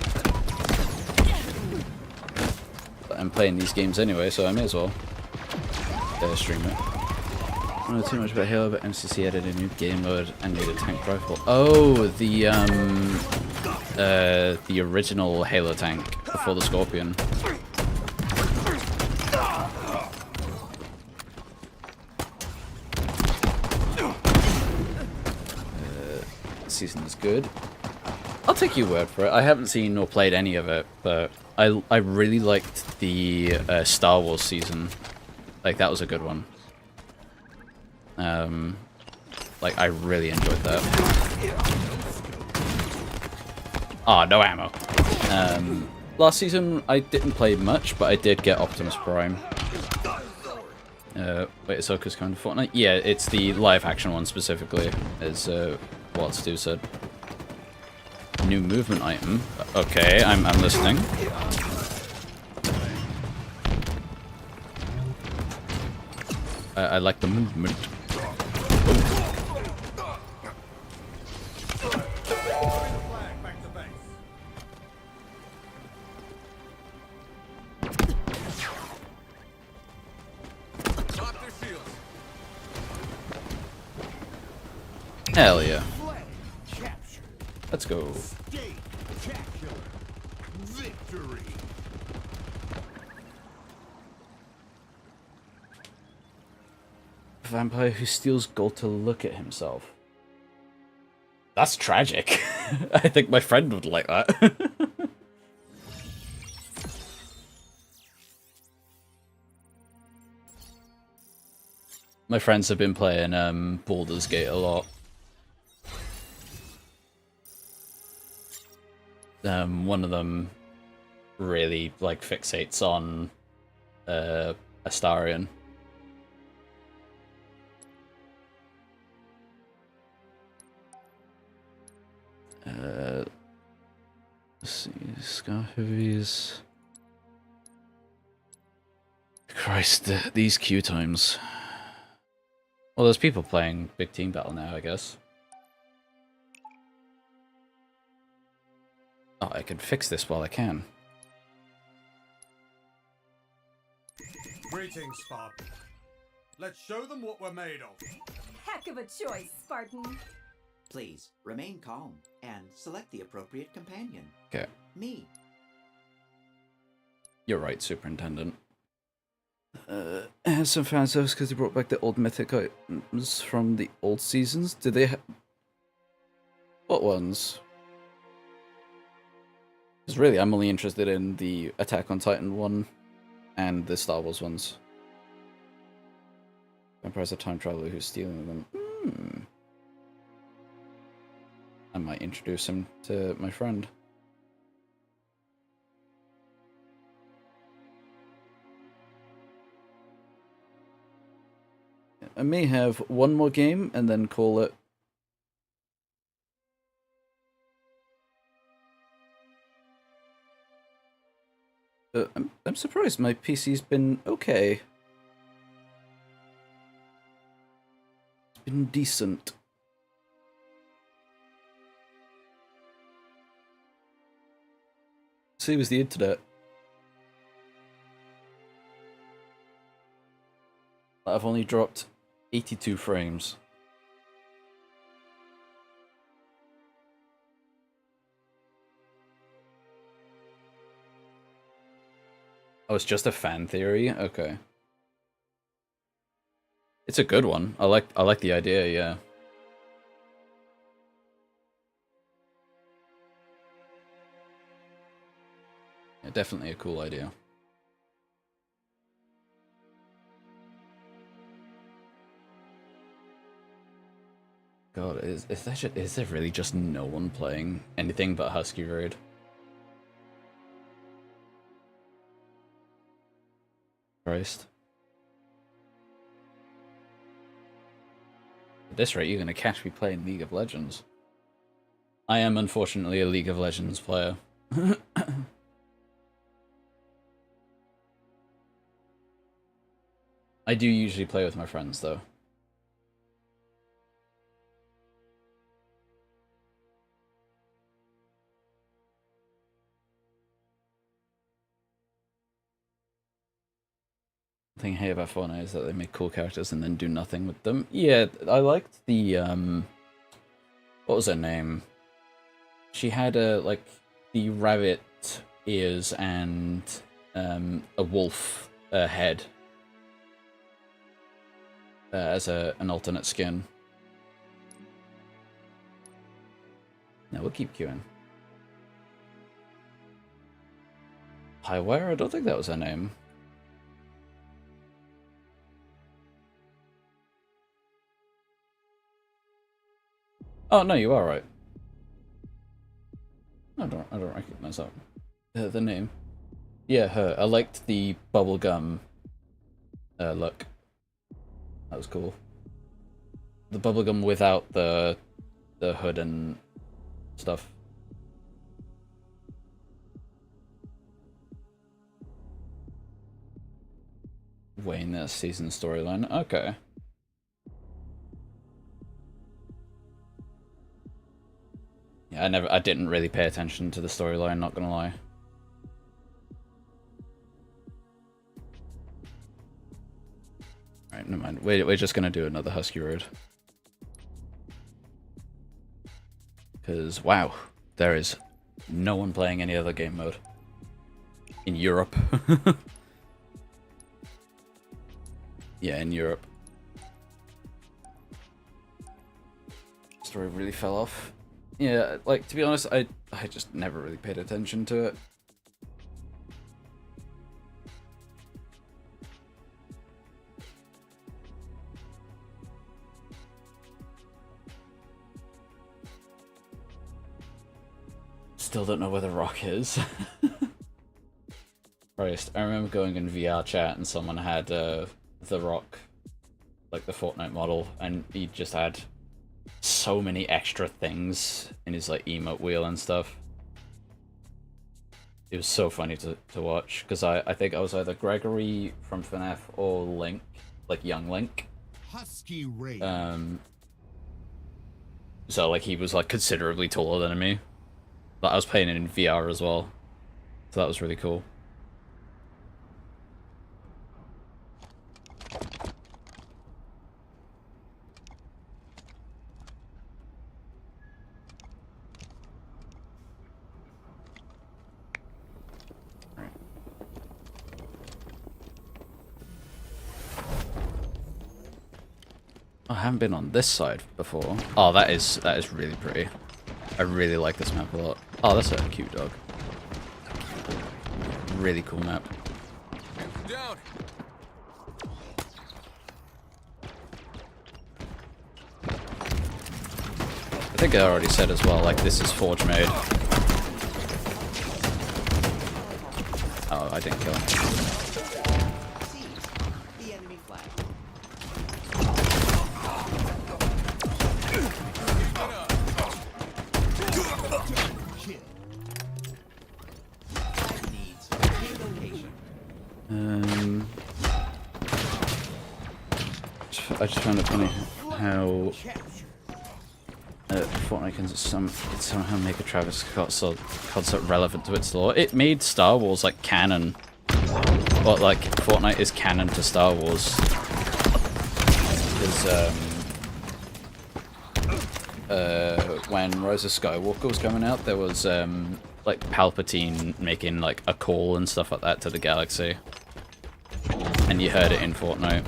But I'm playing these games anyway, so I may as well stream it. I don't know too much about Halo, but MCC added a new game mode and made a tank rifle. Oh, the original Halo tank before the Scorpion. Season is good. I'll take your word for it. I haven't seen or played any of it, but I really liked the Star Wars season. Like, that was a good one. Like, I really enjoyed that. Ah, no ammo. Last season, I didn't play much, but I did get Optimus Prime. Wait, Ahsoka's coming to Fortnite? Yeah, it's the live action one specifically, as what Stu said. New movement item. Okay, I'm listening. I like the movement. Hell yeah. Let's go. Spectacular victory. Vampire who steals gold to look at himself. That's tragic. I think my friend would like that. My friends have been playing Baldur's Gate a lot. One of them really like fixates on Astarion. Let's see, Scarheavies. Christ, these queue times. Well, there's people playing Big Team Battle now, I guess. Oh, I can fix this while I can. Greetings, Spartan. Let's show them what we're made of. Heck of a choice, Spartan. Please remain calm and select the appropriate companion. Okay. Me. You're right, Superintendent. It has some fan service because they brought back the old mythic items from the old seasons. Did they what ones? Because really, I'm only interested in the Attack on Titan one and the Star Wars ones. Empire's a time traveler who's stealing them. I might introduce him to my friend. I may have one more game and then call it. I'm surprised my PC's been okay. It's been decent. See, it was the internet. I've only dropped 82 frames. Oh, it's just a fan theory? Okay. It's a good one. I like the idea, yeah. Yeah, definitely a cool idea. God, is there really just no one playing anything but Husky Raid? Christ. At this rate, you're gonna catch me playing League of Legends. I am unfortunately a League of Legends player. I do usually play with my friends, though. The thing I hate about Fortnite is that they make cool characters and then do nothing with them. Yeah, I liked the, what was her name? She had like the rabbit ears and a wolf head as an alternate skin. No, we'll keep queuing. Highwire? I don't think that was her name. Oh no, you are right. I don't recognize that. The name. Yeah, her. I liked the bubblegum look. That was cool. The bubblegum without the hood and stuff. Wayne, that season storyline. Okay. Yeah, I didn't really pay attention to the storyline, not gonna lie. Alright, never mind. We're just gonna do another Husky Road. Because, wow, there is no one playing any other game mode. In Europe. Yeah, in Europe. Story really fell off. Yeah, like, to be honest, I just never really paid attention to it. Still don't know where the Rock is. Christ, I remember going in VR chat and someone had the Rock, like the Fortnite model, and he just had so many extra things in his like emote wheel and stuff. It was so funny to watch, because I think I was either Gregory from FNAF or Link, like young Link. Husky Raid. So like he was like considerably taller than me. But I was playing it in VR as well. So that was really cool. I haven't been on this side before. Oh, that is really pretty. I really like this map a lot. Oh, that's a cute dog. Really cool map. Down. I think I already said as well, like, this is Forge made. Oh, I didn't kill him. Seize the enemy flag. Flag needs relocation. I just found it funny how Fortnite can somehow make a Travis Scott concert relevant to its lore. It made Star Wars like canon, but like Fortnite is canon to Star Wars. Because when Rise of Skywalker was coming out, there was like Palpatine making like a call and stuff like that to the galaxy, and you heard it in Fortnite.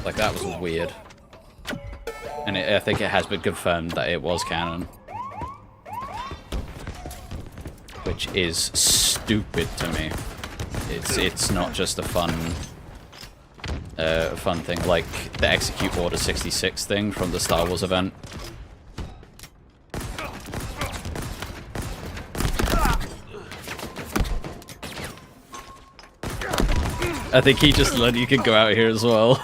Like, that was weird. And I think it has been confirmed that it was canon. Which is stupid to me. It's not just a fun thing, like the Execute Order 66 thing from the Star Wars event. I think he just let you could go out here as well.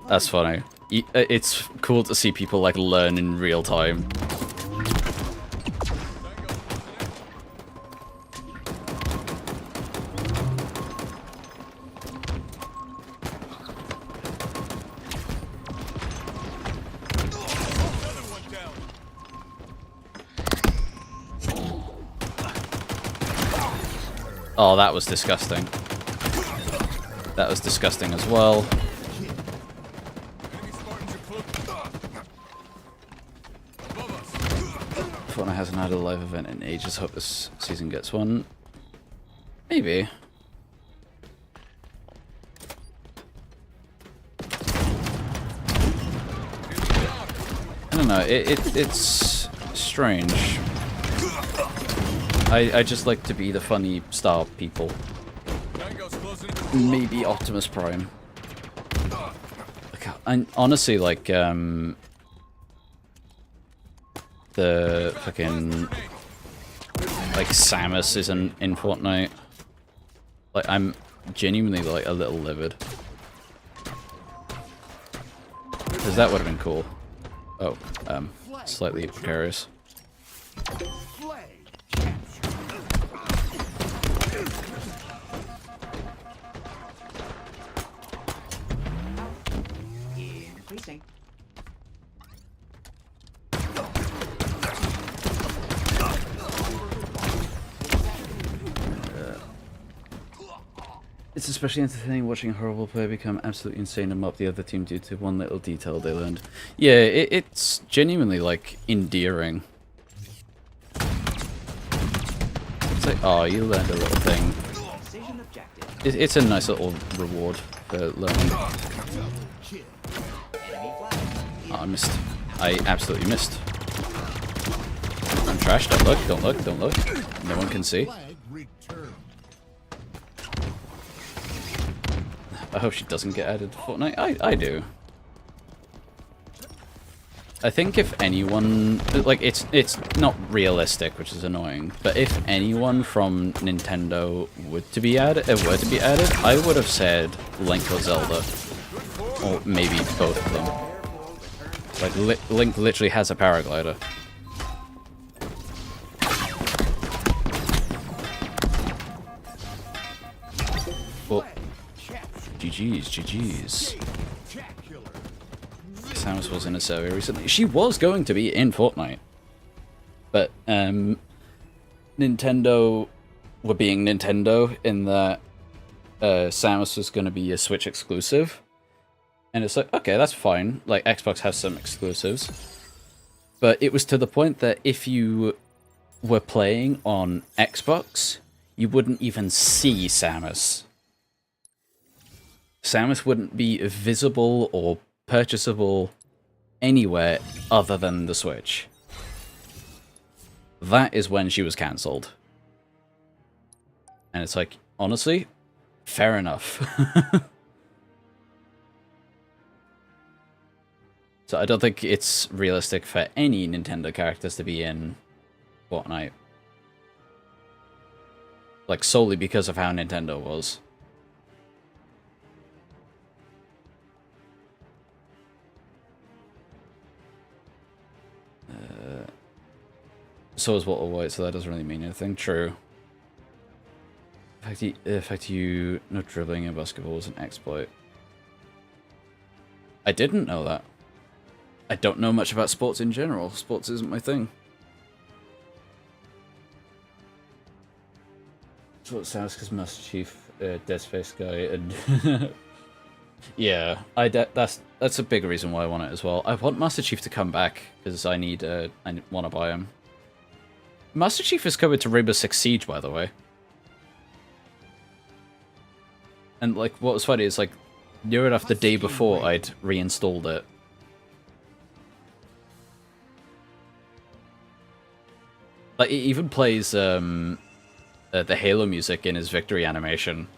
That's funny. It's cool to see people like learn in real time. Another one down. Oh, that was disgusting. That was disgusting as well. Enemy Spartans are close. Above us. Fortnite hasn't had a live event in ages. Hope this season gets one. Maybe. I don't know. It's strange. I just like to be the funny star people. Tango's closing. Maybe Optimus Prime. And honestly, like, the fucking, like, Samus is in Fortnite. Like, I'm genuinely, like, a little livid. Because that would have been cool. Oh, slightly precarious. Flag capture. Increasing. It's especially entertaining watching a horrible player become absolutely insane and mop the other team due to one little detail they learned. Yeah, it's genuinely, like, endearing. It's like, oh, you learned a little thing. Precision objective. It's a nice little reward for learning. Enemy flag. Oh, I missed. I absolutely missed. I'm trash. Don't look, don't look, don't look. No one can see. Flag return. I hope she doesn't get added to Fortnite. I do. I think if anyone, like, it's not realistic, which is annoying, but if anyone from Nintendo were to be added, I would have said Link or Zelda, or maybe both of them. Like, Link literally has a paraglider. Well, GG's. Samus was in a survey recently. She was going to be in Fortnite. But, Nintendo were being Nintendo in that Samus was going to be a Switch exclusive. And it's like, okay, that's fine. Like, Xbox has some exclusives. But it was to the point that if you were playing on Xbox, you wouldn't even see Samus. Samus wouldn't be visible or purchasable anywhere other than the Switch. That is when she was cancelled. And it's like, honestly, fair enough. So I don't think it's realistic for any Nintendo characters to be in Fortnite. Like, solely because of how Nintendo was. So is Walter White, so that doesn't really mean anything. True. The fact you not dribbling in basketball was an exploit. I didn't know that. I don't know much about sports in general. Sports isn't my thing. So it sounds because Master Chief, Dead Space guy, and yeah, that's a big reason why I want it as well. I want Master Chief to come back because I want to buy him. Master Chief is coming to Rainbow Six Siege, by the way. And like, what was funny is like, near enough the day before I'd reinstalled it. Like, it even plays the Halo music in his victory animation.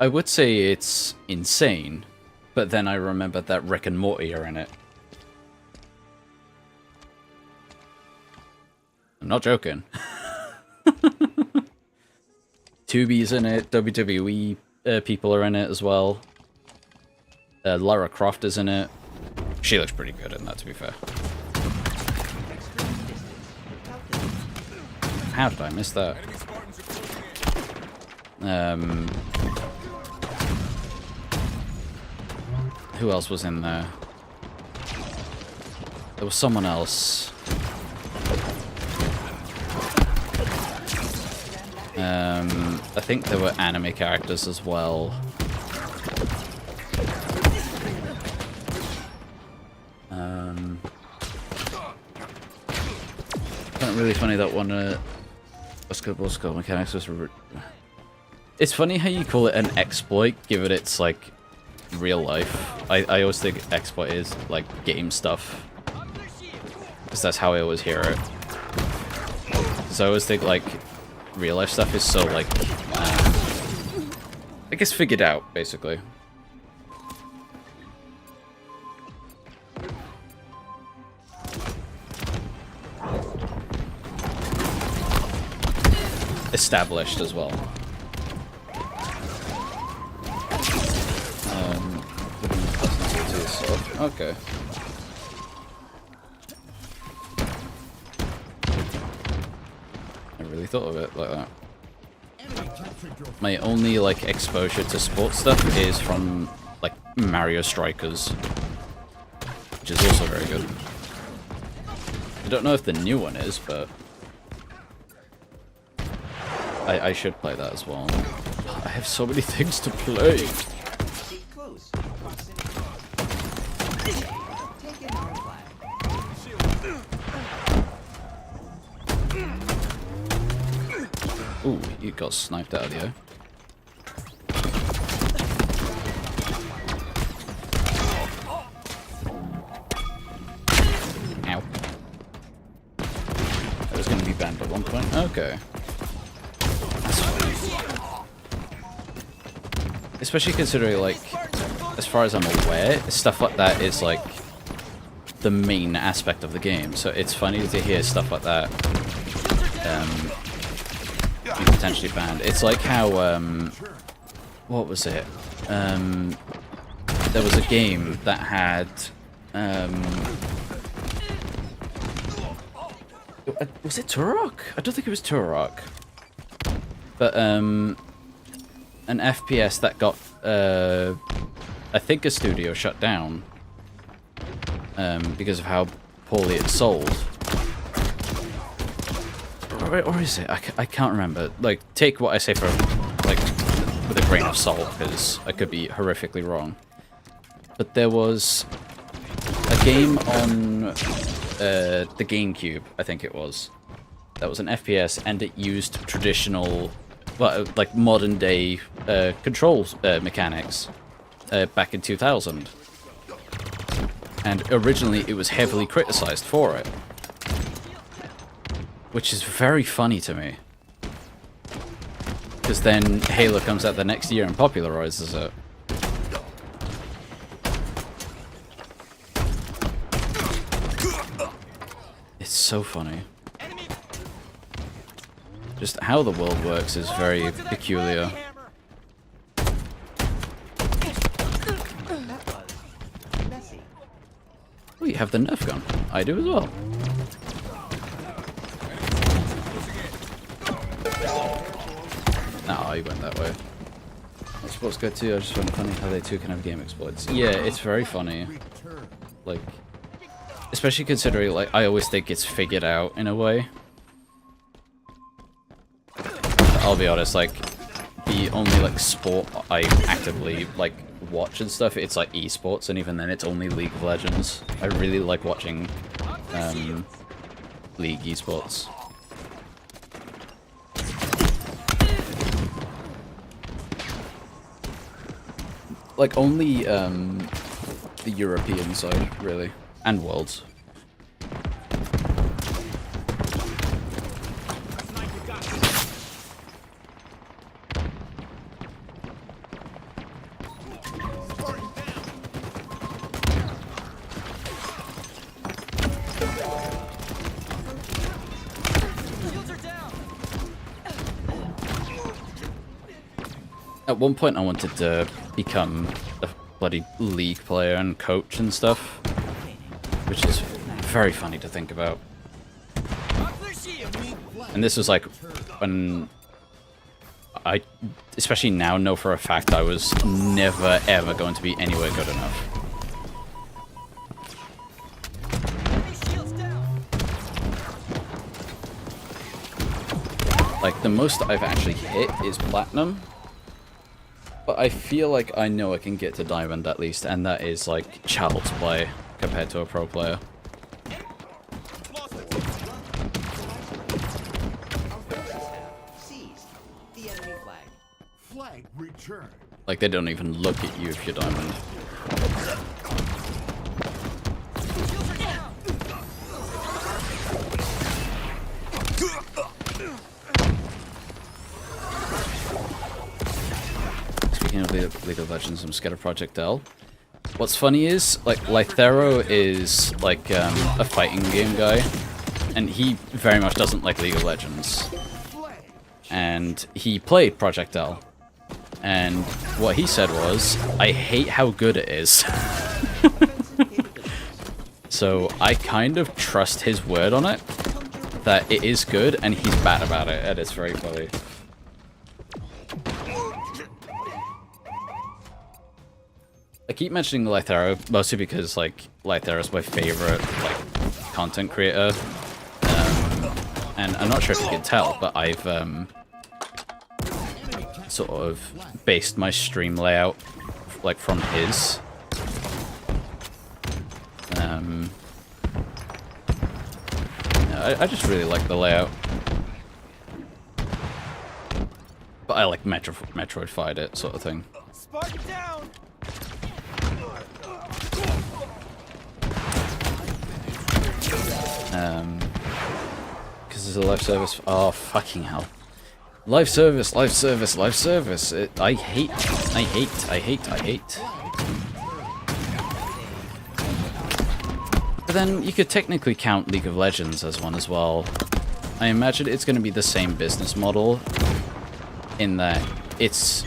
I would say it's insane, but then I remembered that Rick and Morty are in it. I'm not joking. Tubi's in it. WWE people are in it as well. Lara Croft is in it. She looks pretty good in that, to be fair. How did I miss that? Enemy Spartans are closing in. Who else was in there? There was someone else. I think there were anime characters as well. Not really funny that one. Basketball skill mechanics was. It's funny how you call it an exploit, given it's like real life. I always think exploit is like game stuff, because that's how I always hear it. So I always think like real life stuff is so like I guess figured out basically. Established as well. Okay. I really thought of it like that. My only like exposure to sports stuff is from like Mario Strikers, which is also very good. I don't know if the new one is, but I should play that as well. I have so many things to play. Keep close. Proximity. Take in our flag. Ooh, you got sniped out of the eye. Ow. That was going to be banned at one point. Okay. That's fine. Especially considering, like, as far as I'm aware, stuff like that is, like, the main aspect of the game. So it's funny to hear stuff like that be potentially banned. It's like how, what was it? There was a game that had, was it Turok? I don't think it was Turok. But, an FPS that got, I think a studio shut down, because of how poorly it sold. Or is it? I can't remember. Like, take what I say for, like, with a grain of salt, because I could be horrifically wrong. But there was a game on the GameCube, I think it was, that was an FPS, and it used traditional, well, like modern day control mechanics back in 2000. And originally it was heavily criticized for it, which is very funny to me, because then Halo comes out the next year and popularizes it. It's so funny. Just how the world works is very peculiar. That was messy. Oh, you have the Nerf gun. I do as well. No, you went that way. Sports good too. I just find it funny how they too can have game exploits. Yeah, it's very funny. Like, especially considering, like, I always think it's figured out in a way. I'll be honest, like, the only, like, sport I actively, like, watch and stuff, it's, like, esports, and even then it's only League of Legends. I really like watching, League esports. Like, only, the European side, really. And Worlds. At one point, I wanted to become a bloody League player and coach and stuff, which is very funny to think about. And this was like when I, especially now, know for a fact I was never ever going to be anywhere good enough. Like, the most I've actually hit is platinum. But I feel like I know I can get to diamond at least, and that is like child's play compared to a pro player. Seized the enemy flag. Flag returned. Like, they don't even look at you if you're diamond. Speaking of League of Legends, I'm scared of Project L. What's funny is, like, Lythero is, like, a fighting game guy, and he very much doesn't like League of Legends. And he played Project L. And what he said was, I hate how good it is. So I kind of trust his word on it, that it is good, and he's bad about it, and it's very funny. I keep mentioning Lythero, mostly because, like, Lythero is my favorite, like, content creator. And I'm not sure if you can tell, but I've, sort of based my stream layout, like, from his. I just really like the layout. But I like Metroid fight it, sort of thing. Spartan down! Because there's a live service. Oh, fucking hell. Live service, live service, live service. I hate. But then you could technically count League of Legends as one as well. I imagine it's going to be the same business model in that it's...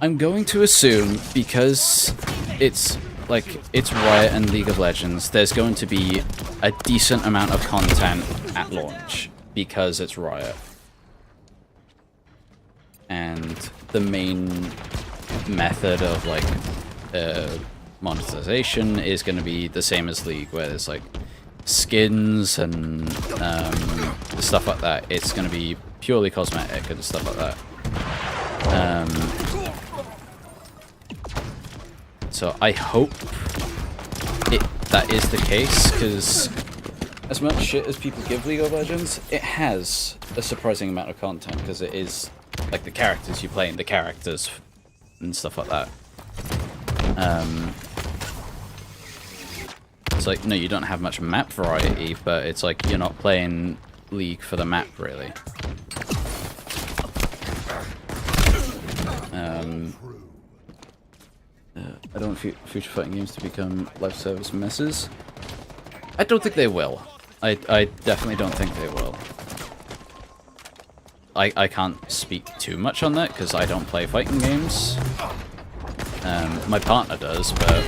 I'm going to assume, because it's Riot and League of Legends, there's going to be a decent amount of content at launch, because it's Riot. And the main method of, like, monetization is going to be the same as League, where there's, like, skins and stuff like that. It's going to be purely cosmetic and stuff like that. So I hope that is the case, because as much shit as people give League of Legends, it has a surprising amount of content, because it is, like, the characters you play and the characters and stuff like that. It's like, no, you don't have much map variety, but it's like you're not playing League for the map, really. I don't want future fighting games to become live service messes. I don't think they will. I definitely don't think they will. I can't speak too much on that because I don't play fighting games. My partner does, but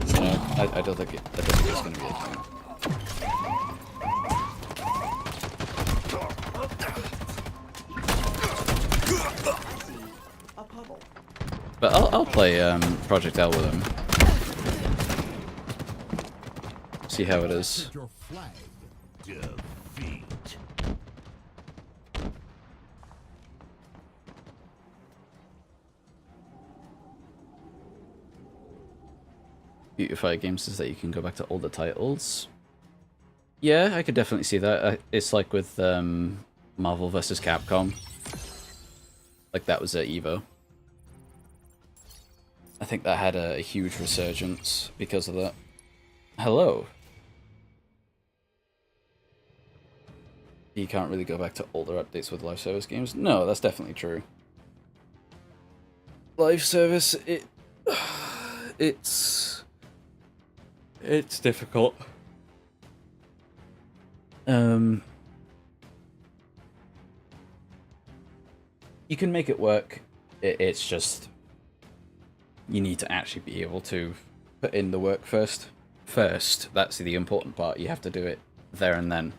you know, I don't think it's going to be a thing. But I'll play Project L with him. See how it is. Your flag. Defeat. Beautify games is that you can go back to older titles. Yeah, I could definitely see that. It's like with Marvel vs. Capcom. Like that was at EVO. I think that had a huge resurgence because of that. Hello. You can't really go back to older updates with live service games. No, that's definitely true. Live service, it's difficult. You can make it work. It's just you need to actually be able to put in the work first. That's the important part. You have to do it there and then.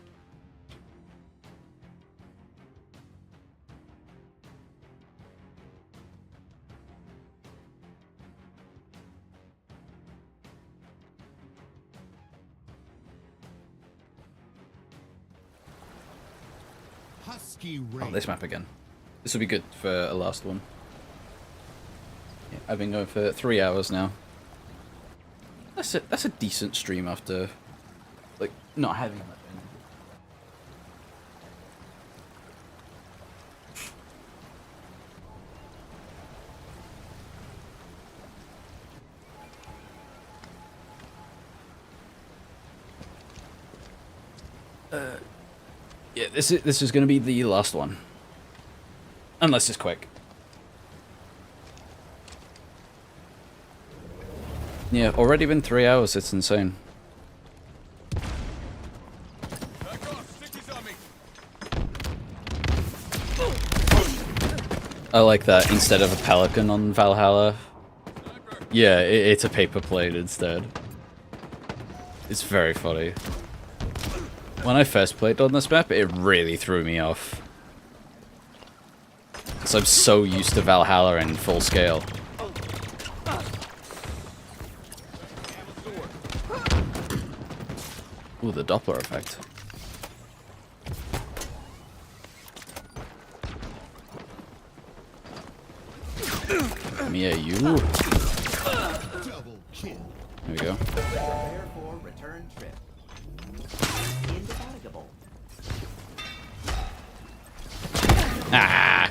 Husky Oh, Rain. this map again. This will be good for a last one. Yeah, I've been going for 3 hours now. That's a decent stream after, like, not having much energy. Yeah, this is going to be the last one. Unless it's quick. Yeah, already been 3 hours, it's insane. Back off, stickies on me. I like that instead of a pelican on Valhalla. Yeah, it's a paper plane instead. It's very funny. When I first played on this map, it really threw me off. Because I'm so used to Valhalla in full scale. Ooh, the Doppler effect. Yeah, you. Double kill. There we go. Prepare for return trip. Indefatigable. Ah!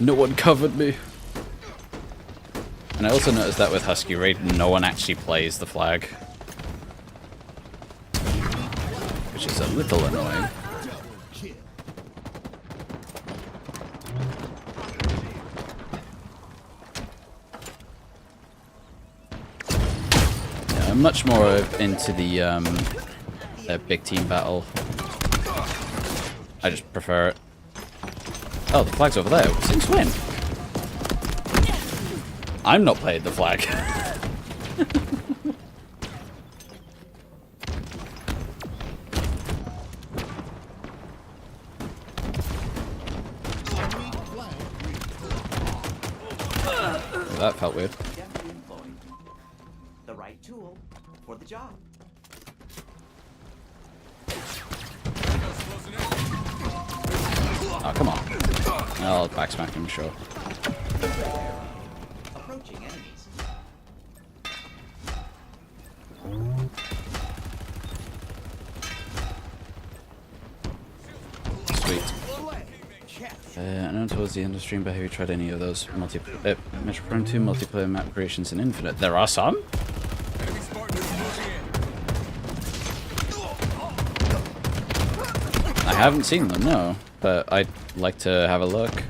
No one covered me. And I also noticed that with Husky Raid, no one actually plays the flag. Which is a little annoying. Double kill. Yeah, I'm much more into the big team battle. I just prefer it. Oh, the flag's over there. Since when? I'm not playing the flag. Enemy flag reached. That felt weird. Deftly employed. The right tool for the job. Oh, come on. I'll backsmack him, sure. Approaching enemies. Sweet. Catch. I know towards the end of the stream, but have you tried any of those Metroid 2 multiplayer map creations in Infinite? There are some? Enemy Spartan is moving in. I haven't seen them, no. But I'd like to have a look.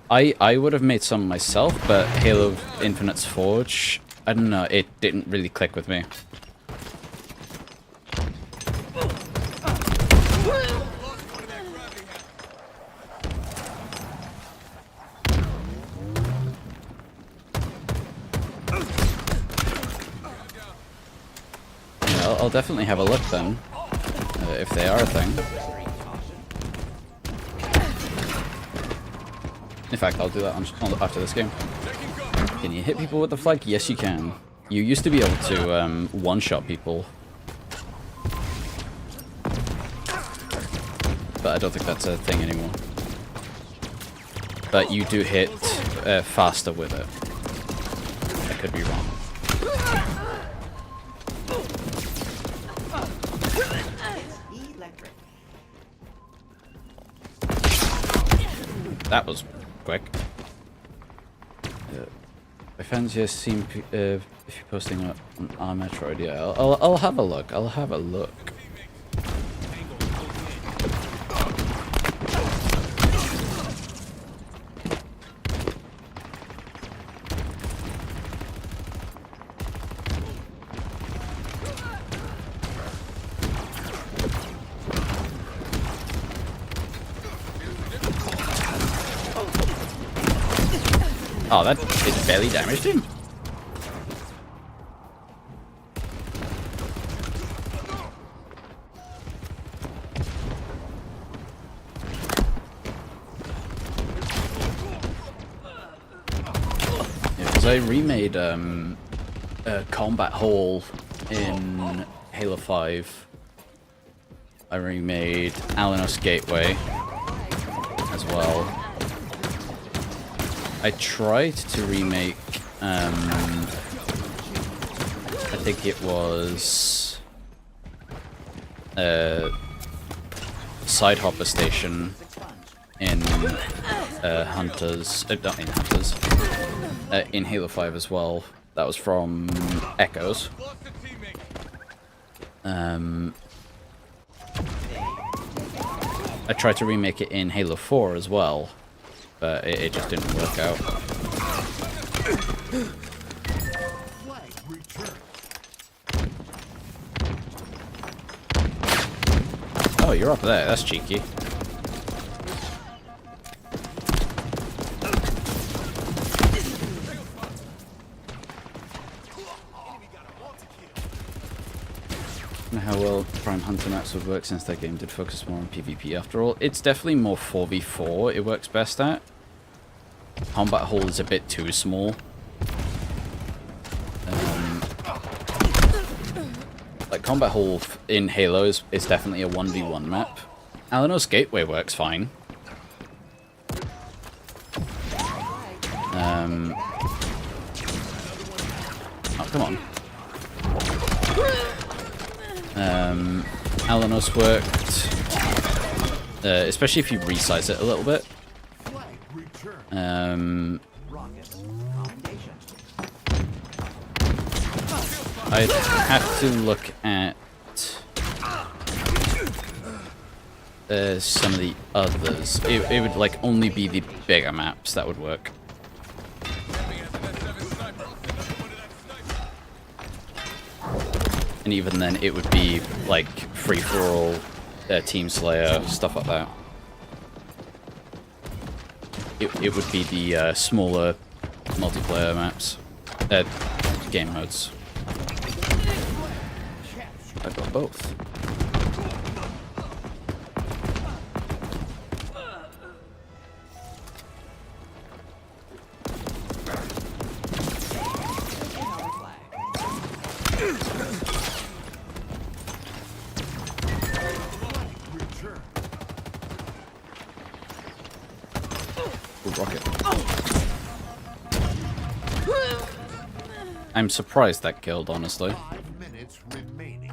I would have made some myself, but Halo Infinite's Forge, I don't know, it didn't really click with me. Yeah, I'll definitely have a look then, if they are a thing. In fact, I'll do that after this game. Can you hit people with the flag? Yes, you can. You used to be able to one-shot people. But I don't think that's a thing anymore. But you do hit faster with it. I could be wrong. Electric. That was quick. My fans just seem if you're posting on Metroid, yeah, I'll have a look. I'll have a look. Oh, that it barely damaged him. Yeah, because I remade a combat hall in Halo 5. I remade Alanos Gateway as well. I tried to remake, I think it was Side Hopper Station in Hunters, not in Hunters, in Halo 5 as well. That was from Echoes. I tried to remake it in Halo 4 as well, but it just didn't work out. Flag return. Oh, you're up there. That's cheeky. I don't know how well Prime Hunter maps would work since that game did focus more on PvP after all. It's definitely more 4v4 it works best at. Combat Hall is a bit too small. Like Combat Hall in Halo is definitely a 1v1 map. Alanos Gateway works fine. Oh, come on. Alanos worked, especially if you resize it a little bit. Flag return. Rockets. Commendation. I'd have to look at some of the others. It would like only be the bigger maps that would work. And even then, it would be like free-for-all, Team Slayer, stuff like that. It would be the smaller multiplayer maps, game modes. I've got both. Rocket. I'm surprised that killed, honestly. 5 minutes remaining.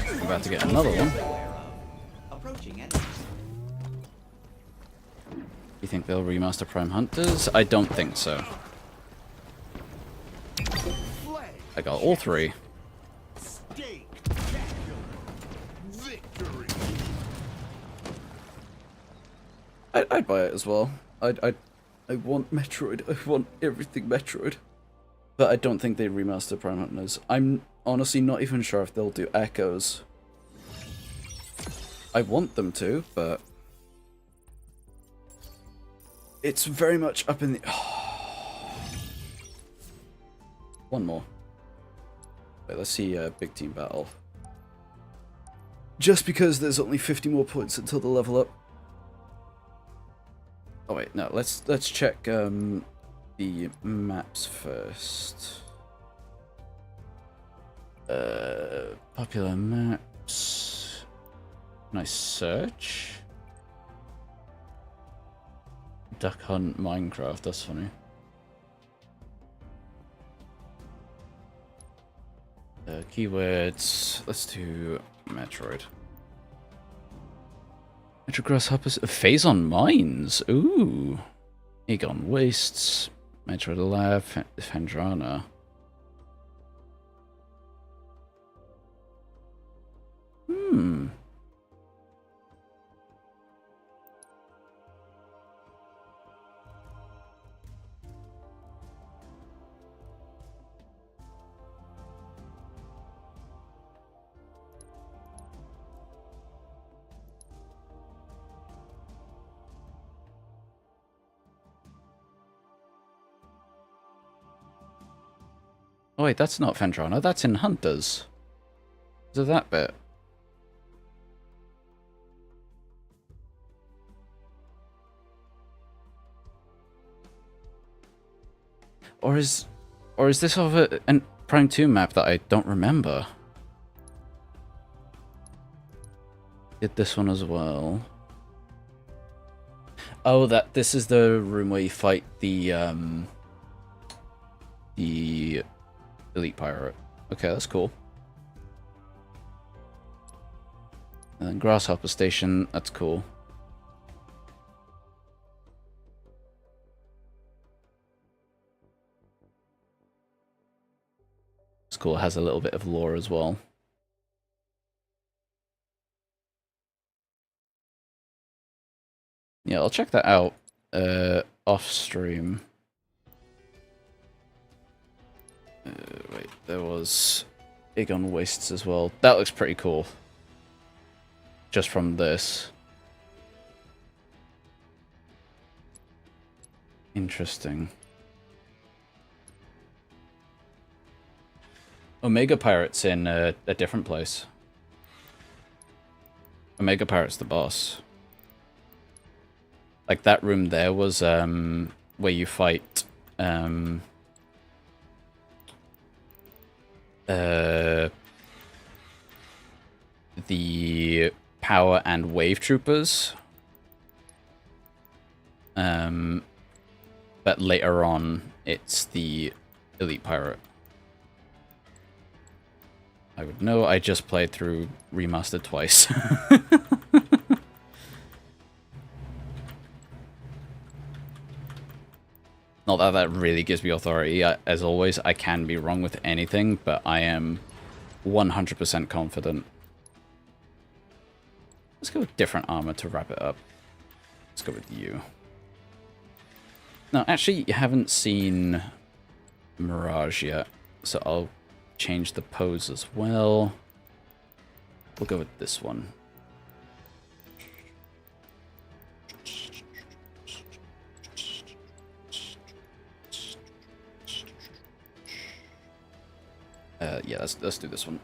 I'm about to get another one. Approaching enemies. You think they'll remaster Prime Hunters? I don't think so. Flag. I got all three. Spectacular. Victory. I'd buy it as well. I want Metroid. I want everything Metroid. But I don't think they remaster Prime Hunters. I'm honestly not even sure if they'll do Echoes. I want them to, but it's very much up in the... One more. Wait, let's see Big Team Battle. Just because there's only 50 more points until the level up. Oh wait, no, let's check the maps first. Popular maps. Nice search. Duck Hunt Minecraft, that's funny. Keywords, let's do Metroid. Metro Grasshoppers, Phase on Mines, ooh. Aegon Wastes, Metroid Alive, Fendrana. Oh wait, that's not Fendrana, that's in Hunters. Is it that bit? Or is this of a Prime 2 map that I don't remember? Did this one as well. Oh, this is the room where you fight the elite pirate. Okay, that's cool. And then Grasshopper Station, that's cool. It's cool, it has a little bit of lore as well. Yeah, I'll check that out off stream. Wait, there was Aegon Wastes as well. That looks pretty cool. Just from this. Interesting. Omega Pirate's in a different place. Omega Pirate's the boss. Like, that room there was where you fight the power and wave troopers. But later on, it's the elite pirate. I would know, I just played through Remastered twice. Not that that really gives me authority. As always, I can be wrong with anything, but I am 100% confident. Let's go with different armor to wrap it up. Let's go with you. No, actually, you haven't seen Mirage yet, so I'll change the pose as well. We'll go with this one. Yeah, let's do this one.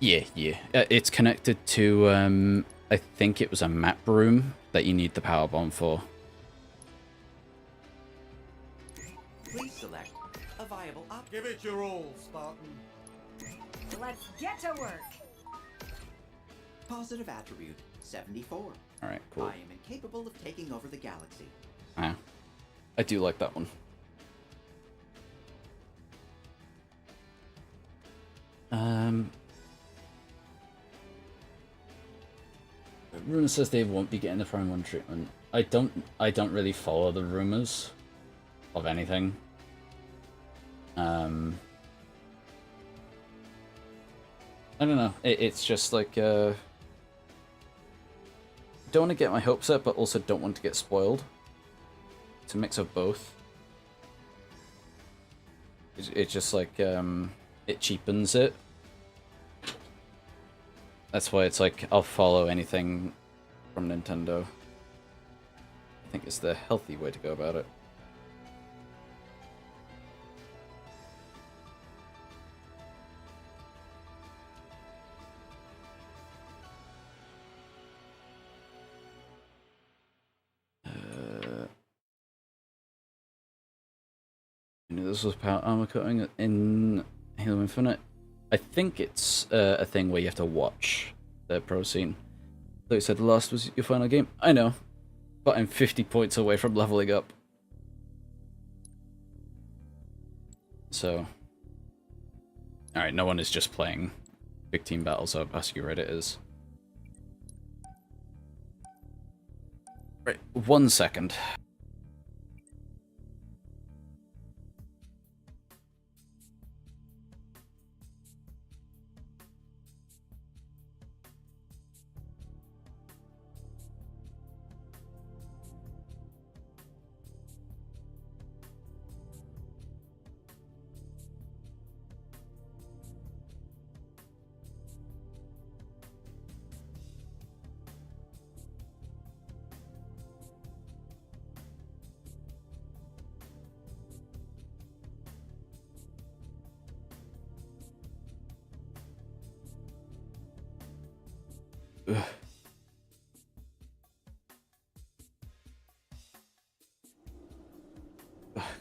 Yeah. It's connected to, I think it was a map room that you need the power bomb for. Please select a viable option. Give it your all, Spartan. Let's get to work. Positive attribute 74. Alright, cool. I am incapable of taking over the galaxy. Ah, I do like that one. Rumor says they won't be getting the Prime 1 treatment. I don't really follow the rumors of anything. I don't know. It's just like don't want to get my hopes up, but also don't want to get spoiled. It's a mix of both. It's just like it cheapens it. That's why it's like I'll follow anything from Nintendo. I think it's the healthy way to go about it. I knew this was power armor coating in Halo Infinite. I think it's a thing where you have to watch the pro scene. Though you said the last was your final game. I know, but I'm 50 points away from leveling up. So, alright, no one is just playing big team battles, so I'll ask you where it is. Right, 1 second.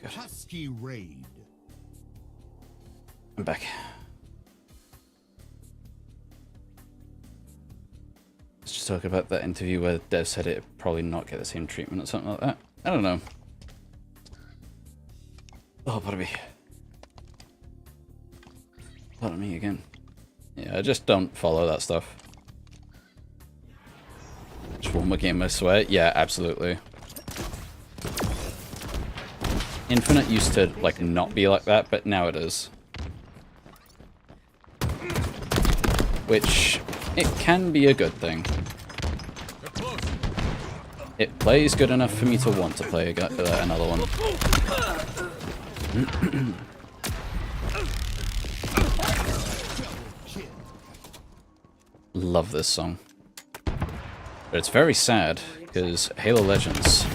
Husky raid. I'm back. Let's just talk about that interview where Dev said it'd probably not get the same treatment or something like that. I don't know. Oh, pardon me. Pardon me again. Yeah, I just don't follow that stuff. Just one more game, I swear. Yeah, absolutely. Infinite used to, like, not be like that, but now it is. Which, it can be a good thing. It plays good enough for me to want to play another one. Love this song. But it's very sad, because Halo Legends...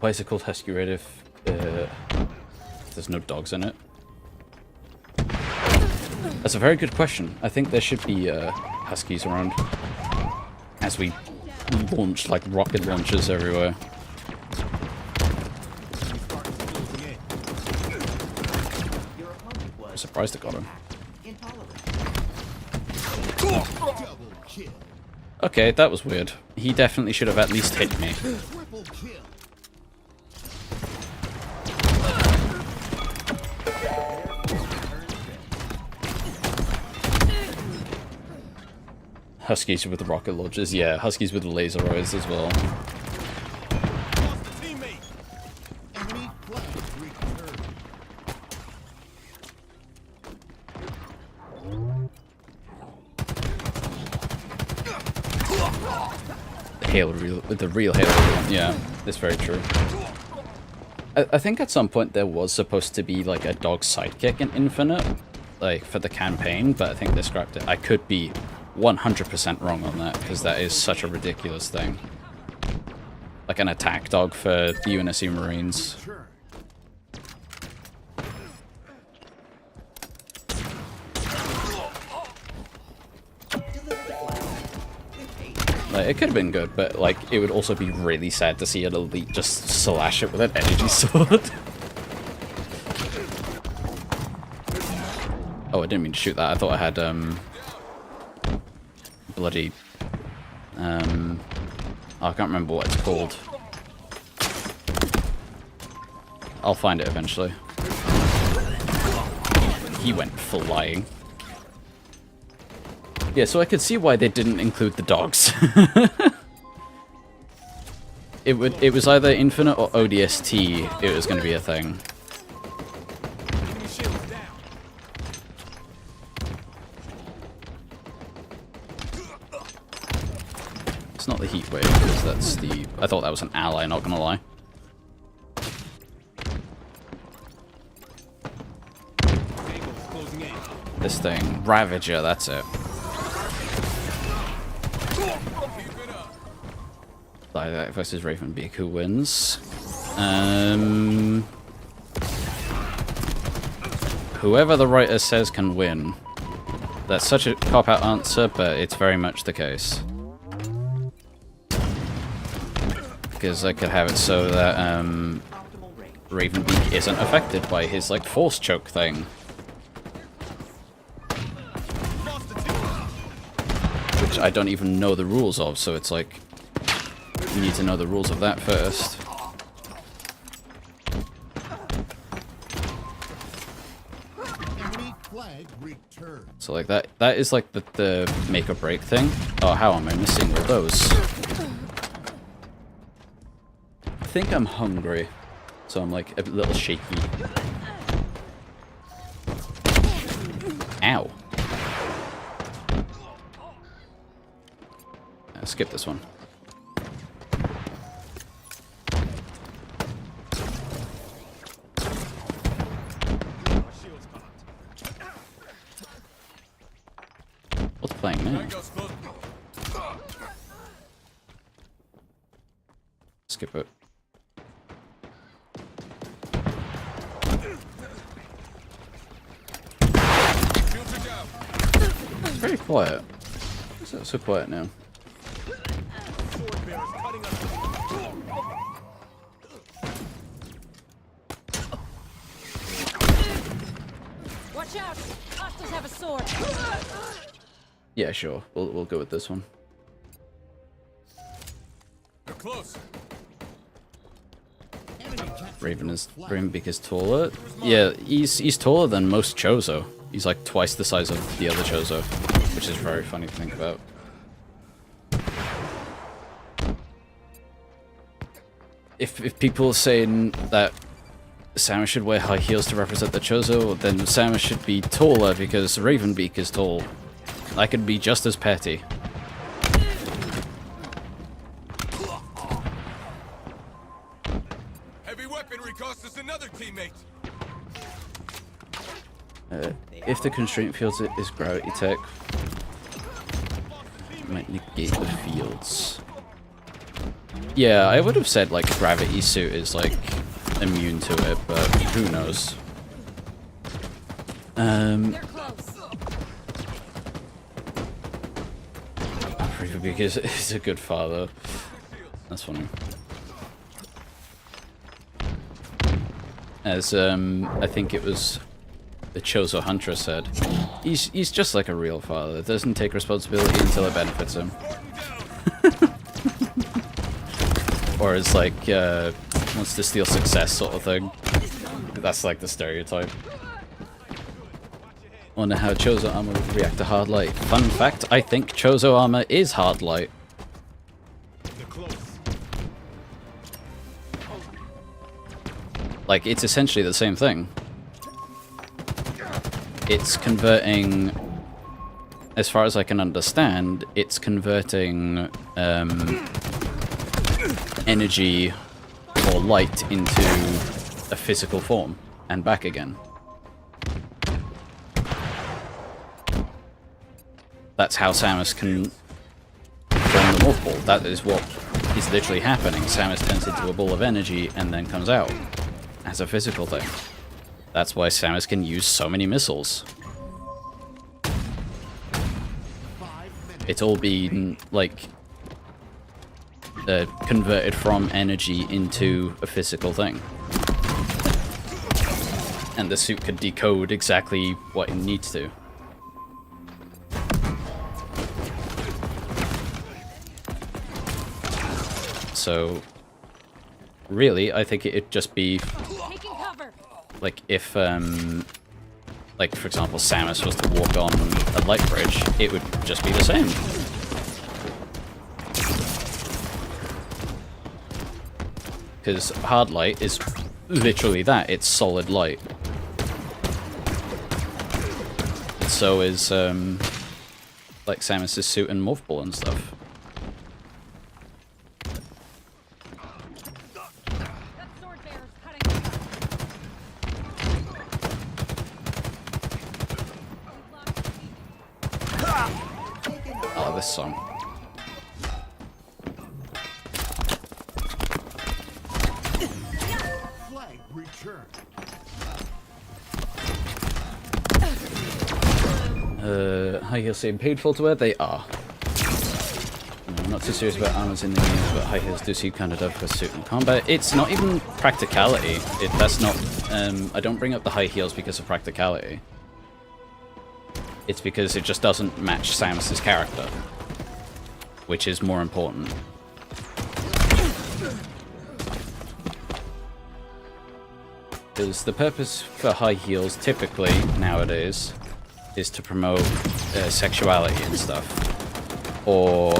why is it called Husky Raid if there's no dogs in it? That's a very good question. I think there should be Huskies around as we launch like rocket launchers everywhere. I'm surprised I got him. Okay, that was weird. He definitely should have at least hit me. Huskies with the rocket launchers, yeah. Huskies with the laser eyes as well. The real Halo one, yeah, that's very true. I think at some point there was supposed to be like a dog sidekick in Infinite, like for the campaign, but I think they scrapped it. I could be 100% wrong on that, because that is such a ridiculous thing. Like an attack dog for the UNSC Marines. Like, it could have been good, but like it would also be really sad to see an elite just slash it with an energy sword. Oh, I didn't mean to shoot that. I thought I had bloody oh, I can't remember what it's called. I'll find it eventually. He went flying. Yeah, so I could see why they didn't include the dogs. It was either Infinite or ODST it was going to be a thing. It's not the heat wave, because that's the... I thought that was an ally, not gonna lie. This thing. Ravager, that's it. Dialect versus Ravenbeak, who wins? Whoever the writer says can win. That's such a cop-out answer, but it's very much the case. Because I could have it so that Ravenbeak isn't affected by his like force choke thing. Which I don't even know the rules of, so it's like you need to know the rules of that first. So like that is like the make or break thing. Oh, how am I missing all those? I think I'm hungry, so I'm like a little shaky. Ow. I'll skip this one. What's playing now? Skip it. very quiet. Why is that so quiet now? Sword bearers cutting us. Watch out! Hostiles have a sword. Yeah, sure. We'll go with this one. They're close. Ravenbeak is taller. Yeah, he's taller than most Chozo. He's like twice the size of the other Chozo, which is very funny to think about. If people are saying that Samus should wear high heels to represent the Chozo, then Samus should be taller because Ravenbeak is tall. I could be just as petty. Heavy weaponry cost us another teammate. If the constraint field is gravity tech, it might negate the fields. Yeah, I would have said like gravity suit is like immune to it, but who knows? They're close. Because he's a good father. That's funny. As I think it was the Chozo Huntress said, he's just like a real father. Doesn't take responsibility until it benefits him. Or it's like wants to steal success sort of thing. That's like the stereotype. Wonder how Chozo armor would react to hard light. Fun fact, I think Chozo armor is hard light. They're close. Like, it's essentially the same thing. It's converting, as far as I can understand, it's converting energy or light into a physical form and back again. That's how Samus can form the Morph Ball. That is what is literally happening. Samus turns into a ball of energy and then comes out as a physical thing. That's why Samus can use so many missiles. It's all been, like, converted from energy into a physical thing. And the suit could decode exactly what it needs to. So, really, I think it'd just be, Taking cover. like, if, like, for example, Samus was to walk on a light bridge, it would just be the same. Because hard light is literally that, it's solid light. So is, like, Samus's suit and Morph Ball and stuff. That sword bearer's cutting Oh, this song. Flag return. High heels seem painful to wear? They are. I'm not too serious about armors in the games, but high heels do seem kind of tough for suit in combat. It's not even practicality. That's not... I don't bring up the high heels because of practicality. It's because it just doesn't match Samus's character, which is more important. Because the purpose for high heels, typically, nowadays, is to promote sexuality and stuff. Or,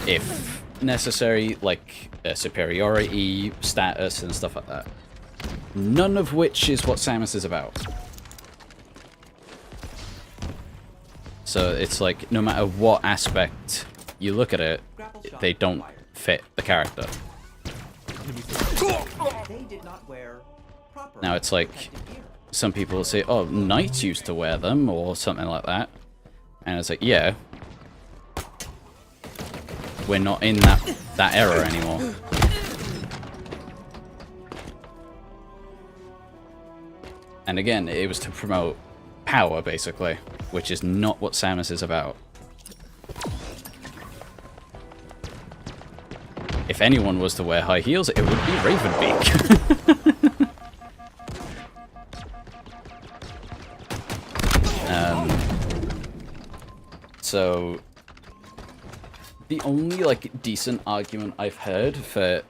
if necessary, like superiority, status, and stuff like that. None of which is what Samus is about. So it's like, no matter what aspect you look at it, they don't fit the character. They did not wear proper Now it's like, protective gear. some people will say, oh, knights used to wear them, or something like that. And it's like, yeah. We're not in that era anymore. And again, it was to promote power, basically, which is not what Samus is about. If anyone was to wear high heels, it would be Ravenbeak. So the only like decent argument I've heard for,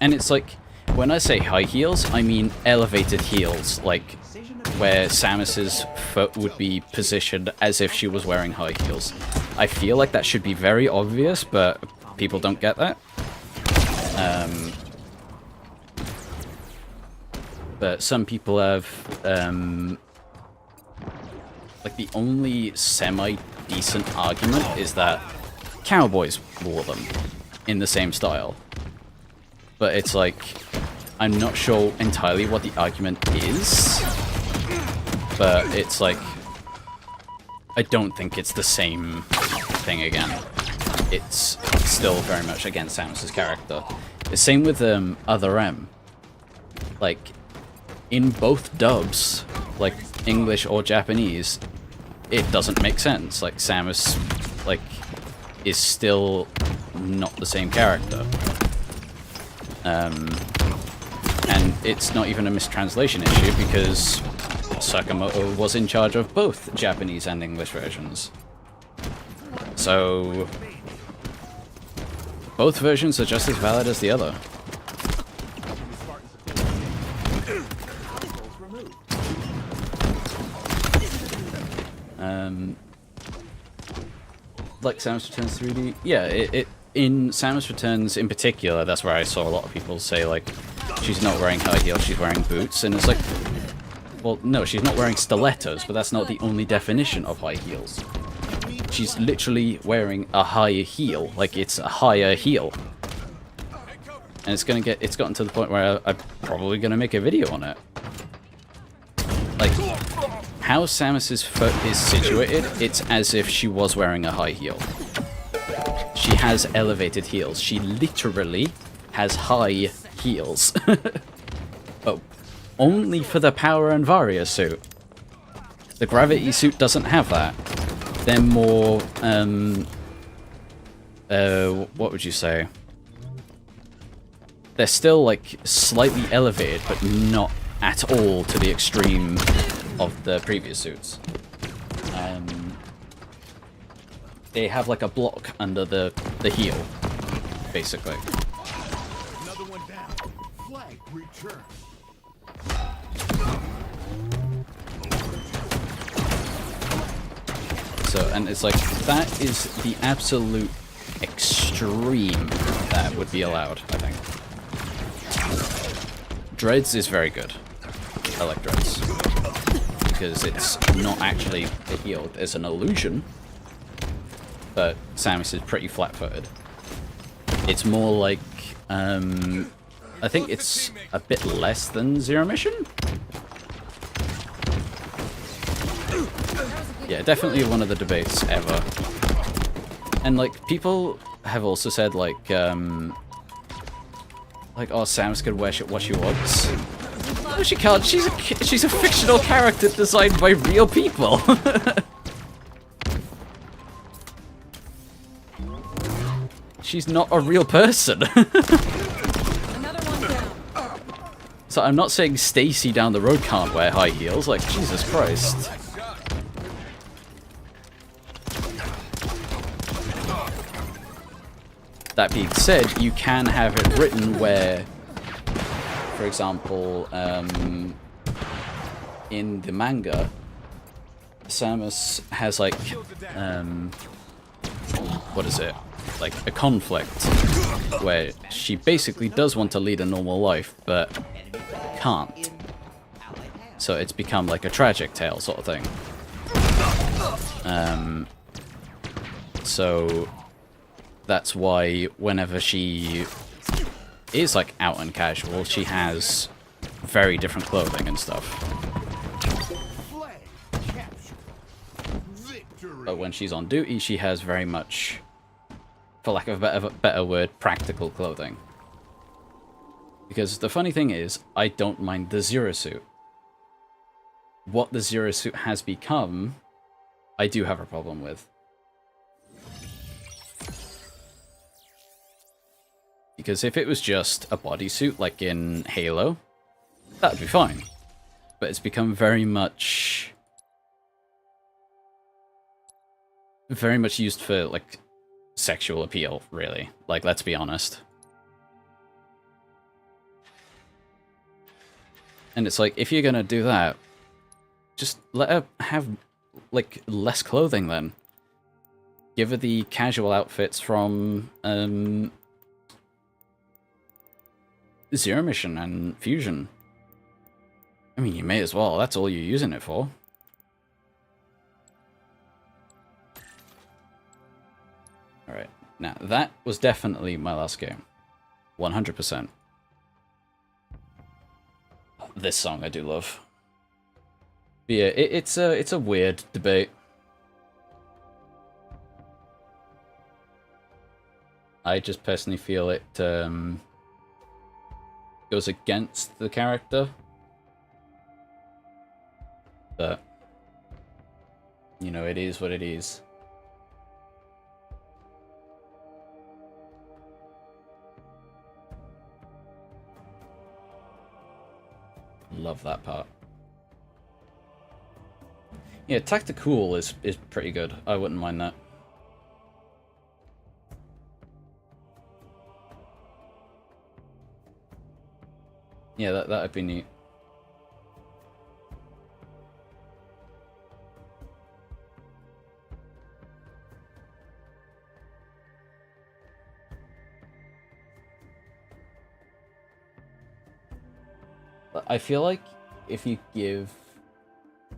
and it's like when I say high heels, I mean elevated heels, like where Samus's foot would be positioned as if she was wearing high heels. I feel like that should be very obvious, but people don't get that. But some people have, like the only semi-decent argument is that cowboys wore them in the same style. But it's like, I'm not sure entirely what the argument is, but it's like, I don't think it's the same thing again. It's still very much against Samus's character. The same with Other M. Like, in both dubs, like English or Japanese, it doesn't make sense. Like, Samus, like, is still not the same character. And it's not even a mistranslation issue because Sakamoto was in charge of both Japanese and English versions. So both versions are just as valid as the other. Like Samus Returns 3D? Yeah, in Samus Returns in particular, that's where I saw a lot of people say, like, she's not wearing high heels, she's wearing boots, and it's like, well, no, she's not wearing stilettos, but that's not the only definition of high heels. She's literally wearing a higher heel, like, it's a higher heel. And it's gotten to the point where I'm probably gonna make a video on it. Like, how Samus's foot is situated, it's as if she was wearing a high heel. She has elevated heels. She literally has high heels. But only for the Power and Varia suit. The Gravity suit doesn't have that. They're more, what would you say? They're still, like, slightly elevated, but not at all to the extreme of the previous suits. They have like a block under the heel, basically. Another one down. Flag return. So, and it's like, that is the absolute extreme that would be allowed, I think. Dreads is very good. I like Dreads. Because it's not actually a heel, it's an illusion. But Samus is pretty flat-footed. It's more like, I think it's a bit less than Zero Mission? Yeah, definitely one of the debates ever. And like, people have also said like, oh, Samus can wear what she wants. No, she can't. She's a fictional character designed by real people. She's not a real person. Another one down. So I'm not saying Stacy down the road can't wear high heels. Like, Jesus Christ. That being said, you can have it written where, for example, in the manga, Samus has like, what is it? Like a conflict where she basically does want to lead a normal life, but can't. So it's become like a tragic tale sort of thing. So that's why whenever she is like out and casual, she has very different clothing and stuff. Flag capture. Victory. But when she's on duty, she has very much, for lack of a better word, practical clothing. Because the funny thing is, I don't mind the Zero suit. what the Zero Suit has become, I do have a problem with. Because if it was just a bodysuit like in Halo, that would be fine. But it's become very much used for, like, sexual appeal, really. Like, let's be honest. And it's like, if you're gonna do that, just let her have, like, less clothing then. Give her the casual outfits from, Zero Mission and Fusion. I mean, you may as well. That's all you're using it for. Alright. Now, that was definitely my last game. 100%. This song I do love. But yeah, it's a weird debate. I just personally feel it goes against the character. But, you know, it is what it is. Love that part. Yeah, Tactical is pretty good. I wouldn't mind that. Yeah, that'd be neat. I feel like if you give,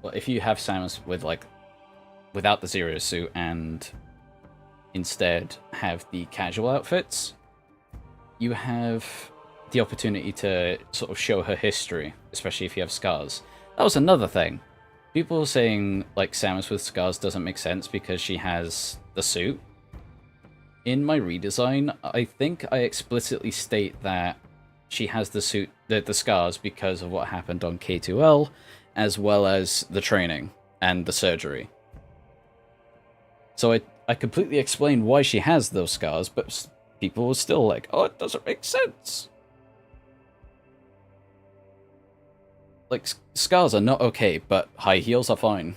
well, if you have Samus with, like, without the Zero Suit and instead have the casual outfits, you have the opportunity to sort of show her history, especially if you have scars. That was another thing. People were saying, like, Samus with scars doesn't make sense because she has the suit. In my redesign, I think I explicitly state that she has the suit, the scars, because of what happened on K2L, as well as the training and the surgery. So I completely explained why she has those scars, but people were still like, oh, it doesn't make sense. Like, scars are not okay, but high heels are fine.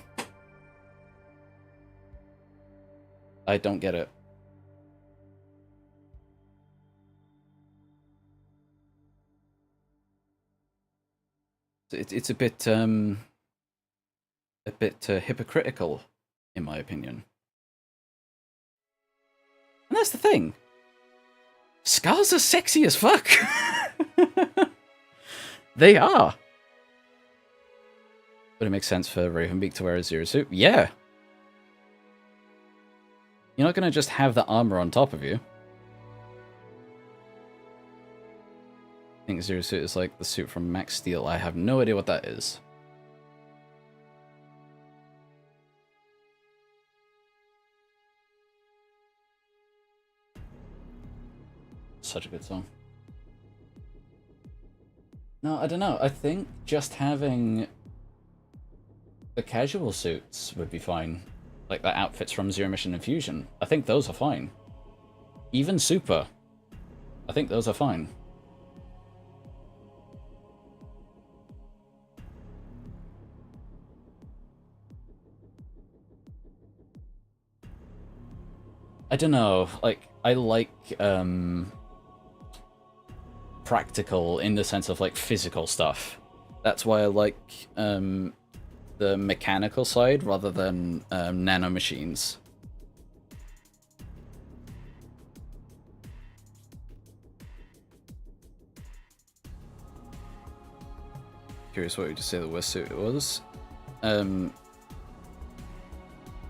I don't get it. It's a bit hypocritical, in my opinion. And that's the thing. Scars are sexy as fuck. They are. Would it make sense for Ravenbeak to wear a Zero Suit? Yeah. You're not going to just have the armor on top of you. I think Zero Suit is like the suit from Max Steel. I have no idea what that is. Such a good song. No, I don't know. I think just having the casual suits would be fine. Like the outfits from Zero Mission and Fusion. I think those are fine. Even Super. I think those are fine. I don't know, like, I like, practical in the sense of, like, physical stuff. That's why I like, the mechanical side rather than, nanomachines. Curious what you just say the worst suit it was. Are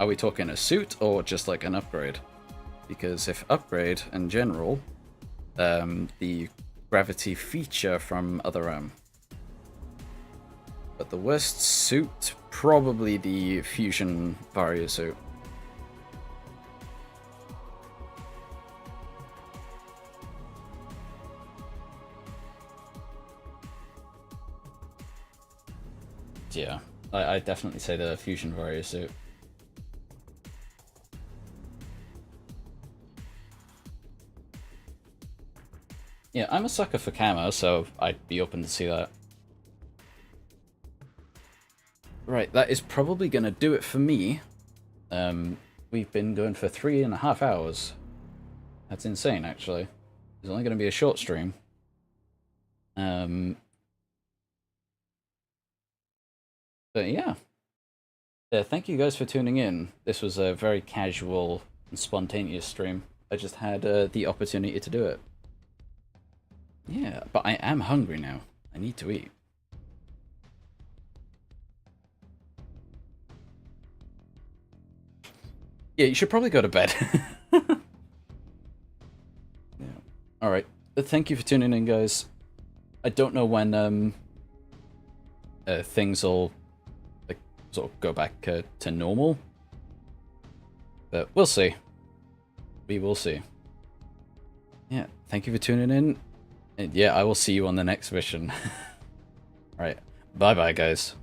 we talking a suit or just, like, an upgrade? Because if upgrade in general, the gravity feature from Other M. But the worst suit, probably the Fusion Vario suit. Yeah, I definitely say the Fusion Warrior suit. Yeah, I'm a sucker for camo, so I'd be open to see that. Right, that is probably going to do it for me. We've been going for 3.5 hours. That's insane, actually. It's only going to be a short stream. But yeah. Thank you guys for tuning in. This was a very casual and spontaneous stream. I just had the opportunity to do it. Yeah, but I am hungry now. I need to eat. Yeah, you should probably go to bed. Yeah. Alright. Thank you for tuning in, guys. I don't know when things will like, sort of go back to normal. But we'll see. We will see. Yeah, thank you for tuning in. And yeah, I will see you on the next mission. Alright. Bye-bye, guys.